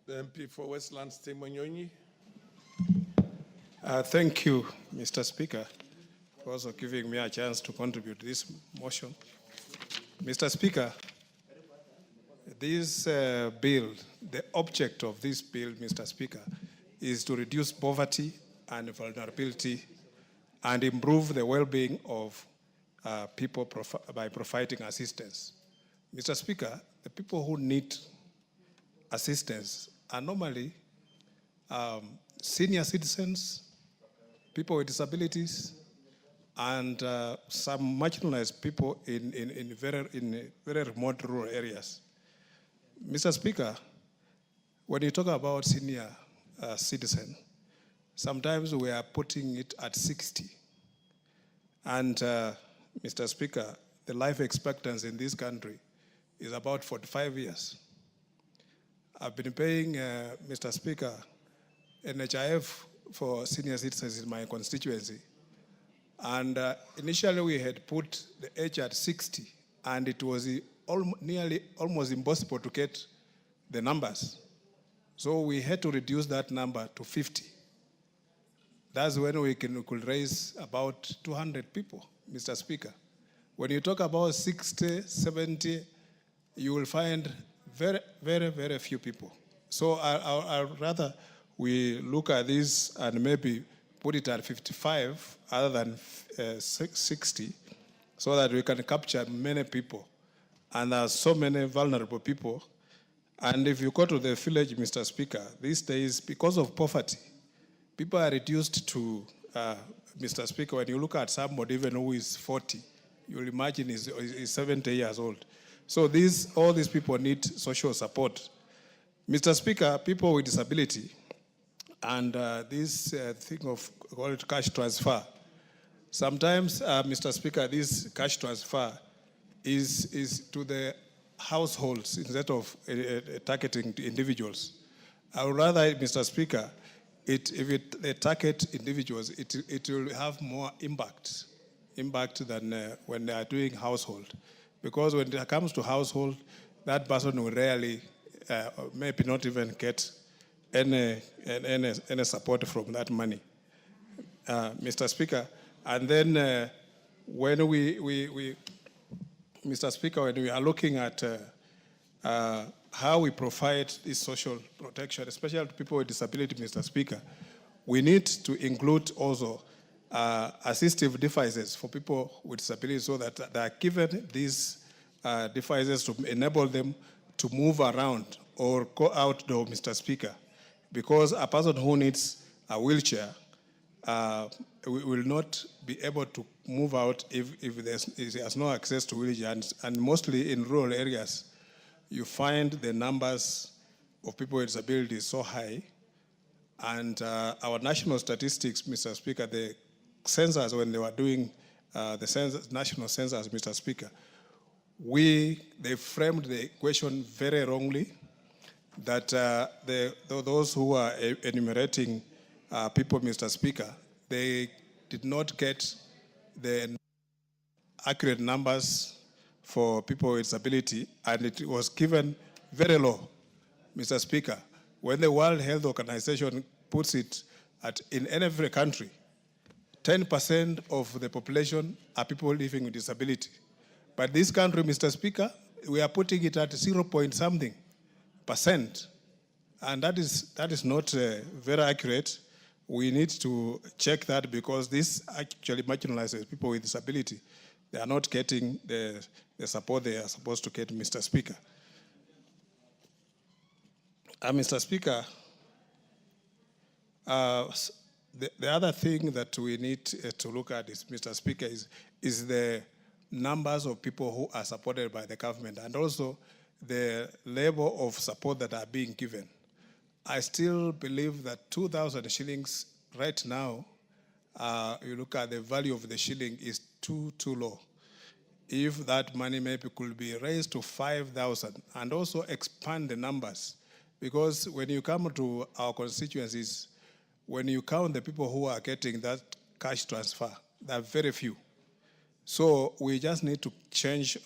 The MP for Westlands, Temonyonyi. Thank you, Mr. Speaker, for also giving me a chance to contribute to this motion. Mr. Speaker, this bill, the object of this bill, Mr. Speaker, is to reduce poverty and vulnerability and improve the well-being of people by providing assistance. Mr. Speaker, the people who need assistance are normally senior citizens, people with disabilities, and some marginalized people in very remote rural areas. Mr. Speaker, when you talk about senior citizen, sometimes we are putting it at 60. And Mr. Speaker, the life expectancy in this country is about 45 years. I've been paying, Mr. Speaker, NHIF for senior citizens in my constituency. And initially we had put the age at 60, and it was nearly almost impossible to get the numbers. So we had to reduce that number to 50. That's when we could raise about 200 people, Mr. Speaker. When you talk about 60, 70, you will find very, very, very few people. So I'd rather we look at this and maybe put it at 55 other than 60 so that we can capture many people. And there are so many vulnerable people. And if you go to the village, Mr. Speaker, these days, because of poverty, people are reduced to, Mr. Speaker, when you look at somebody even who is 40, you'll imagine is 70 years old. So all these people need social support. Mr. Speaker, people with disability, and this thing of called cash transfer. Sometimes, Mr. Speaker, this cash transfer is to the households instead of targeting individuals. I would rather, Mr. Speaker, if they target individuals, it will have more impact than when they are doing household. Because when it comes to household, that person will rarely, maybe not even get any support from that money, Mr. Speaker. And then when Mr. Speaker, when we are looking at how we provide this social protection, especially to people with disability, Mr. Speaker, we need to include also assistive devices for people with disabilities so that they are given these devices to enable them to move around or go outdoor, Mr. Speaker. Because a person who needs a wheelchair will not be able to move out if he has no access to wheelchair. And mostly in rural areas, you find the numbers of people with disabilities so high. And our national statistics, Mr. Speaker, the census, when they were doing the national census, Mr. Speaker, they framed the question very wrongly, that those who are enumerating people, Mr. Speaker, they did not get the accurate numbers for people with disability, and it was given very low, Mr. Speaker. When the World Health Organization puts it in every country, 10% of the population are people living with disability. But this country, Mr. Speaker, we are putting it at 0.something%. And that is not very accurate. We need to check that because this actually marginalizes people with disability. They are not getting the support they are supposed to get, Mr. Speaker. Mr. Speaker, the other thing that we need to look at is, Mr. Speaker, is the numbers of people who are supported by the government and also the level of support that are being given. I still believe that 2,000 shillings right now, you look at the value of the shilling is too low. If that money maybe could be raised to 5,000 and also expand the numbers, because when you come to our constituencies, when you count the people who are getting that cash transfer, there are very few. So we just need to change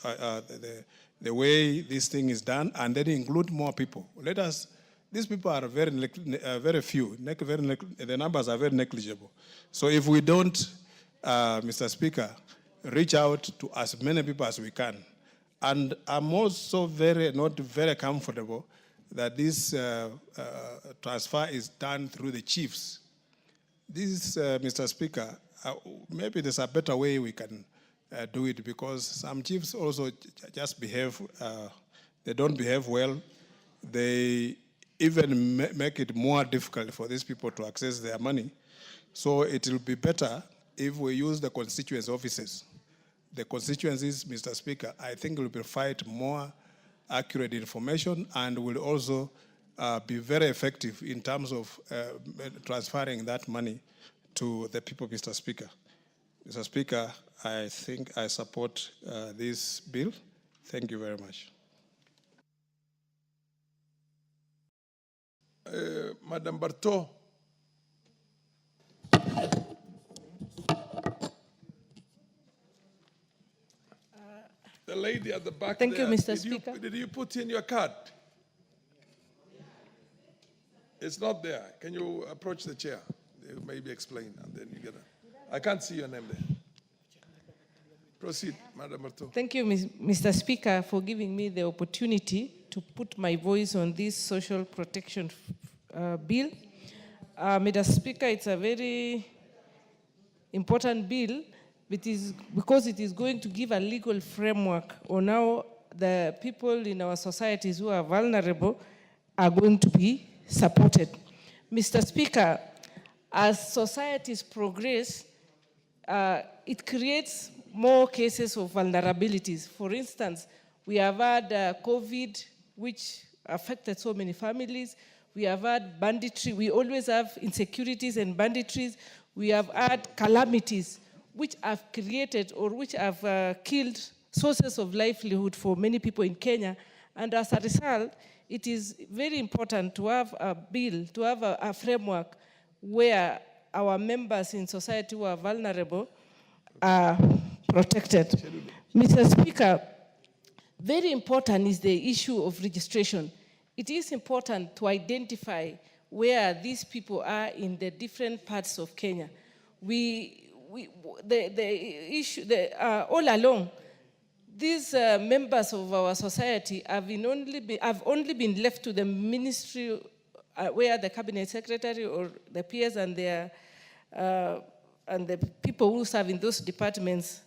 the way this thing is done and then include more people. These people are very few, the numbers are very negligible. So if we don't, Mr. Speaker, reach out to as many people as we can. And I'm also not very comfortable that this transfer is done through the chiefs. This, Mr. Speaker, maybe there's a better way we can do it, because some chiefs also just behave, they don't behave well. They even make it more difficult for these people to access their money. So it will be better if we use the constituency offices. The constituencies, Mr. Speaker, I think will provide more accurate information and will also be very effective in terms of transferring that money to the people, Mr. Speaker. Mr. Speaker, I think I support this bill. Thank you very much. Madam Barto. The lady at the back. Thank there, you, Mr. Speaker. Did you put in your card? It's not there. Can you approach the chair? Maybe explain, and then you get it. I can't see your name there. Proceed, Madam Barto. Thank you, Mr. Speaker, for giving me the opportunity to put my voice on this social protection bill. Mr. Speaker, it's a very important bill because it is going to give a legal framework on how the people in our societies who are vulnerable are going to be supported. Mr. Speaker, as societies progress, it creates more cases of vulnerabilities. For instance, we have had COVID, which affected so many families. We have had banditry. We always have insecurities and banditries. We have had calamities, which have created or which have killed sources of livelihood for many people in Kenya. And as a result, it is very important to have a bill, to have a framework where our members in society who are vulnerable are protected. Mr. Speaker, very important is the issue of registration. It is important to identify where these people are in the different parts of Kenya. All along, these members of our society have only been left to the ministry where the cabinet secretary or the peers and the people who serve in those departments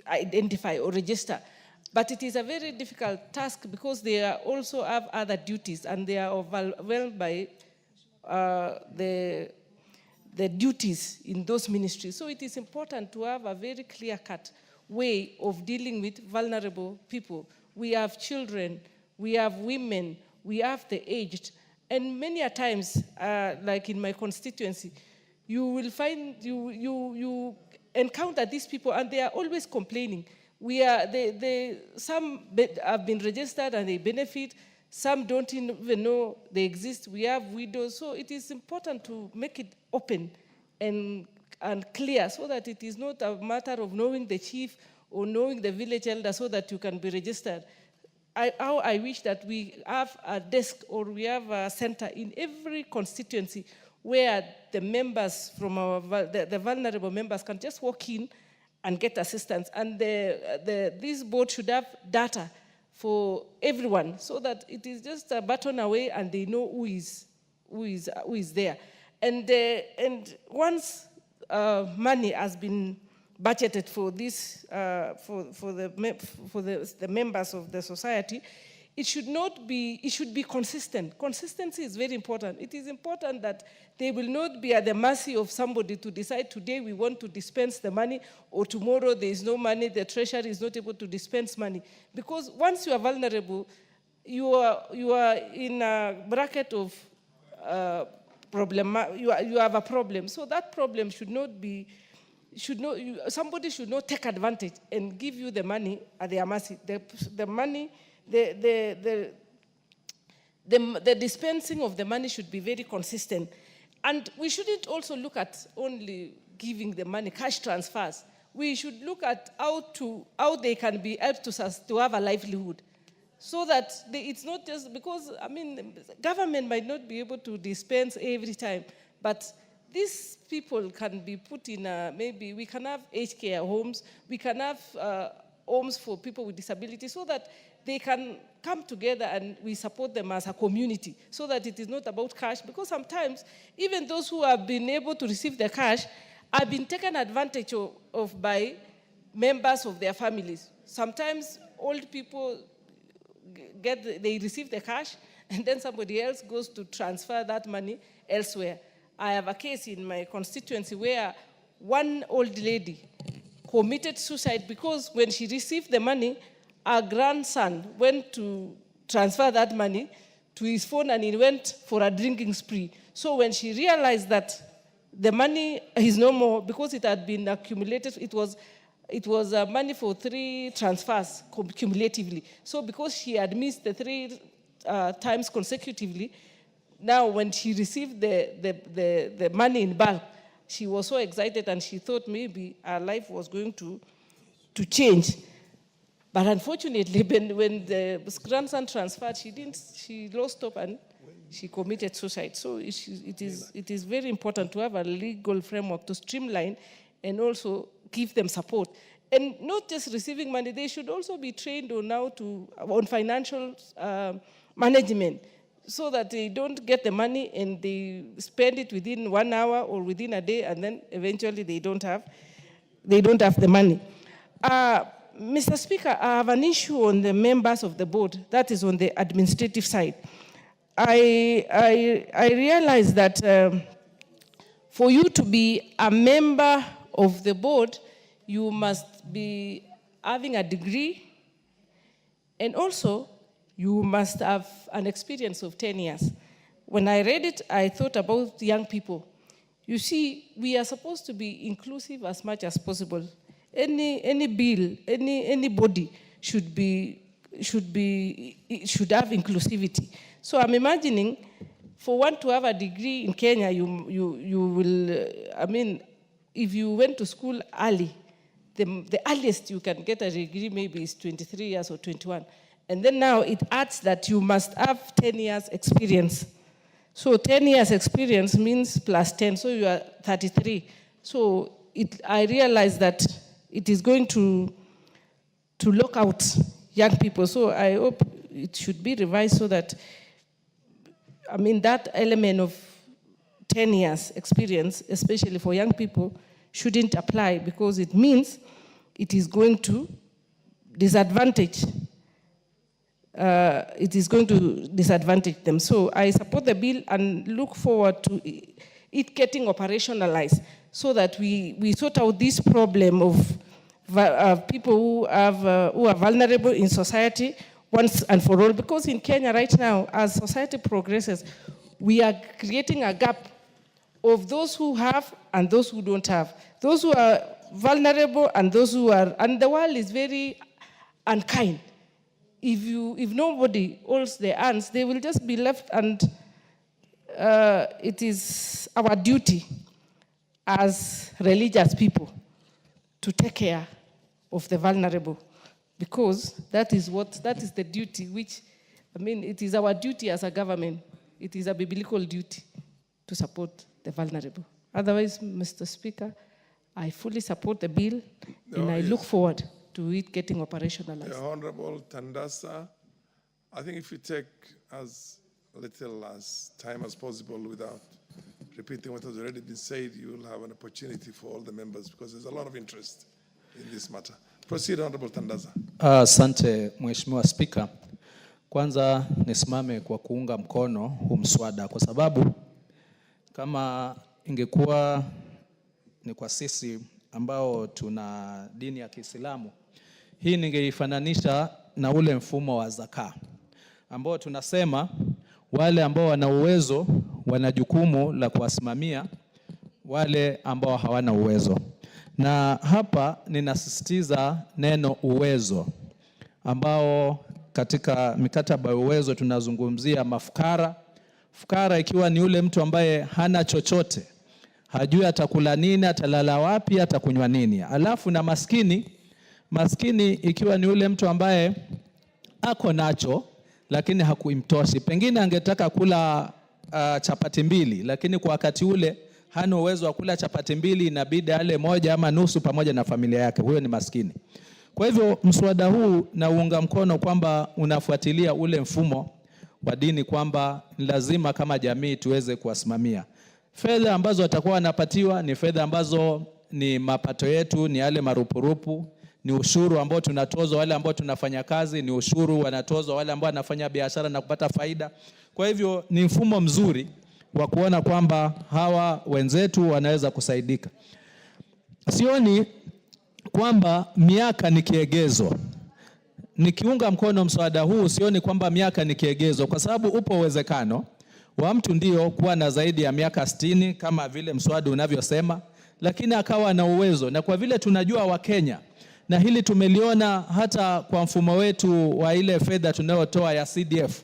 identify or register. But it is a very difficult task because they also have other duties and they are overwhelmed by the duties in those ministries. So it is important to have a very clear-cut way of dealing with vulnerable people. We have children, we have women, we have the aged, and many a times, like in my constituency, you will find, you encounter these people and they are always complaining. Some have been registered and they benefit, some don't even know they exist. We have widows, so it is important to make it open and clear so that it is not a matter of knowing the chief or knowing the village elder so that you can be registered. I wish that we have a desk or we have a center in every constituency where the members from the vulnerable members can just walk in and get assistance. And this board should have data for everyone so that it is just a button away and they know who is there. And once money has been budgeted for this, for the members of the society, it should not be, it should be consistent. Consistency is very important. It is important that they will not be at the mercy of somebody to decide today we want to dispense the money, or tomorrow there is no money, the treasury is not able to dispense money. Because once you are vulnerable, you are in a bracket of you have a problem. So that problem should not be, somebody should not take advantage and give you the money at their mercy. The money, the dispensing of the money should be very consistent. And we shouldn't also look at only giving the money, cash transfers. We should look at how they can be helped to have a livelihood. So that it's not just because, I mean, government might not be able to dispense every time, but these people can be put in maybe we can have aged care homes, we can have homes for people with disabilities, so that they can come together and we support them as a community, so that it is not about cash. Because sometimes, even those who have been able to receive the cash have been taken advantage of by members of their families. Sometimes old people they receive the cash, and then somebody else goes to transfer that money elsewhere. I have a case in my constituency where one old lady committed suicide because when she received the money, her grandson went to transfer that money to his phone and he went for a drinking spree. So when she realized that the money is no more, because it had been accumulated, it was money for 3 transfers cumulatively. So because she had missed the 3 times consecutively, now when she received the money in bulk, she was so excited and she thought maybe her life was going to change. But unfortunately, when the grandson transferred, she lost hope and she committed suicide. So it is very important to have a legal framework to streamline and also give them support. And not just receiving money, they should also be trained on financial management, so that they don't get the money and they spend it within 1 hour or within a day, and then eventually they don't have the money. Mr. Speaker, I have an issue on the members of the board, that is on the administrative side. I realize that for you to be a member of the board, you must be having a degree, and also you must have an experience of 10 years. When I read it, I thought about young people. You see, we are supposed to be inclusive as much as possible. Any bill, anybody should have inclusivity. So I'm imagining, for one to have a degree in Kenya, you will, if you went to school early, the earliest you can get a degree maybe is 23 years or 21. And then now it adds that you must have 10 years experience. So 10 years experience means plus 10, so you are 33. So I realize that it is going to lock out young people. So I hope it should be revised so that, that element of 10 years experience, especially for young people, shouldn't apply, because it means it is going to disadvantage them. So I support the bill and look forward to it getting operationalized, so that we sort out this problem of people who are vulnerable in society once and for all. Because in Kenya right now, as society progresses, we are creating a gap of those who have and those who don't have, those who are vulnerable and those who are, and the world is very unkind. If nobody holds their hands, they will just be left, and it is our duty as religious people to take care of the vulnerable, because that is the duty which, it is our duty as a government. It is a biblical duty to support the vulnerable. Otherwise, Mr. Speaker, I fully support the bill, and I look forward to it getting operationalized. The Honorable Tandasa, I think if you take as little as time as possible without repeating what has already been said, you will have an opportunity for all the members, because there's a lot of interest in this matter. Proceed, Honorable Tandasa. Asante, Mheshimiwa Spika. Kwanza nisimame kwa kuunga mkono huu mswada, kwa sababu kama ingekuwa ni kwa sisi ambao tuna dini ya Kiislamu, hii ningeifananisha na ule mfumo wa zaka ambao tunasema wale ambao wana uwezo wana jukumu la kuwasimamia wale ambao hawana uwezo. Na hapa ninasisitiza neno uwezo, ambao katika mikataba ya uwezo tunazungumzia mafukara. Fukara ikiwa ni ule mtu ambaye hana chochote, hajui atakula nini, atalala wapi, atakunywa nini. Alafu na maskini ikiwa ni ule mtu ambaye ako nacho lakini hakuimtoshi. Pengine angetaka kula chapati mbili, lakini kwa wakati ule hana uwezo wa kula chapati mbili, inabidi ale moja ama nusu pamoja na familia yake. Huyo ni maskini. Kwa hivyo mswada huu na uunga mkono kwamba unafuatilia ule mfumo wa dini, kwamba lazima kama jamii tuweze kuwasimamia. Fedha ambazo watakuwa wanapatiwa ni fedha ambazo ni mapato yetu, ni yale marupurupu, ni ushuru ambao tunatozwa wale ambao tunafanya kazi, ni ushuru wanatozwa wale ambao wanafanya biashara na kupata faida. Kwa hivyo ni mfumo mzuri wa kuona kwamba hawa wenzetu wanaweza kusaidika. Sioni kwamba miaka ni kiegezo. Nikiunga mkono mswada huu, sioni kwamba miaka ni kiegezo, kwa sababu upo uwezekano wa mtu ndio kuwa na zaidi ya miaka 60 kama vile mswada unavyosema, lakini akawa na uwezo. Na kwa vile tunajua Wakenya, na hili tumeliona hata kwa mfumo wetu wa ile fedha tunayotoa ya CDF,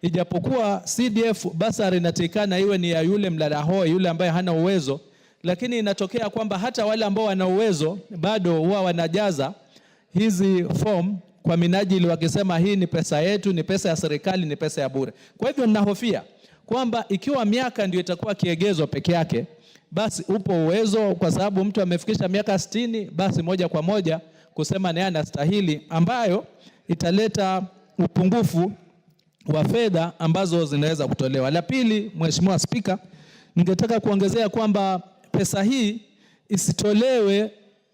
ijapokuwa CDF basari inatakikana iwe ni ya yule mlalahoi, yule ambaye hana uwezo, lakini inatokea kwamba hata wale ambao wana uwezo bado huwa wanajaza hizi form kwa minajili wakisema hii ni pesa yetu, ni pesa ya serikali, ni pesa ya bure. Kwa hivyo ninahofia kwamba ikiwa miaka ndio itakuwa kiegezo peke yake, basi upo uwezo, kwa sababu mtu amefikisha miaka 60, basi moja kwa moja kusema naye anastahili, ambayo italeta upungufu wa fedha ambazo zinaweza kutolewa. La pili, Mheshimiwa Spika, ningetaka kuongezea kwamba pesa hii isitolewe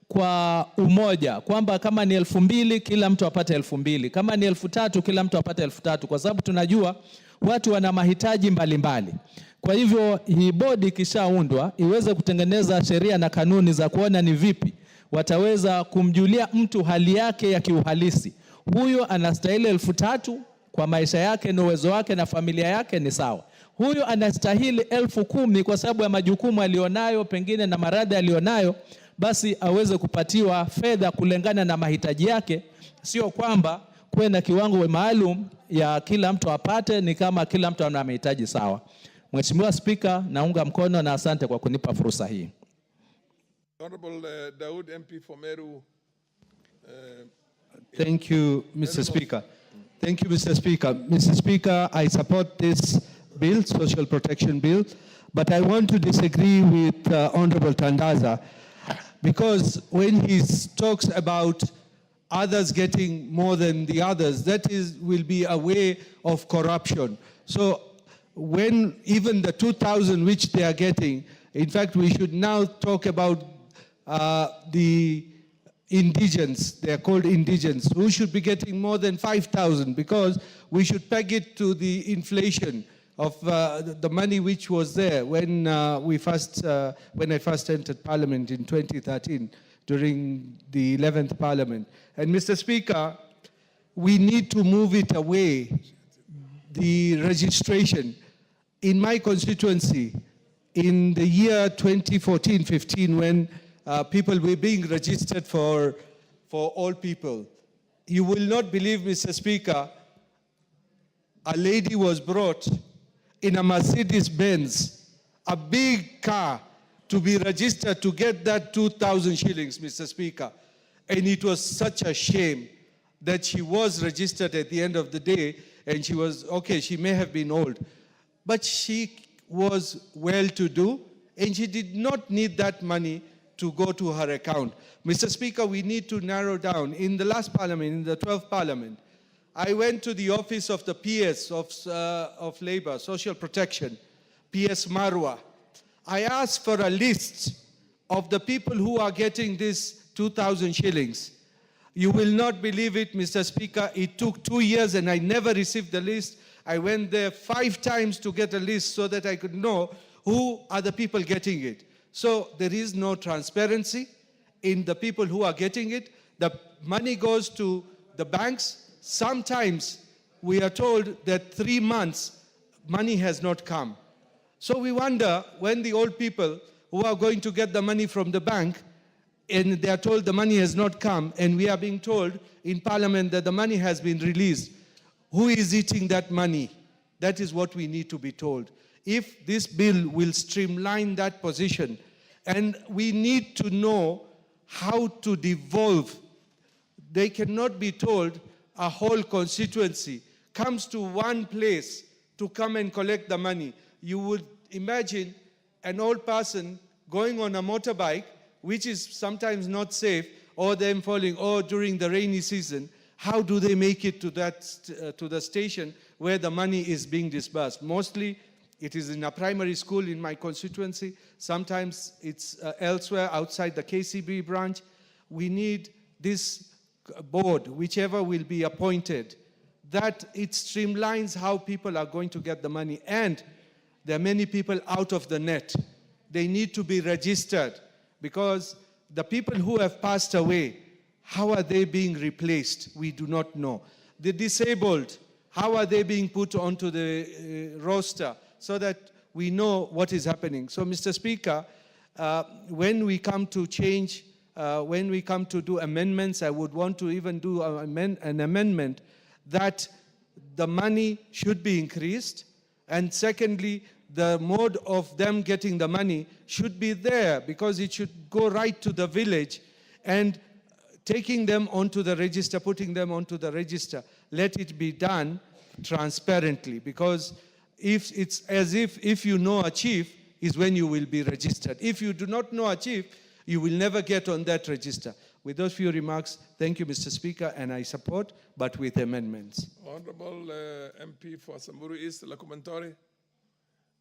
kwa umoja, kwamba kama ni 2,000 kila mtu apate 2,000, kama ni 3,000 kila mtu apate 3,000, kwa sababu tunajua watu wana mahitaji mbalimbali. Kwa hivyo hii bodi ikishaundwa iweze kutengeneza sheria na kanuni za kuona ni vipi wataweza kumjulia mtu hali yake ya kiuhalisi. Huyo anastahili 3,000 kwa maisha yake na uwezo wake na familia yake, ni sawa. Huyo anastahili 10,000 kwa sababu ya majukumu alionayo pengine na maradhi alionayo, basi aweze kupatiwa fedha kulingana na mahitaji yake, sio kwamba kuwe na kiwango maalum ya kila mtu apate, ni kama kila mtu ana mahitaji sawa. Mheshimiwa Spika, naunga mkono na asante kwa kunipa fursa hii. Honorable Daud MP for Meru. Thank you, Mr. Speaker. Thank you, Mr. Speaker. Mr. Speaker, I support this bill, social protection bill, but I want to disagree with Honorable Tandaza, because when he talks about others getting more than the others, that will be a way of corruption. So when even the 2,000 which they are getting, in fact, we should now talk about the indigents, they are called indigents, who should be getting more than 5,000, because we should peg it to the inflation of the money which was there when when I first entered Parliament in 2013 during the 11th Parliament. And Mr. Speaker, we need to move it away, the registration. In my constituency, in the year 2014-15, when people were being registered for all people, you will not believe, Mr. Speaker, a lady was brought in a Mercedes-Benz, a big car, to be registered to get that 2,000 shillings, Mr. Speaker. And it was such a shame that she was registered at the end of the day, and she was, okay, she may have been old, but she was well-to-do, and she did not need that money to go to her account. Mr. Speaker, we need to narrow down. In the last Parliament, in the 12th Parliament, I went to the office of the PS of Labor, Social Protection, PS Marwa. I asked for a list of the people who are getting this 2,000 shillings. You will not believe it, Mr. Speaker. It took 2 years and I never received the list. I went there 5 times to get a list so that I could know who are the people getting it. So there is no transparency in the people who are getting it. The money goes to the banks. Sometimes we are told that 3 months money has not come. So we wonder when the old people who are going to get the money from the bank and they are told the money has not come, and we are being told in Parliament that the money has been released. Who is eating that money? That is what we need to be told. If this bill will streamline that position, and we need to know how to devolve. They cannot be told a whole constituency comes to one place to come and collect the money. You would imagine an old person going on a motorbike, which is sometimes not safe, or them falling, or during the rainy season. How do they make it to to the station where the money is being disbursed? Mostly it is in a primary school in my constituency. Sometimes it's elsewhere outside the KCB branch. We need this board, whichever will be appointed, that it streamlines how people are going to get the money. And there are many people out of the net. They need to be registered, because the people who have passed away, how are they being replaced? We do not know. The disabled, how are they being put onto the roster so that we know what is happening? So, Mr. Speaker, when we come to change, when we come to do amendments, I would want to even do an amendment that the money should be increased. And secondly, the mode of them getting the money should be there, because it should go right to the village, and taking them onto the register, putting them onto the register, let it be done transparently, because if it's as if you know a chief is when you will be registered. If you do not know a chief, you will never get on that register. With those few remarks, thank you, Mr. Speaker, and I support, but with amendments. Honorable MP for Samburu East, Lekumentari.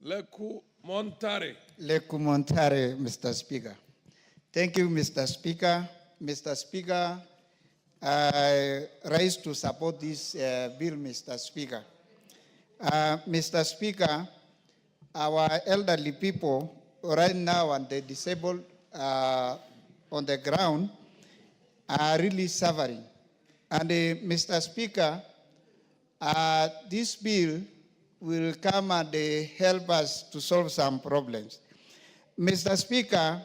Lekumontari. Lekumontari, Mr. Speaker. Thank you, Mr. Speaker. Mr. Speaker, I rise to support this bill, Mr. Speaker. Mr. Speaker, our elderly people right now and the disabled on the ground are really suffering. And Mr. Speaker, this bill will come and help us to solve some problems. Mr. Speaker,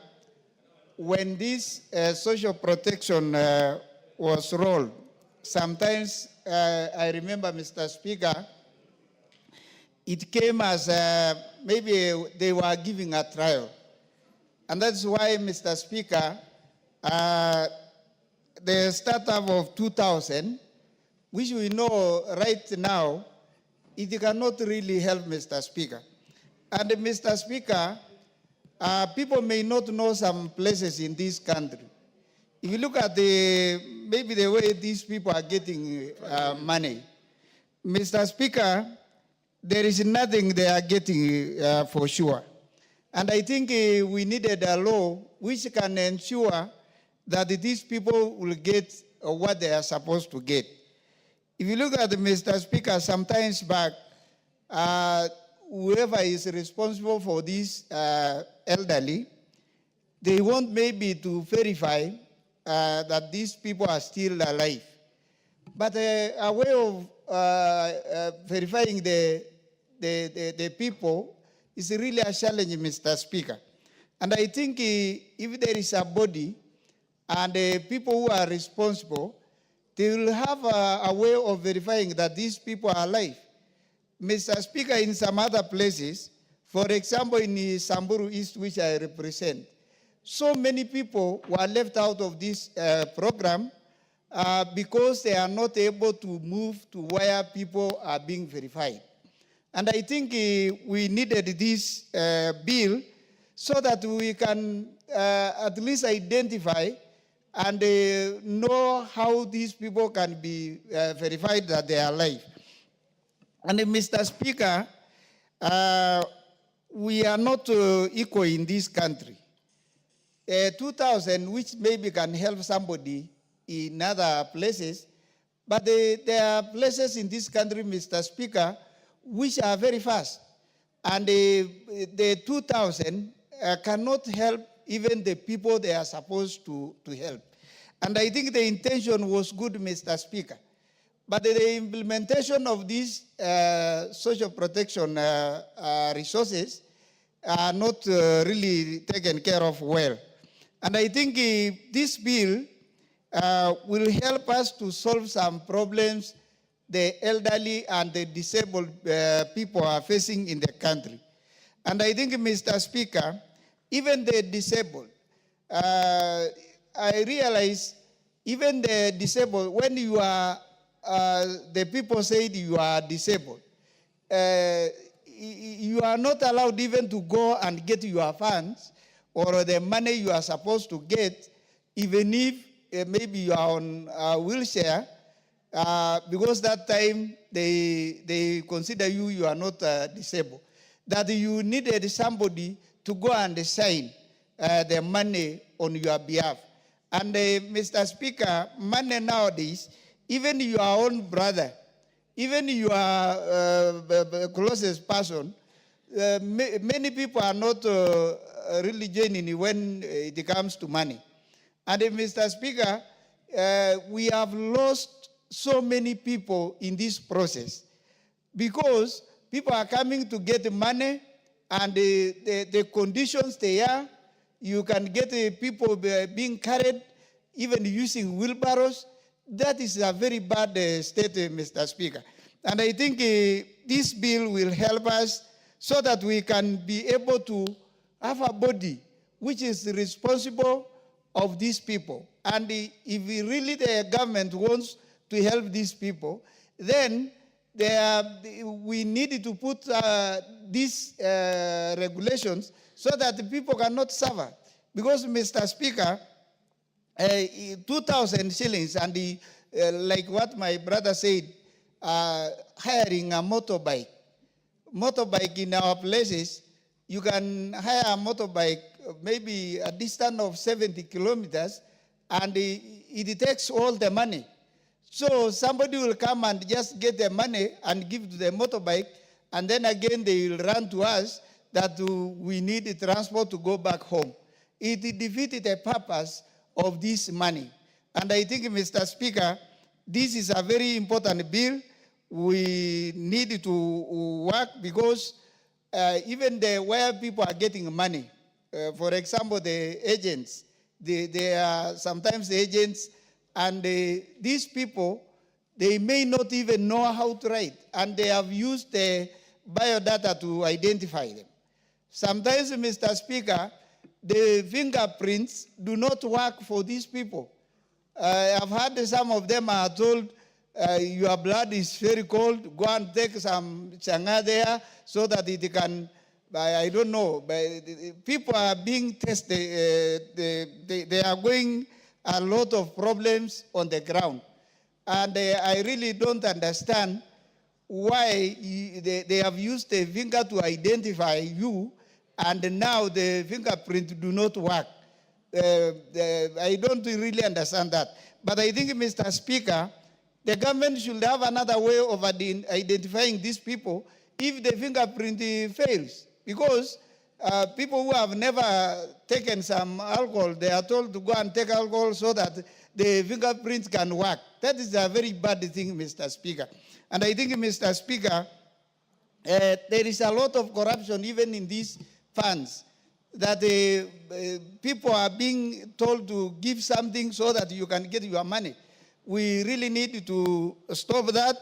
when this social protection was rolled, sometimes I remember, Mr. Speaker, it came as maybe they were giving a trial. And that's why, Mr. Speaker, the startup of 2000, which we know right now, it cannot really help, Mr. Speaker. And Mr. Speaker, people may not know some places in this country. If you look at maybe the way these people are getting money, Mr. Speaker, there is nothing they are getting for sure. And I think we needed a law which can ensure that these people will get what they are supposed to get. If you look at Mr. Speaker, sometimes back, whoever is responsible for these elderly, they want maybe to verify that these people are still alive. But a way of verifying the people is really a challenge, Mr. Speaker. And I think if there is a body and people who are responsible, they will have a way of verifying that these people are alive. Mr. Speaker, in some other places, for example, in Samburu East, which I represent, so many people were left out of this program because they are not able to move to where people are being verified. And I think we needed this bill so that we can at least identify and know how these people can be verified that they are alive. And Mr. Speaker, we are not equal in this country. 2000, which maybe can help somebody, in other places. But there are places in this country, Mr. Speaker, which are very fast. And the 2,000 cannot help even the people they are supposed to help. And I think the intention was good, Mr. Speaker. But the implementation of these social protection resources are not really taken care of well. And I think this bill will help us to solve some problems the elderly and the disabled people are facing in the country. And I think, Mr. Speaker, even the disabled, I realize even the disabled, when you are, the people say you are disabled, you are not allowed even to go and get your funds or the money you are supposed to get, even if maybe you are on a wheelchair, because that time they consider you are not disabled. That you needed somebody to go and sign the money on your behalf. And Mr. Speaker, money nowadays, even your own brother, even your closest person, many people are not really genuine when it comes to money. And Mr. Speaker, we have lost so many people in this process because people are coming to get money and the conditions they are, you can get people being carried, even using wheelbarrows. That is a very bad state, Mr. Speaker. And I think this bill will help us so that we can be able to have a body which is responsible of these people. And if really the government wants to help these people, then we need to put these regulations so that the people cannot suffer. Because, Mr. Speaker, 2,000 shillings, and like what my brother said, hiring a motorbike. Motorbike in our places, you can hire a motorbike maybe a distance of 70 kilometers, and it takes all the money. So somebody will come and just get the money and give to the motorbike, and then again they will run to us that we need transport to go back home. It defeated the purpose of this money. And I think, Mr. Speaker, this is a very important bill. We need to work because even where people are getting money, for example, the agents, they are sometimes the agents, and these people, they may not even know how to write, and they have used the biodata to identify them. Sometimes, Mr. Speaker, the fingerprints do not work for these people. I've heard some of them are told, your blood is very cold, go and take some changa there so that it can, I don't know, but people are being tested, they are going a lot of problems on the ground. And I really don't understand why they have used the finger to identify you, and now the fingerprint do not work. I don't really understand that. But I think, Mr. Speaker, the government should have another way of identifying these people if the fingerprint fails. Because people who have never taken some alcohol, they are told to go and take alcohol so that the fingerprints can work. That is a very bad thing, Mr. Speaker. And I think, Mr. Speaker, there is a lot of corruption even in these funds, that people are being told to give something so that you can get your money. We really need to stop that.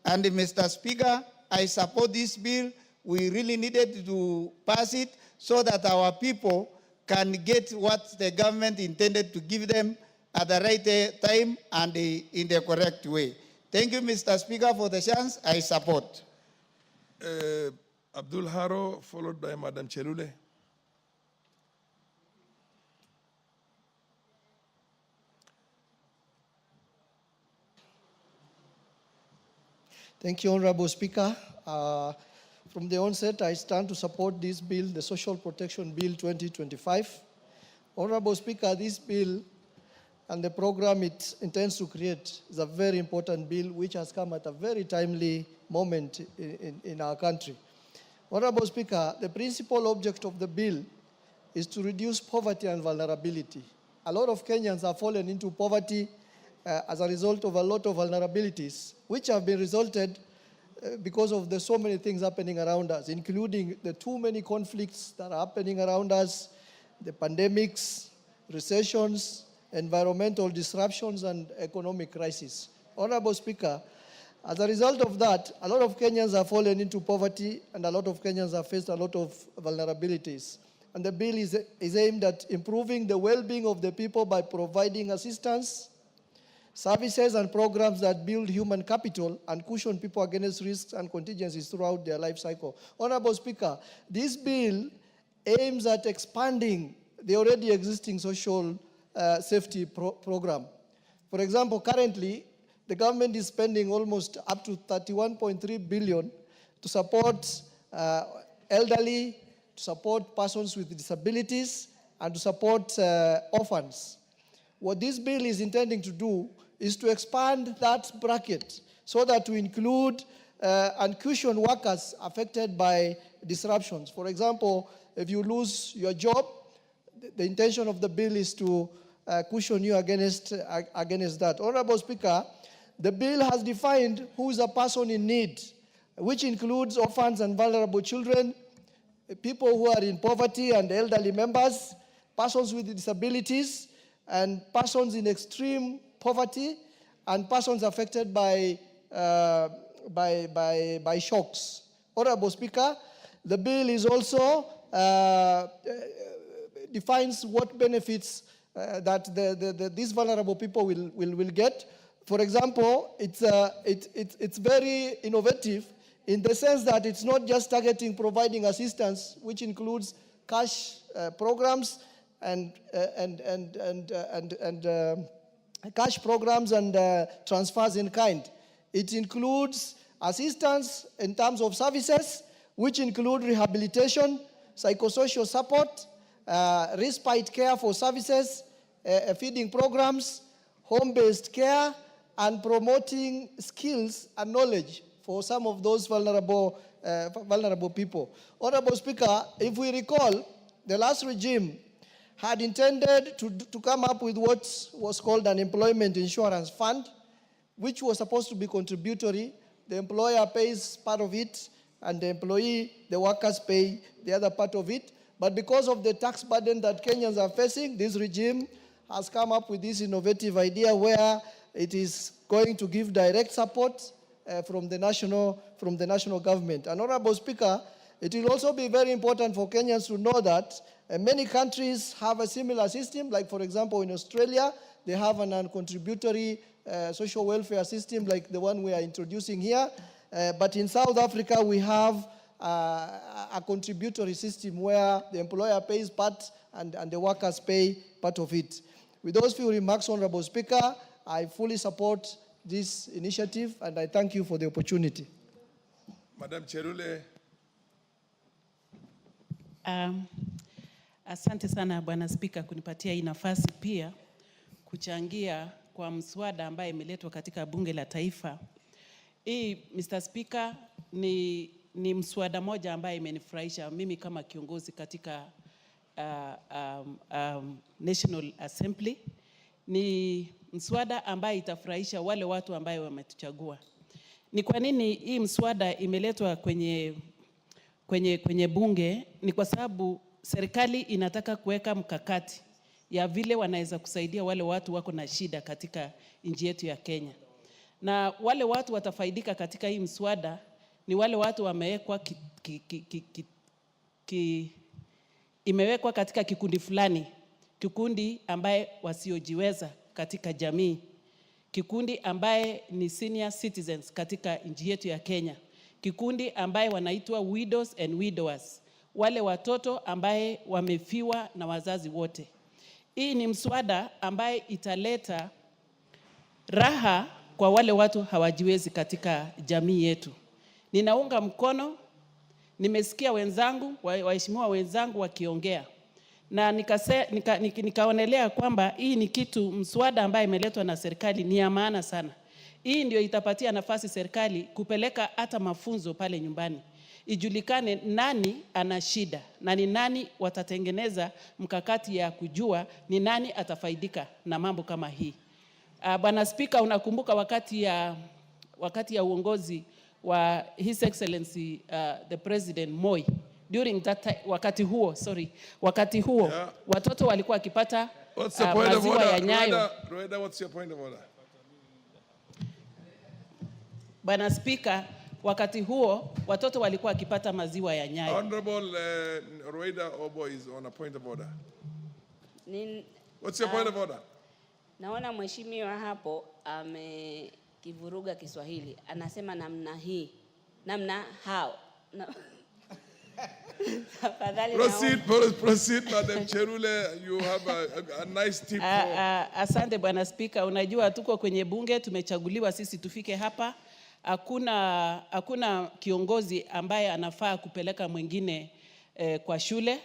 And Mr. Speaker, I support this bill. We really needed to pass it so that our people can get what the government intended to give them at the right time and in the correct way. Thank you, Mr. Speaker, for the chance. I support. Abdul Haro, followed by Madam Chelule. Thank you, Honorable Speaker. From the onset, I stand to support this bill, the Social Protection Bill 2025. Honorable Speaker, this bill and the program it intends to create is a very important bill which has come at a very timely moment in our country. Honorable Speaker, the principal object of the bill is to reduce poverty and vulnerability. A lot of Kenyans have fallen into poverty as a result of a lot of vulnerabilities, which have been resulted because of the so many things happening around us, including the too many conflicts that are happening around us, the pandemics, recessions, environmental disruptions, and economic crisis. Honorable Speaker, as a result of that, a lot of Kenyans have fallen into poverty and a lot of Kenyans have faced a lot of vulnerabilities. And the bill is aimed at improving the well-being of the people by providing assistance, services and programs that build human capital and cushion people against risks and contingencies throughout their life cycle. Honorable Speaker, this bill aims at expanding the already existing social safety program. For example, currently, the government is spending almost up to 31.3 billion to support elderly, to support persons with disabilities, and to support orphans. What this bill is intending to do is to expand that bracket so that to include and cushion workers affected by disruptions. For example, if you lose your job, the intention of the bill is to cushion you against that. Honorable Speaker, the bill has defined who is a person in need, which includes orphans and vulnerable children, people who are in poverty and elderly members, persons with disabilities, and persons in extreme poverty, and persons affected by shocks. Honorable Speaker, the bill is also defines what benefits that these vulnerable people will get. For example, it's very innovative in the sense that it's not just targeting providing assistance, which includes cash programs and cash programs and transfers in kind. It includes assistance in terms of services, which include rehabilitation, psychosocial support, respite care for services, feeding programs, home-based care, and promoting skills and knowledge for some of those vulnerable people. Honorable Speaker, if we recall, the last regime had intended to come up with what was called an employment insurance fund, which was supposed to be contributory. The employer pays part of it, and the workers pay the other part of it. But because of the tax burden that Kenyans are facing, this regime has come up with this innovative idea where it is going to give direct support from the national government. And Honorable Speaker, it will also be very important for Kenyans to know that many countries have a similar system. Like, for example, in Australia, they have an uncontributory social welfare system like the one we are introducing here. But in South Africa, we have a contributory system where the employer pays part and the workers pay part of it. With those few remarks, Honorable Speaker, I fully support this initiative and I thank you for the opportunity. Madam Cherule. Asante sana Bwana Spika kunipatia hii nafasi pia kuchangia kwa mswada ambaye imeletwa katika bunge la taifa. Hii Mr. Speaker ni mswada moja ambaye imenifurahisha mimi kama kiongozi katika National Assembly. Ni mswada ambaye itafurahisha wale watu ambaye wametuchagua. Ni kwa nini hii mswada imeletwa kwenye bunge? Ni kwa sababu serikali inataka kuweka mkakati ya vile wanaweza kusaidia wale watu wako na shida katika nchi yetu ya Kenya. Na wale watu watafaidika katika hii mswada ni wale watu wamewekwa imewekwa katika kikundi fulani, kikundi ambaye wasiojiweza katika jamii, kikundi ambaye ni senior citizens katika nchi yetu ya Kenya, kikundi ambaye wanaitwa widows and widowers, wale watoto ambaye wamefiwa na wazazi wote. Hii ni mswada ambaye italeta raha kwa wale watu hawajiwezi katika jamii yetu. Ninaunga mkono, nimesikia wenzangu, waheshimiwa wenzangu wakiongea. na nikaonelea kwamba hii ni kitu mswada ambaye imeletwa na serikali ni ya maana sana. Hii ndio itapatia nafasi serikali kupeleka hata mafunzo pale nyumbani, ijulikane nani ana shida na ni nani watatengeneza mkakati ya kujua ni nani atafaidika na mambo kama hii. Bwana Spika, unakumbuka wakati ya uongozi wa His Excellency the President Moi, during that time, wakati huo yeah, watoto walikuwa wakipata maziwa ya Nyayo. Rueda, what's your point of order? Bwana Spika, wakati huo watoto walikuwa wakipata maziwa ya Nyayo. Honorable Rueda Obo is on a point of order. What's your point of order? Naona mheshimiwa hapo amekivuruga Kiswahili. Anasema namna hii. Namna how. Proceed, Madam Cherule. You have a nice tip. Asante Bwana Spika. Unajua tuko kwenye bunge, tumechaguliwa sisi tufike hapa. Hakuna kiongozi ambaye anafaa kupeleka mwingine kwa shule.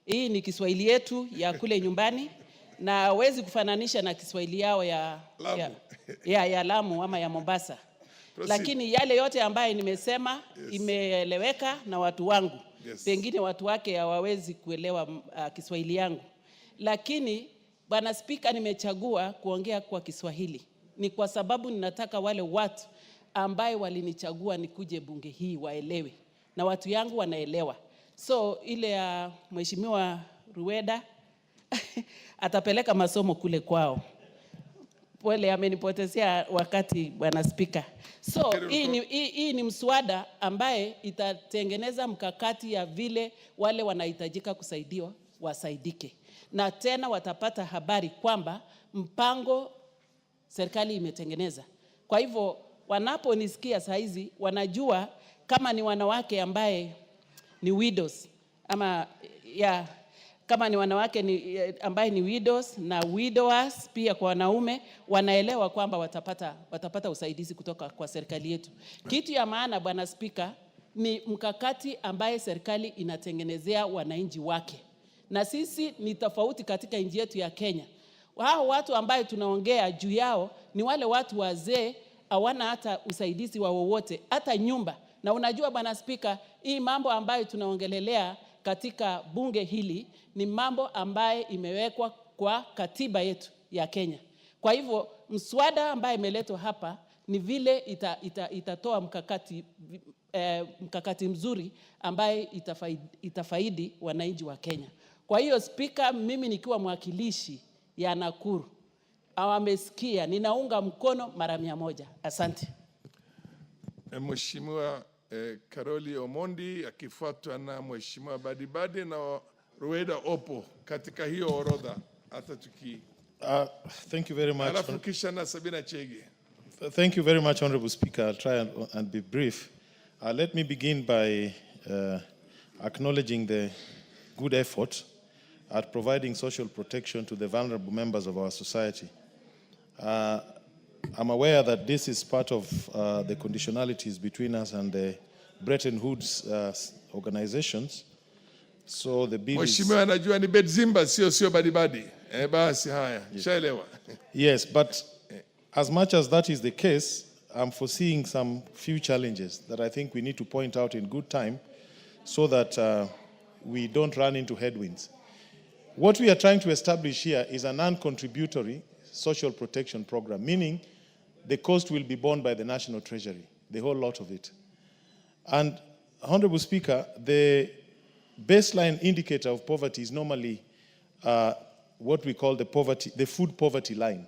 Hii ni Kiswahili yetu ya kule nyumbani, na hawezi kufananisha na Kiswahili yao ya Lamu ama ya Mombasa. Lakini yale yote ambaye nimesema, yes, imeeleweka na watu wangu. Yes. Pengine watu wake hawawezi kuelewa Kiswahili yangu. Lakini Bwana Spika, nimechagua kuongea kwa Kiswahili ni kwa sababu ninataka wale watu ambaye walinichagua nikuje bunge hii waelewe, na watu yangu wanaelewa. So ile ya Mheshimiwa Rueda atapeleka masomo kule kwao. Pole, amenipotezea wakati Bwana Spika. So hii ni mswada ambaye itatengeneza mkakati ya vile wale wanahitajika kusaidiwa wasaidike, na tena watapata habari kwamba mpango serikali imetengeneza. Kwa hivyo wanaponisikia saa hizi wanajua kama ni wanawake ambaye ni widows ama kama ni wanawake ambaye ni widows na widowers pia kwa wanaume, wanaelewa kwamba watapata usaidizi kutoka kwa serikali yetu. Kitu ya maana Bwana Spika ni mkakati ambaye serikali inatengenezea wananchi wake, na sisi ni tofauti katika nchi yetu ya Kenya. Hao watu ambaye tunaongea juu yao ni wale watu wazee, hawana hata usaidizi wa wowote, hata nyumba. Na unajua Bwana Spika, hii mambo ambayo tunaongelelea katika bunge hili ni mambo ambaye imewekwa kwa katiba yetu ya Kenya. Kwa hivyo mswada ambaye imeletwa hapa ni vile itatoa mkakati mzuri ambaye itafaidi wananchi wa Kenya. Kwa hiyo Spika, mimi nikiwa mwakilishi ya Nakuru, awamesikia, ninaunga mkono mara 100. Asante. Mheshimiwa Karoli Omondi akifuatwa na Mheshimiwa Badibadi na Rueda Opo katika hiyo orodha hata thank you very much. Alafu kisha na Sabina Chege. Thank you very much, Honorable Speaker. I'll try and be brief. Let me begin by acknowledging the good effort at providing social protection to the vulnerable members of our society. I'm aware that this is part of the conditionalities between us and the Bretton Woods organizations. So the bill Mheshimiwa anajua ni Bedzimba sio Badibadi. Basi haya, shaelewa. Yes, but as much as that is the case, I'm foreseeing some few challenges that I think we need to point out in good time so that we don't run into headwinds. What we are trying to establish here is a non-contributory social protection program, meaning the cost will be borne by the National Treasury, the whole lot of it. And, Honorable Speaker, the baseline indicator of poverty is normally what we call the food poverty line.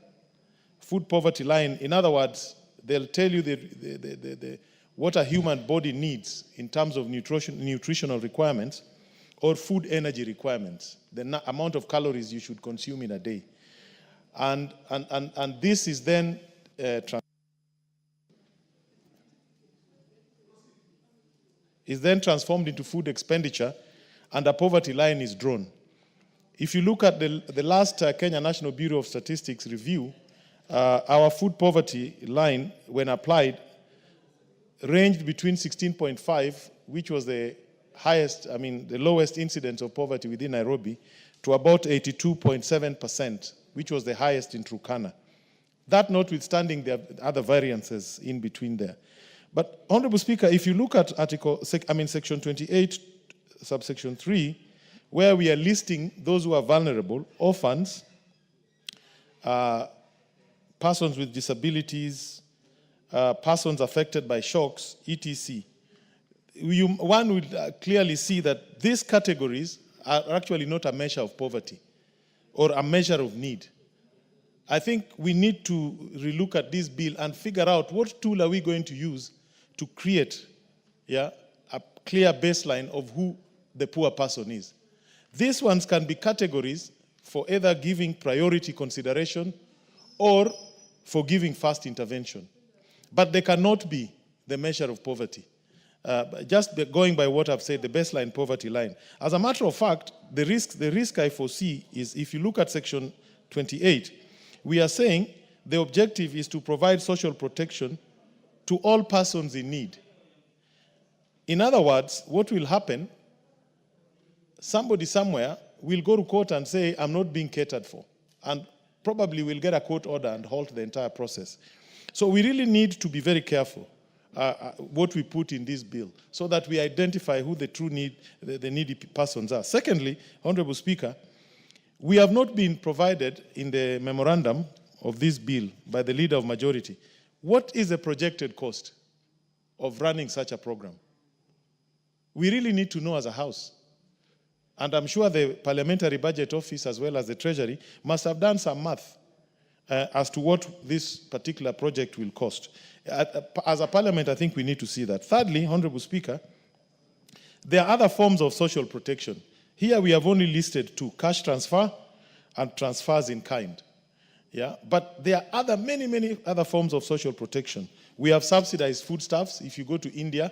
Food poverty line, in other words, they'll tell you what a human body needs in terms of nutritional requirements or food energy requirements, the amount of calories you should consume in a day. And this is then transformed into food expenditure, and a poverty line is drawn. If you look at the last Kenya National Bureau of Statistics review, our food poverty line, when applied, ranged between 16.5, which was the lowest incidence of poverty within Nairobi, to about 82.7%, which was the highest in Turkana. That notwithstanding, there are other variances in between there. But, Honorable Speaker, if you look at Section 28, subsection 3, where we are listing those who are vulnerable, orphans, persons with disabilities, persons affected by shocks, etc. One would clearly see that these categories are actually not a measure of poverty or a measure of need. I think we need to relook at this bill and figure out what tool are we going to use to create a clear baseline of who the poor person is. These ones can be categories for either giving priority consideration or for giving fast intervention. But they cannot be the measure of poverty. Just going by what I've said, the baseline poverty line. As a matter of fact, the risk I foresee is if you look at Section 28, we are saying the objective is to provide social protection to all persons in need. In other words, what will happen, somebody somewhere will go to court and say, I'm not being catered for, and probably will get a court order and halt the entire process. So we really need to be very careful what we put in this bill so that we identify who the true the needy persons are. Secondly, Honorable Speaker, we have not been provided in the memorandum of this bill by the leader of majority. What is the projected cost of running such a program? We really need to know as a House. And I'm sure the Parliamentary Budget Office as well as the Treasury must have done some math as to what this particular project will cost. As a Parliament, I think we need to see that. Thirdly, Honorable Speaker, there are other forms of social protection. Here we have only listed two, cash transfer and transfers in kind. Yeah? But there are many other forms of social protection. We have subsidized foodstuffs. If you go to India,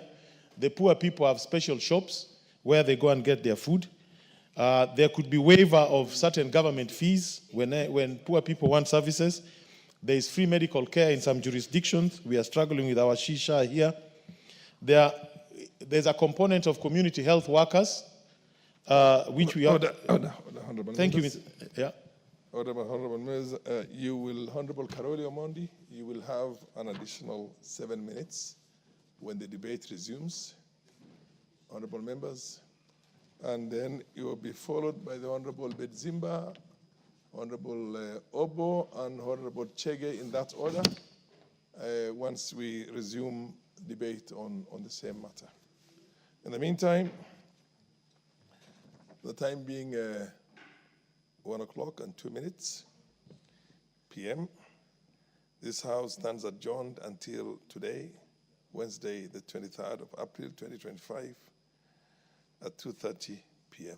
the poor people have special shops where they go and get their food. There could be waiver of certain government fees when poor people want services. There is free medical care in some jurisdictions. We are struggling with our shisha here. There's a component of community health workers, which we are... Honorable Thank you, members. Mr. Yeah. Honorable members, Honorable Karoli Omondi, you will have an additional 7 minutes when the debate resumes. Honorable members. And then you will be followed by the Honorable Bedzimba, Honorable Obo, and Honorable Chege in that order, once we resume debate on the same matter. In the meantime, the time being 1:02 p.m., this House stands adjourned until today, Wednesday, the 23rd of April, 2025, at 2:30 p.m.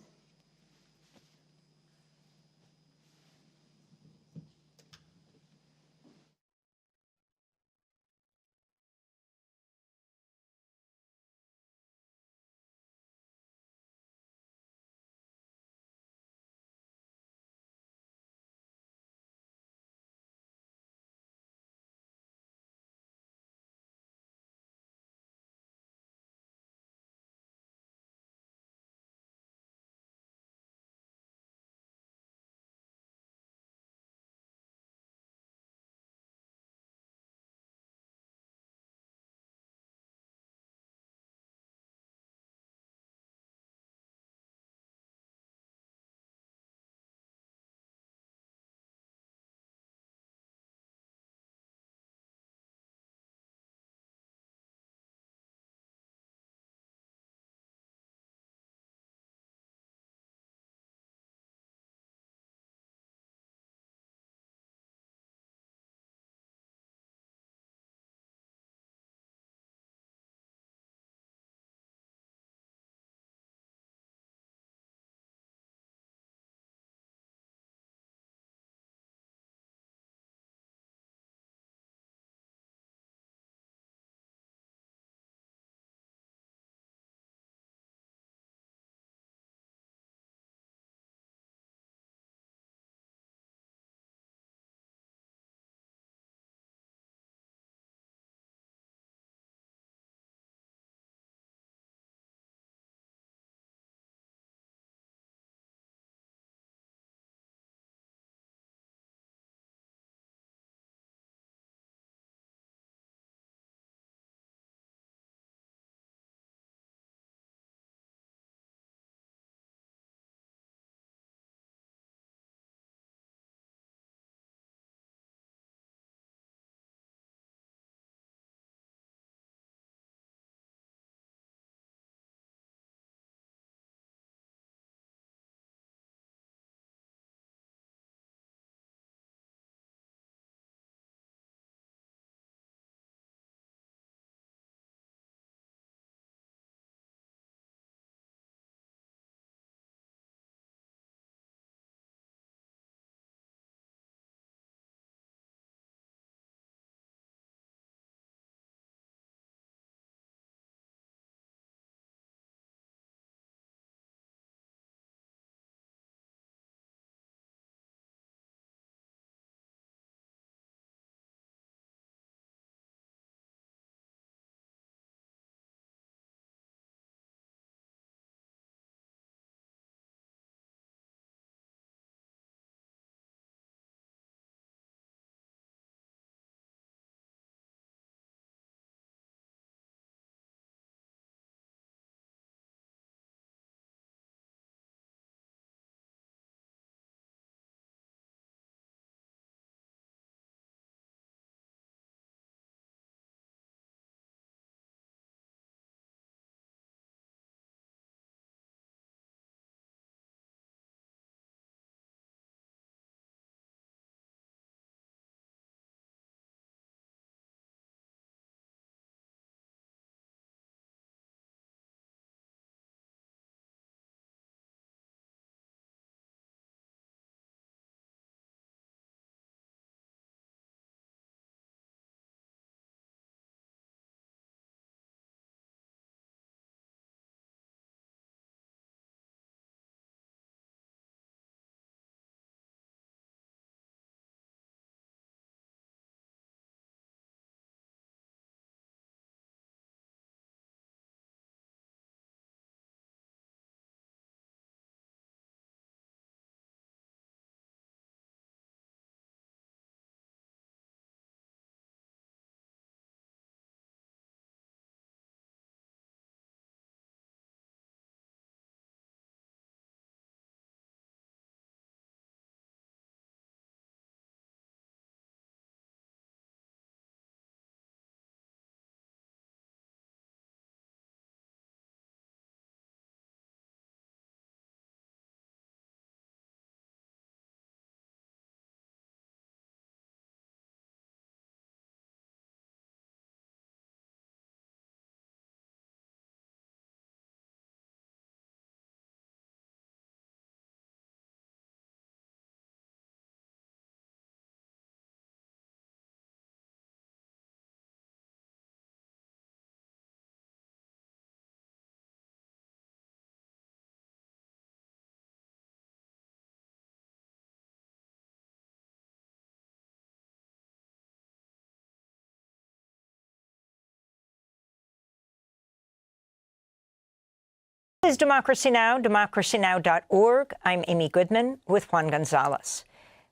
This is Democracy Now!, democracynow.org. I'm Amy Goodman with Juan Gonzalez.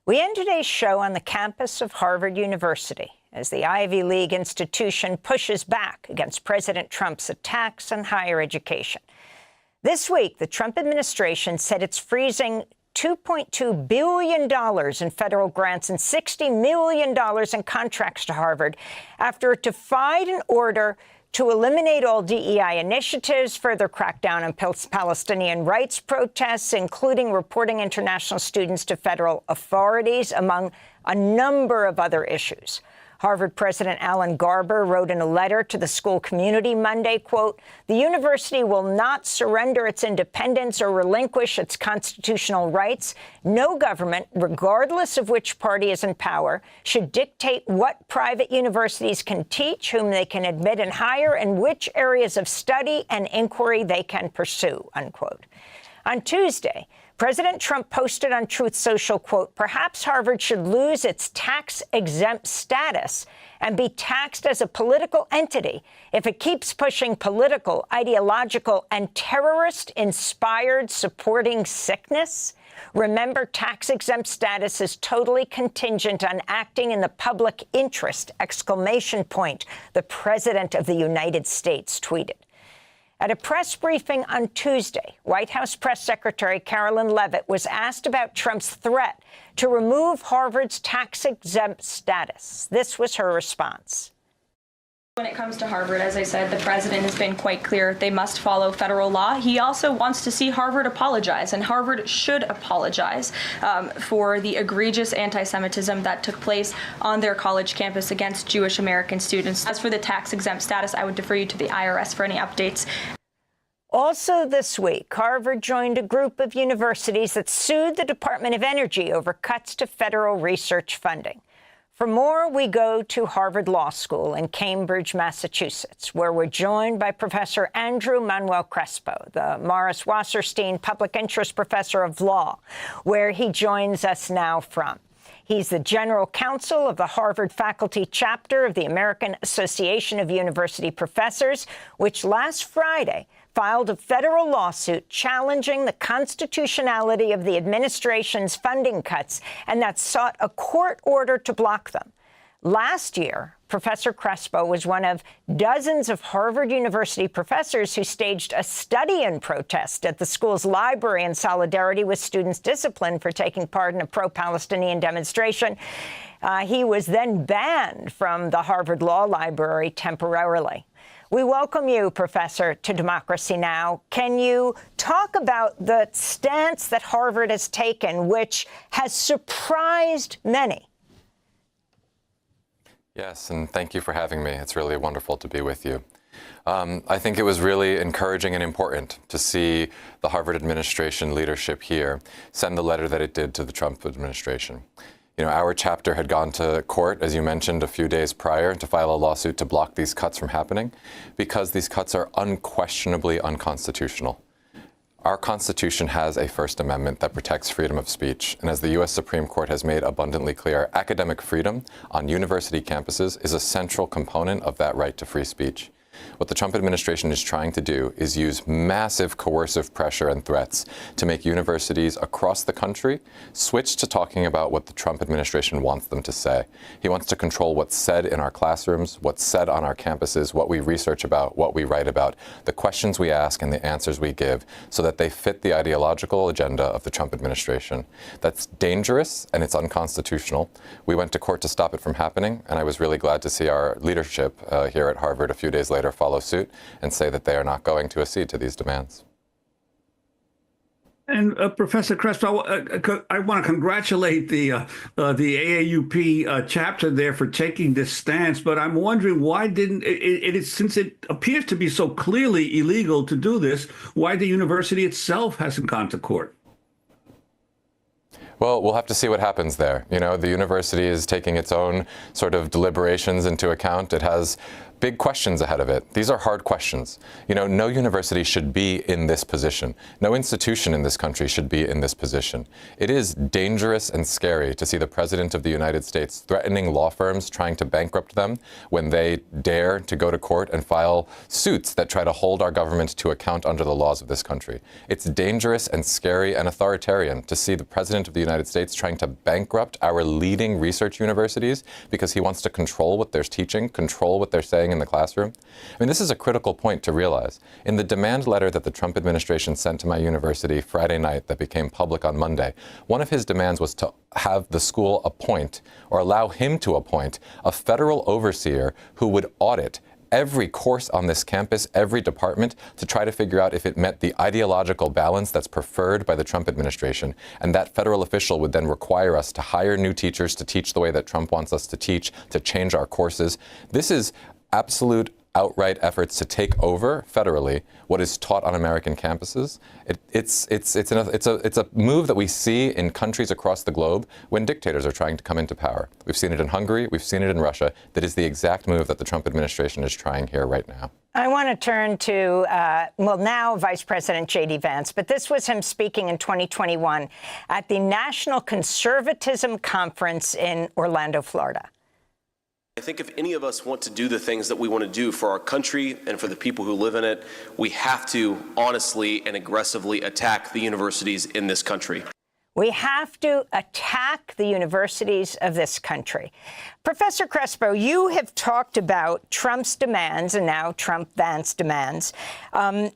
We end today's show on the campus of Harvard University as the Ivy League institution pushes back against President Trump's attacks on higher education. This week, the Trump administration said it's freezing $2.2 billion in federal grants and $60 million in contracts to Harvard after it defied an order to eliminate all DEI initiatives, further crack down on Palestinian rights protests, including reporting international students to federal authorities, among a number of other issues. Harvard President Alan Garber wrote in a letter to the school community Monday, quote, "The university will not surrender its independence or relinquish its constitutional rights. No government, regardless of which party is in power, should dictate what private universities can teach, whom they can admit and hire, and which areas of study and inquiry they can pursue," unquote. On Tuesday, President Trump posted on Truth Social, quote, "Perhaps Harvard should lose its tax-exempt status and be taxed as a political entity if it keeps pushing political, ideological, and terrorist-inspired supporting sickness. Remember, tax-exempt status is totally contingent on acting in the public interest, exclamation point," the President of the United States tweeted. At a press briefing on Tuesday, White House Press Secretary Carolyn Leavitt was asked about Trump's threat to remove Harvard's tax-exempt status. This was her response. When it comes to Harvard, as I said, the president has been quite clear they must follow federal law. He also wants to see Harvard apologize, and Harvard should apologize for the egregious anti-Semitism that took place on their college campus against Jewish American students. As for the tax-exempt status, I would defer you to the IRS for any updates. Also this week, Harvard joined a group of universities that sued the Department of Energy over cuts to federal research funding. For more, we go to Harvard Law School in Cambridge, Massachusetts, where we're joined by Professor Andrew Manuel Crespo, the Morris Wasserstein Public Interest Professor of Law, where he joins us now from. He's the general counsel of the Harvard faculty chapter of the American Association of University Professors, which last Friday filed a federal lawsuit challenging the constitutionality of the administration's funding cuts, and that sought a court order to block them. Last year, Professor Crespo was one of dozens of Harvard University professors who staged a study-in protest at the school's library in solidarity with students disciplined for taking part in a pro-Palestinian demonstration. He was then banned from the Harvard Law Library temporarily. We welcome you, Professor, to Democracy Now! Can you talk about the stance that Harvard has taken, which has surprised many? Yes, and thank you for having me. It's really wonderful to be with you. I think it was really encouraging and important to see the Harvard administration leadership here send the letter that it did to the Trump administration. You know, our chapter had gone to court, as you mentioned, a few days prior to file a lawsuit to block these cuts from happening because these cuts are unquestionably unconstitutional. Our Constitution has a First Amendment that protects freedom of speech, and as the U.S. Supreme Court has made abundantly clear, academic freedom on university campuses is a central component of that right to free speech. What the Trump administration is trying to do is use massive coercive pressure and threats to make universities across the country switch to talking about what the Trump administration wants them to say. He wants to control what's said in our classrooms, what's said on our campuses, what we research about, what we write about, the questions we ask and the answers we give, so that they fit the ideological agenda of the Trump administration. That's dangerous and it's unconstitutional. We went to court to stop it from happening, and I was really glad to see our leadership here at Harvard a few days later follow suit and say that they are not going to accede to these demands. And Professor Crespo, I want to congratulate the AAUP chapter there for taking this stance, but I'm wondering why didn't since it appears to be so clearly illegal to do this, why the university itself hasn't gone to court? Well, we'll have to see what happens there. You know, the university is taking its own sort of deliberations into account. It has big questions ahead of it. These are hard questions. You know, no university should be in this position. No institution in this country should be in this position. It is dangerous and scary to see the President of the United States threatening law firms, trying to bankrupt them when they dare to go to court and file suits that try to hold our government to account under the laws of this country. It's dangerous and scary and authoritarian to see the President of the United States trying to bankrupt our leading research universities because he wants to control what they're teaching, control what they're saying in the classroom. I mean, this is a critical point to realize. In the demand letter that the Trump administration sent to my university Friday night that became public on Monday, one of his demands was to have the school appoint, or allow him to appoint, a federal overseer who would audit every course on this campus, every department, to try to figure out if it met the ideological balance that's preferred by the Trump administration. And that federal official would then require us to hire new teachers to teach the way that Trump wants us to teach, to change our courses. This is absolute outright efforts to take over federally what is taught on American campuses. It's a move that we see in countries across the globe when dictators are trying to come into power. We've seen it in Hungary, we've seen it in Russia. That is the exact move that the Trump administration is trying here right now. I want to turn to, now Vice President J.D. Vance, but this was him speaking in 2021 at the National Conservatism Conference in Orlando, Florida. I think if any of us want to do the things that we want to do for our country and for the people who live in it, we have to honestly and aggressively attack the universities in this country. We have to attack the universities of this country. Professor Crespo, you have talked about Trump's demands, and now Trump-Vance demands,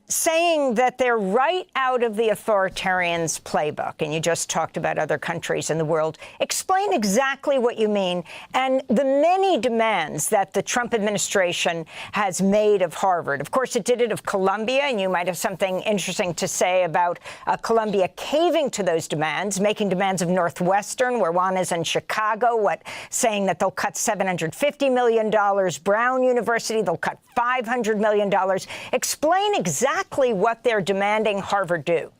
saying that they're right out of the authoritarian's playbook, and you just talked about other countries in the world. Explain exactly what you mean, and the many demands that the Trump administration has made of Harvard. Of course, it did it of Columbia, and you might have something interesting to say about Columbia caving to those demands, making demands of Northwestern, where one is in Chicago, saying that they'll cut $750 million. Brown University, they'll cut $500 million. Explain exactly what they're demanding Harvard do.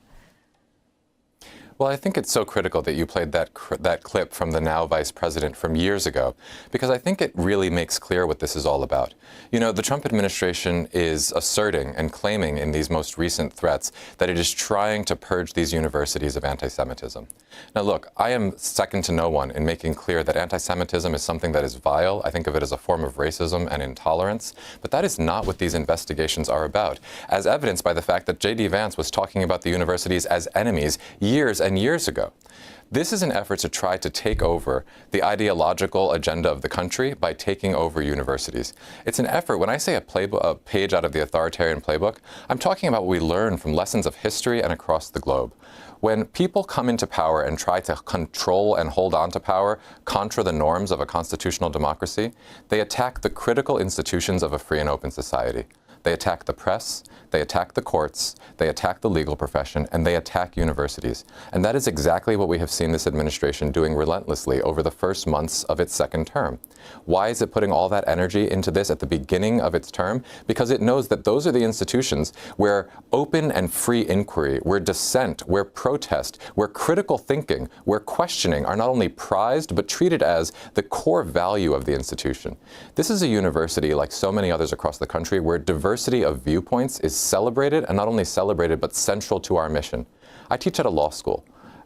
Well, I think it's so critical that you played that clip from the now vice president from years ago, because I think it really makes clear what this is all about. You know, the Trump administration is asserting and claiming in these most recent threats that it is trying to purge these universities of anti-Semitism. Now, look, I am second to no one in making clear that anti-Semitism is something that is vile. I think of it as a form of racism and intolerance, but that is not what these investigations are about, as evidenced by the fact that J.D. Vance was talking about the universities as enemies years and years ago. This is an effort to try to take over the ideological agenda of the country by taking over universities. It's an effort, when I say a page out of the authoritarian playbook, I'm talking about what we learn from lessons of history and across the globe. When people come into power and try to control and hold on to power contra the norms of a constitutional democracy, they attack the critical institutions of a free and open society. They attack the press, they attack the courts, they attack the legal profession, and they attack universities. And that is exactly what we have seen this administration doing relentlessly over the first months of its second term. Why is it putting all that energy into this at the beginning of its term? Because it knows that those are the institutions where open and free inquiry, where dissent, where protest, where critical thinking, where questioning are not only prized, but treated as the core value of the institution. This is a university, like so many others across the country, where diversity of viewpoints is celebrated, and not only celebrated, but central to our mission. I teach at a law school.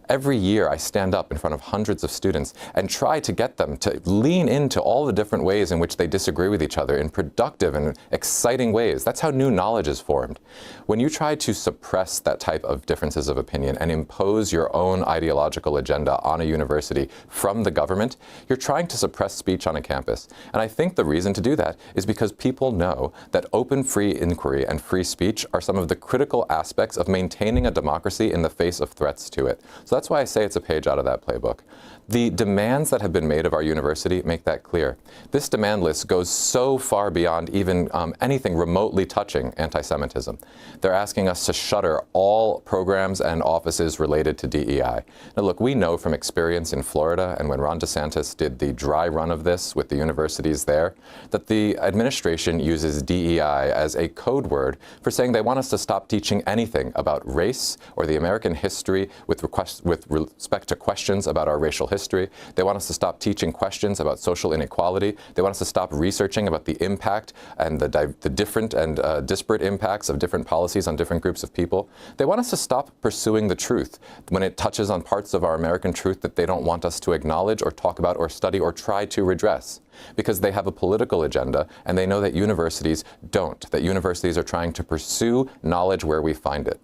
Every year I stand up in front of hundreds of students and try to get them to lean into all the different ways in which they disagree with each other in productive and exciting ways. That's how new knowledge is formed. When you try to suppress that type of differences of opinion and impose your own ideological agenda on a university from the government, you're trying to suppress speech on a campus. And I think the reason to do that is because people know that open, free inquiry and free speech are some of the critical aspects of maintaining a democracy in the face of threats to it. So that's why I say it's a page out of that playbook. The demands that have been made of our university make that clear. This demand list goes so far beyond even anything remotely touching anti-Semitism. They're asking us to shutter all programs and offices related to DEI. Now look, we know from experience in Florida and when Ron DeSantis did the dry run of this with the universities there, that the administration uses DEI as a code word for saying they want us to stop teaching anything about race or the American history with respect to questions about our racial history. They want us to stop teaching questions about social inequality. They want us to stop researching about the impact and the different and disparate impacts of different policies on different groups of people. They want us to stop pursuing the truth when it touches on parts of our American truth that they don't want us to acknowledge or talk about or study or try to redress, because they have a political agenda and they know that universities don't, that universities are trying to pursue knowledge where we find it.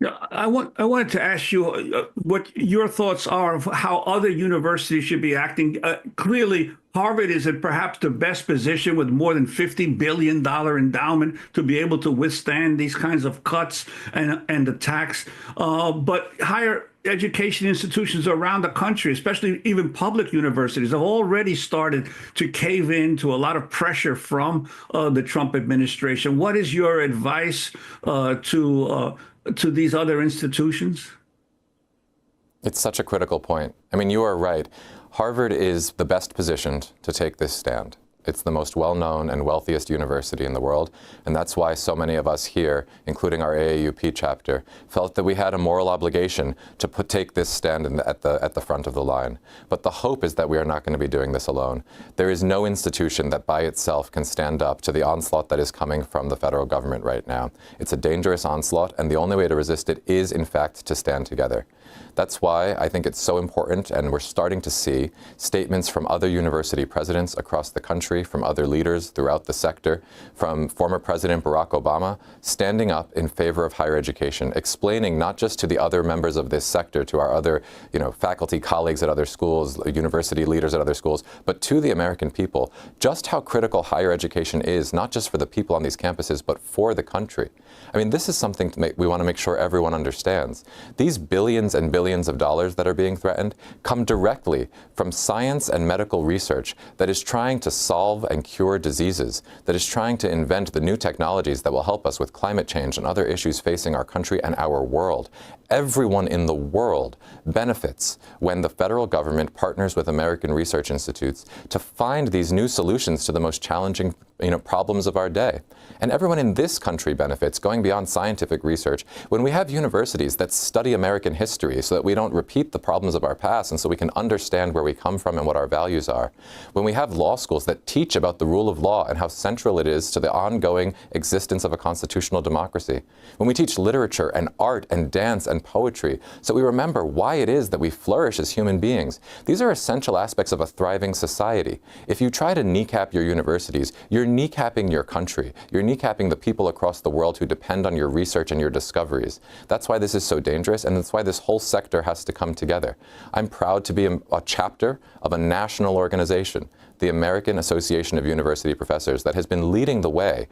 Yeah, I wanted to ask you what your thoughts are of how other universities should be acting. Clearly, Harvard is in perhaps the best position with more than $50 billion endowment to be able to withstand these kinds of cuts and attacks. But higher education institutions around the country, especially even public universities, have already started to cave in to a lot of pressure from the Trump administration. What is your advice to these other institutions? It's such a critical point. I mean, you are right. Harvard is the best positioned to take this stand. It's the most well-known and wealthiest university in the world, and that's why so many of us here, including our AAUP chapter, felt that we had a moral obligation to take this stand at the front of the line. But the hope is that we are not going to be doing this alone. There is no institution that by itself can stand up to the onslaught that is coming from the federal government right now. It's a dangerous onslaught, and the only way to resist it is, in fact, to stand together. That's why I think it's so important, and we're starting to see statements from other university presidents across the country, from other leaders throughout the sector, from former President Barack Obama, standing up in favor of higher education, explaining not just to the other members of this sector, to our other faculty colleagues at other schools, university leaders at other schools, but to the American people, just how critical higher education is, not just for the people on these campuses, but for the country. I mean, this is something we want to make sure everyone understands. These billions and billions of dollars that are being threatened come directly from science and medical research that is trying to solve and cure diseases, that is trying to invent the new technologies that will help us with climate change and other issues facing our country and our world. Everyone in the world benefits when the federal government partners with American research institutes to find these new solutions to the most challenging problems of our day. And everyone in this country benefits, going beyond scientific research, when we have universities that study American history so that we don't repeat the problems of our past and so we can understand where we come from and what our values are. When we have law schools that teach about the rule of law and how central it is to the ongoing existence of a constitutional democracy. When we teach literature and art and dance and poetry so we remember why it is that we flourish as human beings. These are essential aspects of a thriving society. If you try to kneecap your universities, you're kneecapping your country. You're kneecapping the people across the world who depend on your research and your discoveries. That's why this is so dangerous, and that's why this whole sector has to come together. I'm proud to be a chapter of a national organization, the American Association of University Professors, that has been leading the way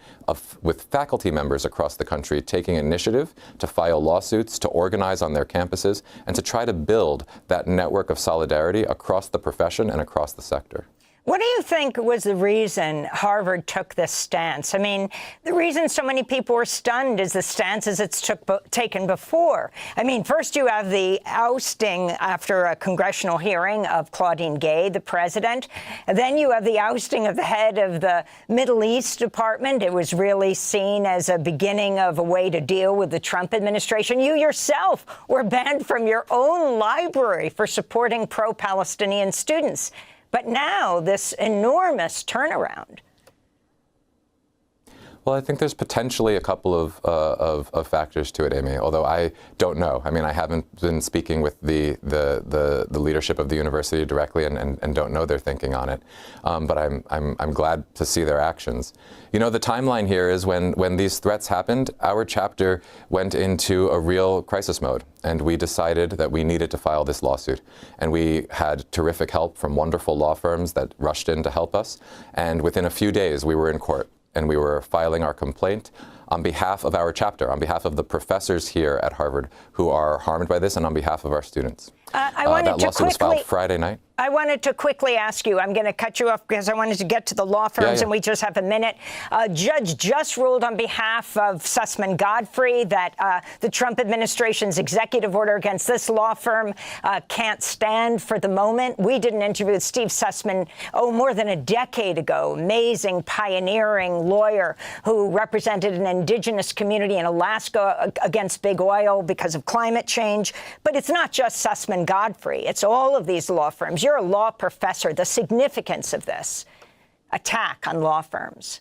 with faculty members across the country taking initiative to file lawsuits, to organize on their campuses, and to try to build that network of solidarity across the profession and across the sector. What do you think was the reason Harvard took this stance? I mean, the reason so many people were stunned is the stances it's taken before. I mean, first you have the ousting after a congressional hearing of Claudine Gay, the president. And then you have the ousting of the head of the Middle East Department. It was really seen as a beginning of a way to deal with the Trump administration. You yourself were banned from your own library for supporting pro-Palestinian students. But now, this enormous turnaround. Well, I think there's potentially a couple of factors to it, Amy, although I don't know. I mean, I haven't been speaking with the leadership of the university directly and don't know their thinking on it. But I'm glad to see their actions. You know, the timeline here is when these threats happened, our chapter went into a real crisis mode, and we decided that we needed to file this lawsuit. And we had terrific help from wonderful law firms that rushed in to help us. And within a few days, we were in court. And we were filing our complaint on behalf of our chapter, on behalf of the professors here at Harvard who are harmed by this, and on behalf of our students. I wanted that lawsuit was filed Friday night. I wanted to quickly ask you, I'm going to cut you off because I wanted to get to the law firms, and we just have a minute. A judge just ruled on behalf of Sussman Godfrey that the Trump administration's executive order against this law firm can't stand for the moment. We did an interview with Steve Sussman, more than a decade ago. Amazing, pioneering lawyer who represented an indigenous community in Alaska against big oil because of climate change. But it's not just Sussman Godfrey. It's all of these law firms. You're a law professor. The significance of this attack on law firms.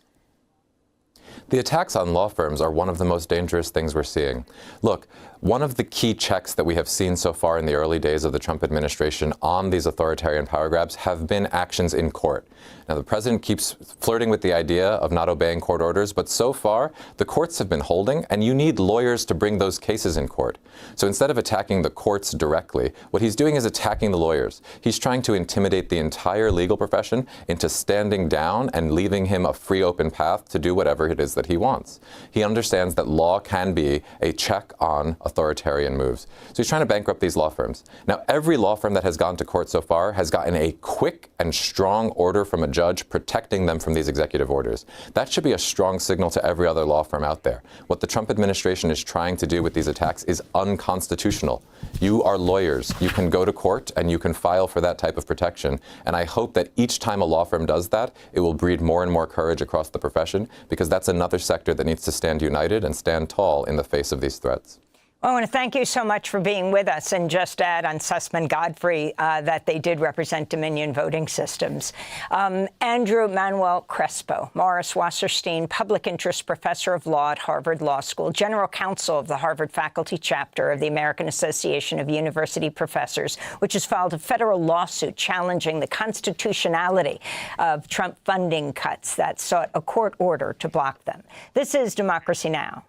The attacks on law firms are one of the most dangerous things we're seeing. Look, one of the key checks that we have seen so far in the early days of the Trump administration on these authoritarian power grabs have been actions in court. Now, the president keeps flirting with the idea of not obeying court orders, but so far, the courts have been holding, and you need lawyers to bring those cases in court. So instead of attacking the courts directly, what he's doing is attacking the lawyers. He's trying to intimidate the entire legal profession into standing down and leaving him a free, open path to do whatever it is that he wants. He understands that law can be a check on authoritarian moves. So he's trying to bankrupt these law firms. Now, every law firm that has gone to court so far has gotten a quick and strong order from a judge protecting them from these executive orders. That should be a strong signal to every other law firm out there. What the Trump administration is trying to do with these attacks is unconstitutional. You are lawyers. You can go to court and you can file for that type of protection. And I hope that each time a law firm does that, it will breed more and more courage across the profession, because that's another sector that needs to stand united and stand tall in the face of these threats. I want to thank you so much for being with us, and just add on Sussman Godfrey that they did represent Dominion voting systems. Andrew Manuel Crespo, Morris Wasserstein, Public Interest Professor of Law at Harvard Law School, General Counsel of the Harvard Faculty Chapter of the American Association of University Professors, which has filed a federal lawsuit challenging the constitutionality of Trump funding cuts that sought a court order to block them. This is Democracy Now!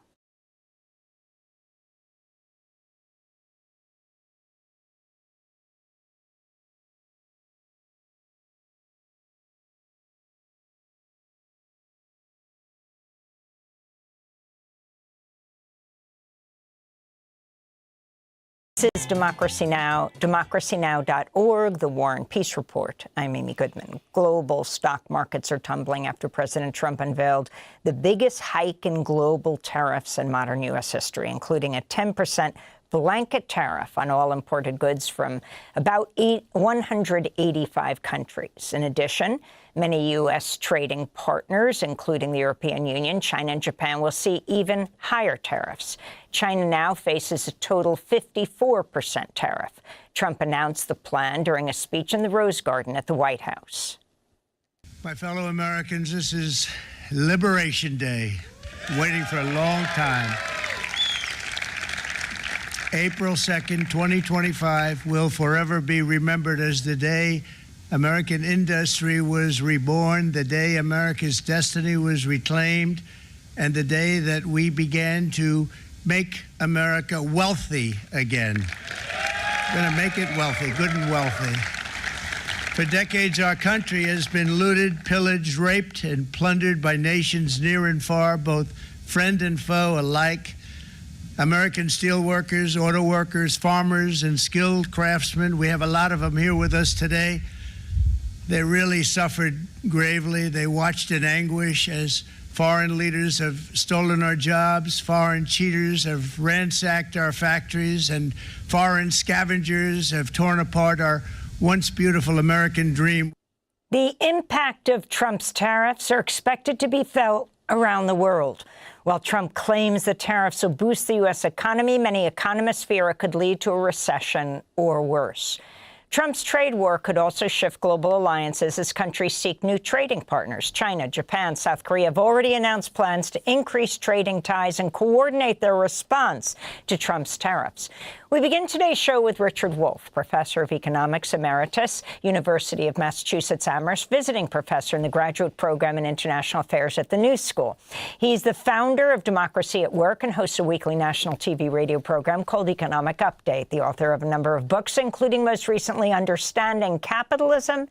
This is Democracy Now!, democracynow.org, The War and Peace Report. I'm Amy Goodman. Global stock markets are tumbling after President Trump unveiled the biggest hike in global tariffs in modern U.S. history, including a 10% blanket tariff on all imported goods from about 185 countries. In addition, many U.S. trading partners, including the European Union, China, and Japan, will see even higher tariffs. China now faces a total 54% tariff. Trump announced the plan during a speech in the Rose Garden at the White House. My fellow Americans, this is Liberation Day, waiting for a long time. April 2nd, 2025 will forever be remembered as the day American industry was reborn, the day America's destiny was reclaimed, and the day that we began to make America wealthy again. We're going to make it wealthy, good and wealthy. For decades, our country has been looted, pillaged, raped, and plundered by nations near and far, both friend and foe alike. American steelworkers, auto workers, farmers, and skilled craftsmen, we have a lot of them here with us today. They really suffered gravely. They watched in anguish as foreign leaders have stolen our jobs, foreign cheaters have ransacked our factories, and foreign scavengers have torn apart our once beautiful American dream. The impact of Trump's tariffs are expected to be felt around the world. While Trump claims the tariffs will boost the U.S. economy, many economists fear it could lead to a recession or worse. Trump's trade war could also shift global alliances as countries seek new trading partners. China, Japan, South Korea have already announced plans to increase trading ties and coordinate their response to Trump's tariffs. We begin today's show with Richard Wolff, Professor of Economics Emeritus, University of Massachusetts Amherst, visiting professor in the graduate program in international affairs at the New School. He's the founder of Democracy at Work and hosts a weekly national TV radio program called Economic Update, the author of a number of books, including most recently sufficiently understanding capitalism,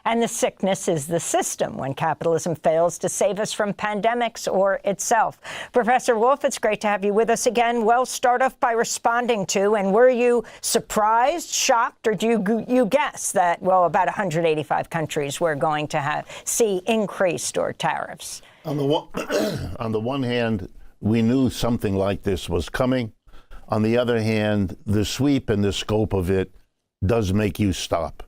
and the sickness is the system when capitalism fails to save us from pandemics or itself. Professor Wolff, it's great to have you with us again. Well, start off by responding to, and were you surprised, shocked, or do you guess that, well, about 185 countries were going to see increased or tariffs? On the one hand, we knew something like this was coming. On the other hand, the sweep and the scope of it does make you stop.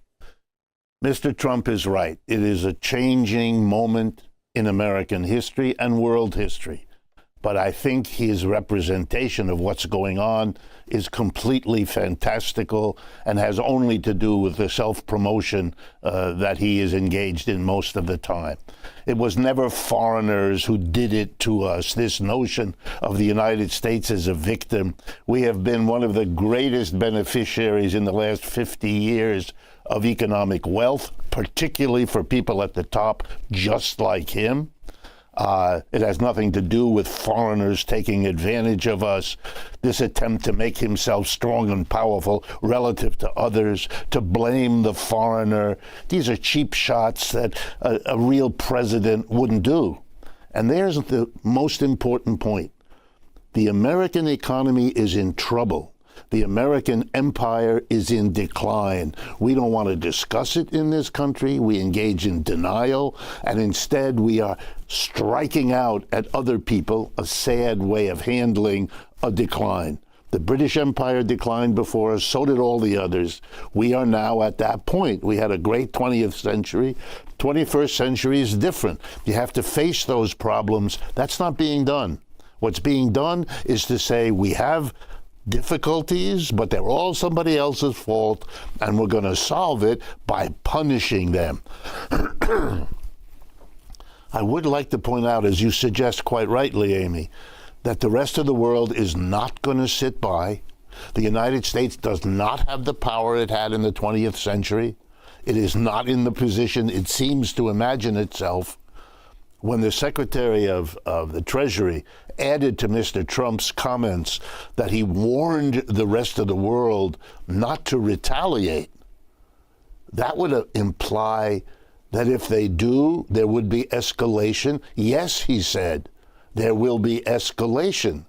Mr. Trump is right. It is a changing moment in American history and world history. But I think his representation of what's going on is completely fantastical and has only to do with the self-promotion that he is engaged in most of the time. It was never foreigners who did it to us. This notion of the United States as a victim, we have been one of the greatest beneficiaries in the last 50 years of economic wealth, particularly for people at the top just like him. It has nothing to do with foreigners taking advantage of us. This attempt to make himself strong and powerful relative to others, to blame the foreigner. These are cheap shots that a real president wouldn't do. And there's the most important point. The American economy is in trouble. The American empire is in decline. We don't want to discuss it in this country. We engage in denial, and instead we are striking out at other people, a sad way of handling a decline. The British Empire declined before us, so did all the others. We are now at that point. We had a great 20th century. 21st century is different. You have to face those problems. That's not being done. What's being done is to say we have difficulties, but they're all somebody else's fault, and we're going to solve it by punishing them. I would like to point out, as you suggest quite rightly, Amy, that the rest of the world is not going to sit by. The United States does not have the power it had in the 20th century. It is not in the position it seems to imagine itself. When the Secretary of the Treasury added to Mr. Trump's comments that he warned the rest of the world not to retaliate, that would imply that if they do, there would be escalation. Yes, he said, there will be escalation.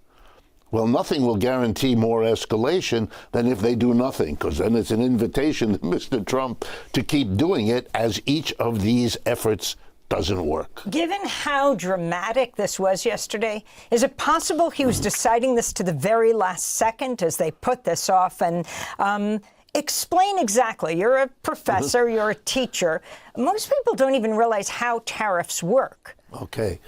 Well, nothing will guarantee more escalation than if they do nothing, because then it's an invitation to Mr. Trump to keep doing it as each of these efforts doesn't work. Given how dramatic this was yesterday, is it possible he was deciding this to the very last second as they put this off? And explain exactly. You're a professor, you're a teacher. Most people don't even realize how tariffs work. Okay.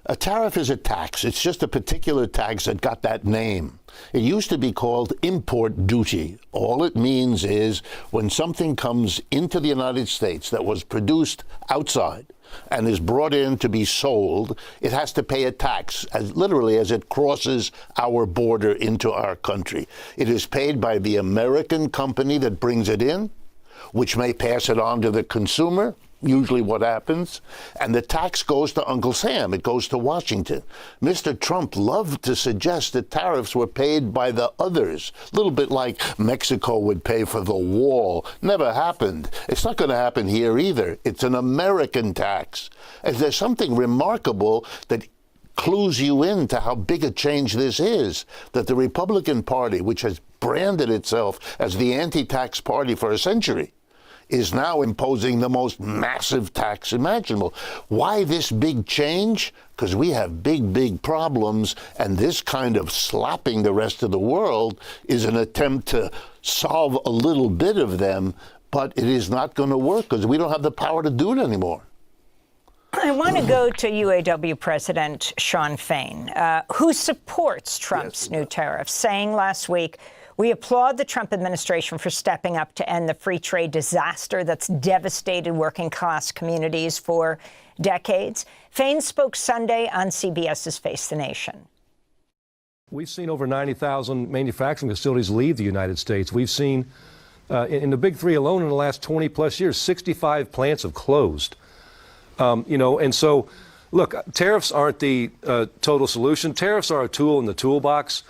A tariff is a tax. It's just a particular tax that got that name. It used to be called import duty. All it means is when something comes into the United States that was produced outside and is brought in to be sold, it has to pay a tax, as literally as it crosses our border into our country. It is paid by the American company that brings it in, which may pass it on to the consumer, usually what happens, and the tax goes to Uncle Sam. It goes to Washington. Mr. Trump loved to suggest that tariffs were paid by the others, a little bit like Mexico would pay for the wall. Never happened. It's not going to happen here either. It's an American tax. And there's something remarkable that clues you into how big a change this is, that the Republican Party, which has branded itself as the anti-tax party for a century, is now imposing the most massive tax imaginable. Why this big change? Because we have big, big problems, and this kind of slapping the rest of the world is an attempt to solve a little bit of them, but it is not going to work because we don't have the power to do it anymore. I want to go to UAW President Shawn Fain, who supports Trump's new tariffs, saying last week, "We applaud the Trump administration for stepping up to end the free trade disaster that's devastated working-class communities for decades." Fain spoke Sunday on CBS's Face the Nation. We've seen over 90,000 manufacturing facilities leave the United States. We've seen, in the Big Three alone in the last 20-plus years, 65 plants have closed. And so, look, tariffs aren't the total solution. Tariffs are a tool in the toolbox.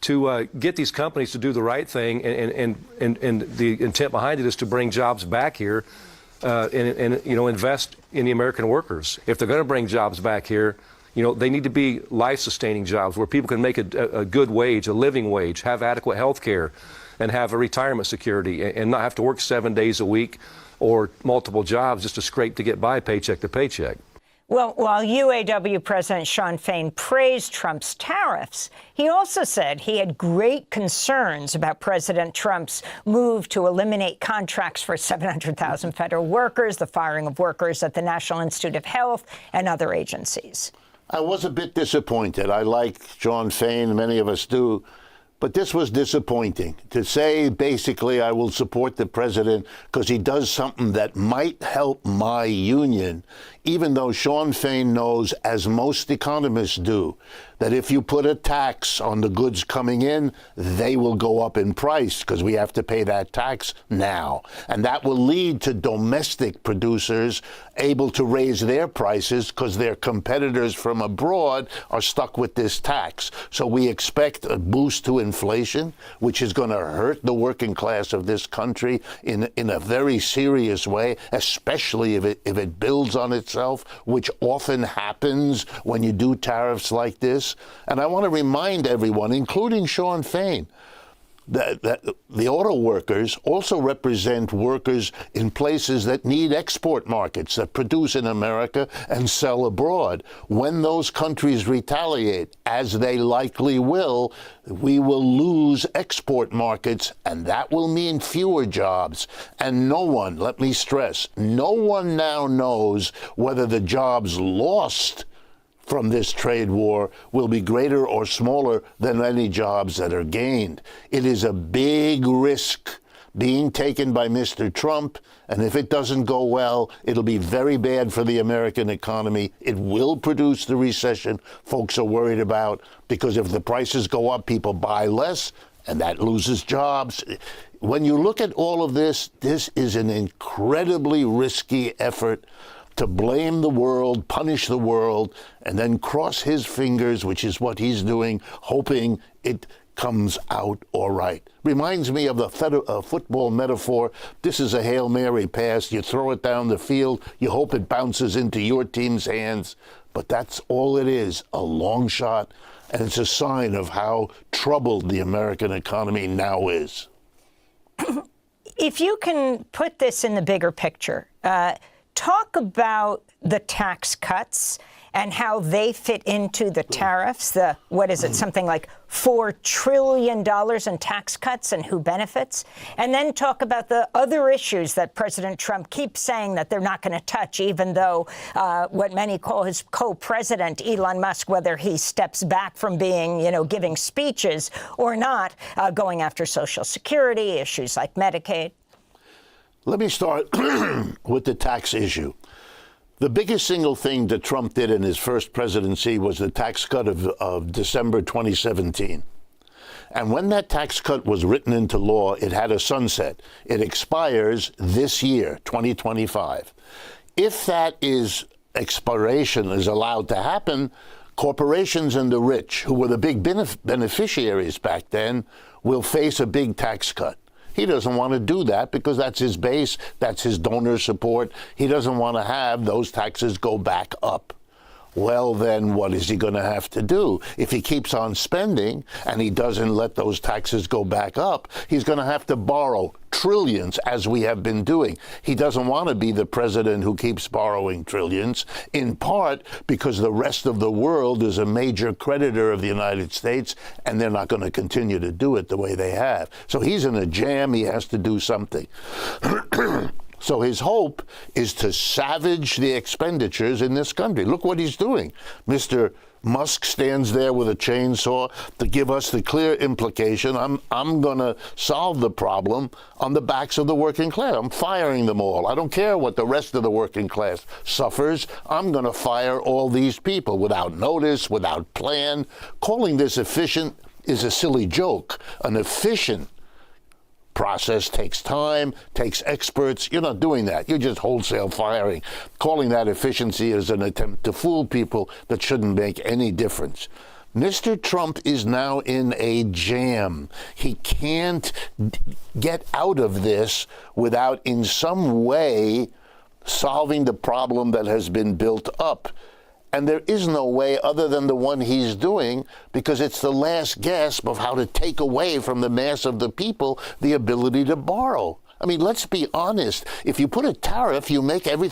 to get these companies to do the right thing, and the intent behind it is to bring jobs back here and invest in the American workers. If they're going to bring jobs back here, they need to be life-sustaining jobs where people can make a good wage, a living wage, have adequate health care, and have a retirement security, and not have to work 7 days a week or multiple jobs just to scrape to get by paycheck to paycheck. Well, while UAW President Shawn Fain praised Trump's tariffs, he also said he had great concerns about President Trump's move to eliminate contracts for 700,000 federal workers, the firing of workers at the National Institute of Health and other agencies. I was a bit disappointed. I like Shawn Fain, many of us do. But this was disappointing. To say, basically, I will support the president because he does something that might help my union, even though Shawn Fain knows, as most economists do, that if you put a tax on the goods coming in, they will go up in price because we have to pay that tax now. And that will lead to domestic producers able to raise their prices because their competitors from abroad are stuck with this tax. So we expect a boost to inflation, which is going to hurt the working class of this country in a very serious way, especially if it builds on itself, which often happens when you do tariffs like this. And I want to remind everyone, including Shawn Fain, that the auto workers also represent workers in places that need export markets, that produce in America and sell abroad. When those countries retaliate, as they likely will, we will lose export markets, and that will mean fewer jobs. And no one, let me stress, no one now knows whether the jobs lost from this trade war will be greater or smaller than any jobs that are gained. It is a big risk being taken by Mr. Trump, and if it doesn't go well, it'll be very bad for the American economy. It will produce the recession folks are worried about, because if the prices go up, people buy less, and that loses jobs. When you look at all of this, this is an incredibly risky effort to blame the world, punish the world, and then cross his fingers, which is what he's doing, hoping it comes out all right. Reminds me of the football metaphor. This is a Hail Mary pass. You throw it down the field. You hope it bounces into your team's hands. But that's all it is, a long shot. And it's a sign of how troubled the American economy now is. If you can put this in the bigger picture, talk about the tax cuts and how they fit into the tariffs, what is it, something like $4 trillion in tax cuts and who benefits? And then talk about the other issues that President Trump keeps saying that they're not going to touch, even though what many call his co-president, Elon Musk, whether he steps back from being, giving speeches or not, going after Social Security, issues like Medicaid. Let me start with the tax issue. The biggest single thing that Trump did in his first presidency was the tax cut of December 2017. And when that tax cut was written into law, it had a sunset. It expires this year, 2025. If that expiration is allowed to happen, corporations and the rich, who were the big beneficiaries back then, will face a big tax cut. He doesn't want to do that because that's his base, that's his donor support. He doesn't want to have those taxes go back up. Well, then what is he going to have to do? If he keeps on spending and he doesn't let those taxes go back up, he's going to have to borrow trillions, as we have been doing. He doesn't want to be the president who keeps borrowing trillions, in part because the rest of the world is a major creditor of the United States, and they're not going to continue to do it the way they have. So he's in a jam. He has to do something. So his hope is to savage the expenditures in this country. Look what he's doing. Mr. Musk stands there with a chainsaw to give us the clear implication, I'm going to solve the problem on the backs of the working class. I'm firing them all. I don't care what the rest of the working class suffers. I'm going to fire all these people without notice, without plan. Calling this efficient is a silly joke. An efficient process takes time, takes experts. You're not doing that. You're just wholesale firing. Calling that efficiency is an attempt to fool people that shouldn't make any difference. Mr. Trump is now in a jam. He can't get out of this without in some way solving the problem that has been built up. And there is no way other than the one he's doing, because it's the last gasp of how to take away from the mass of the people the ability to borrow. I mean, let's be honest. If you put a tariff, you make everything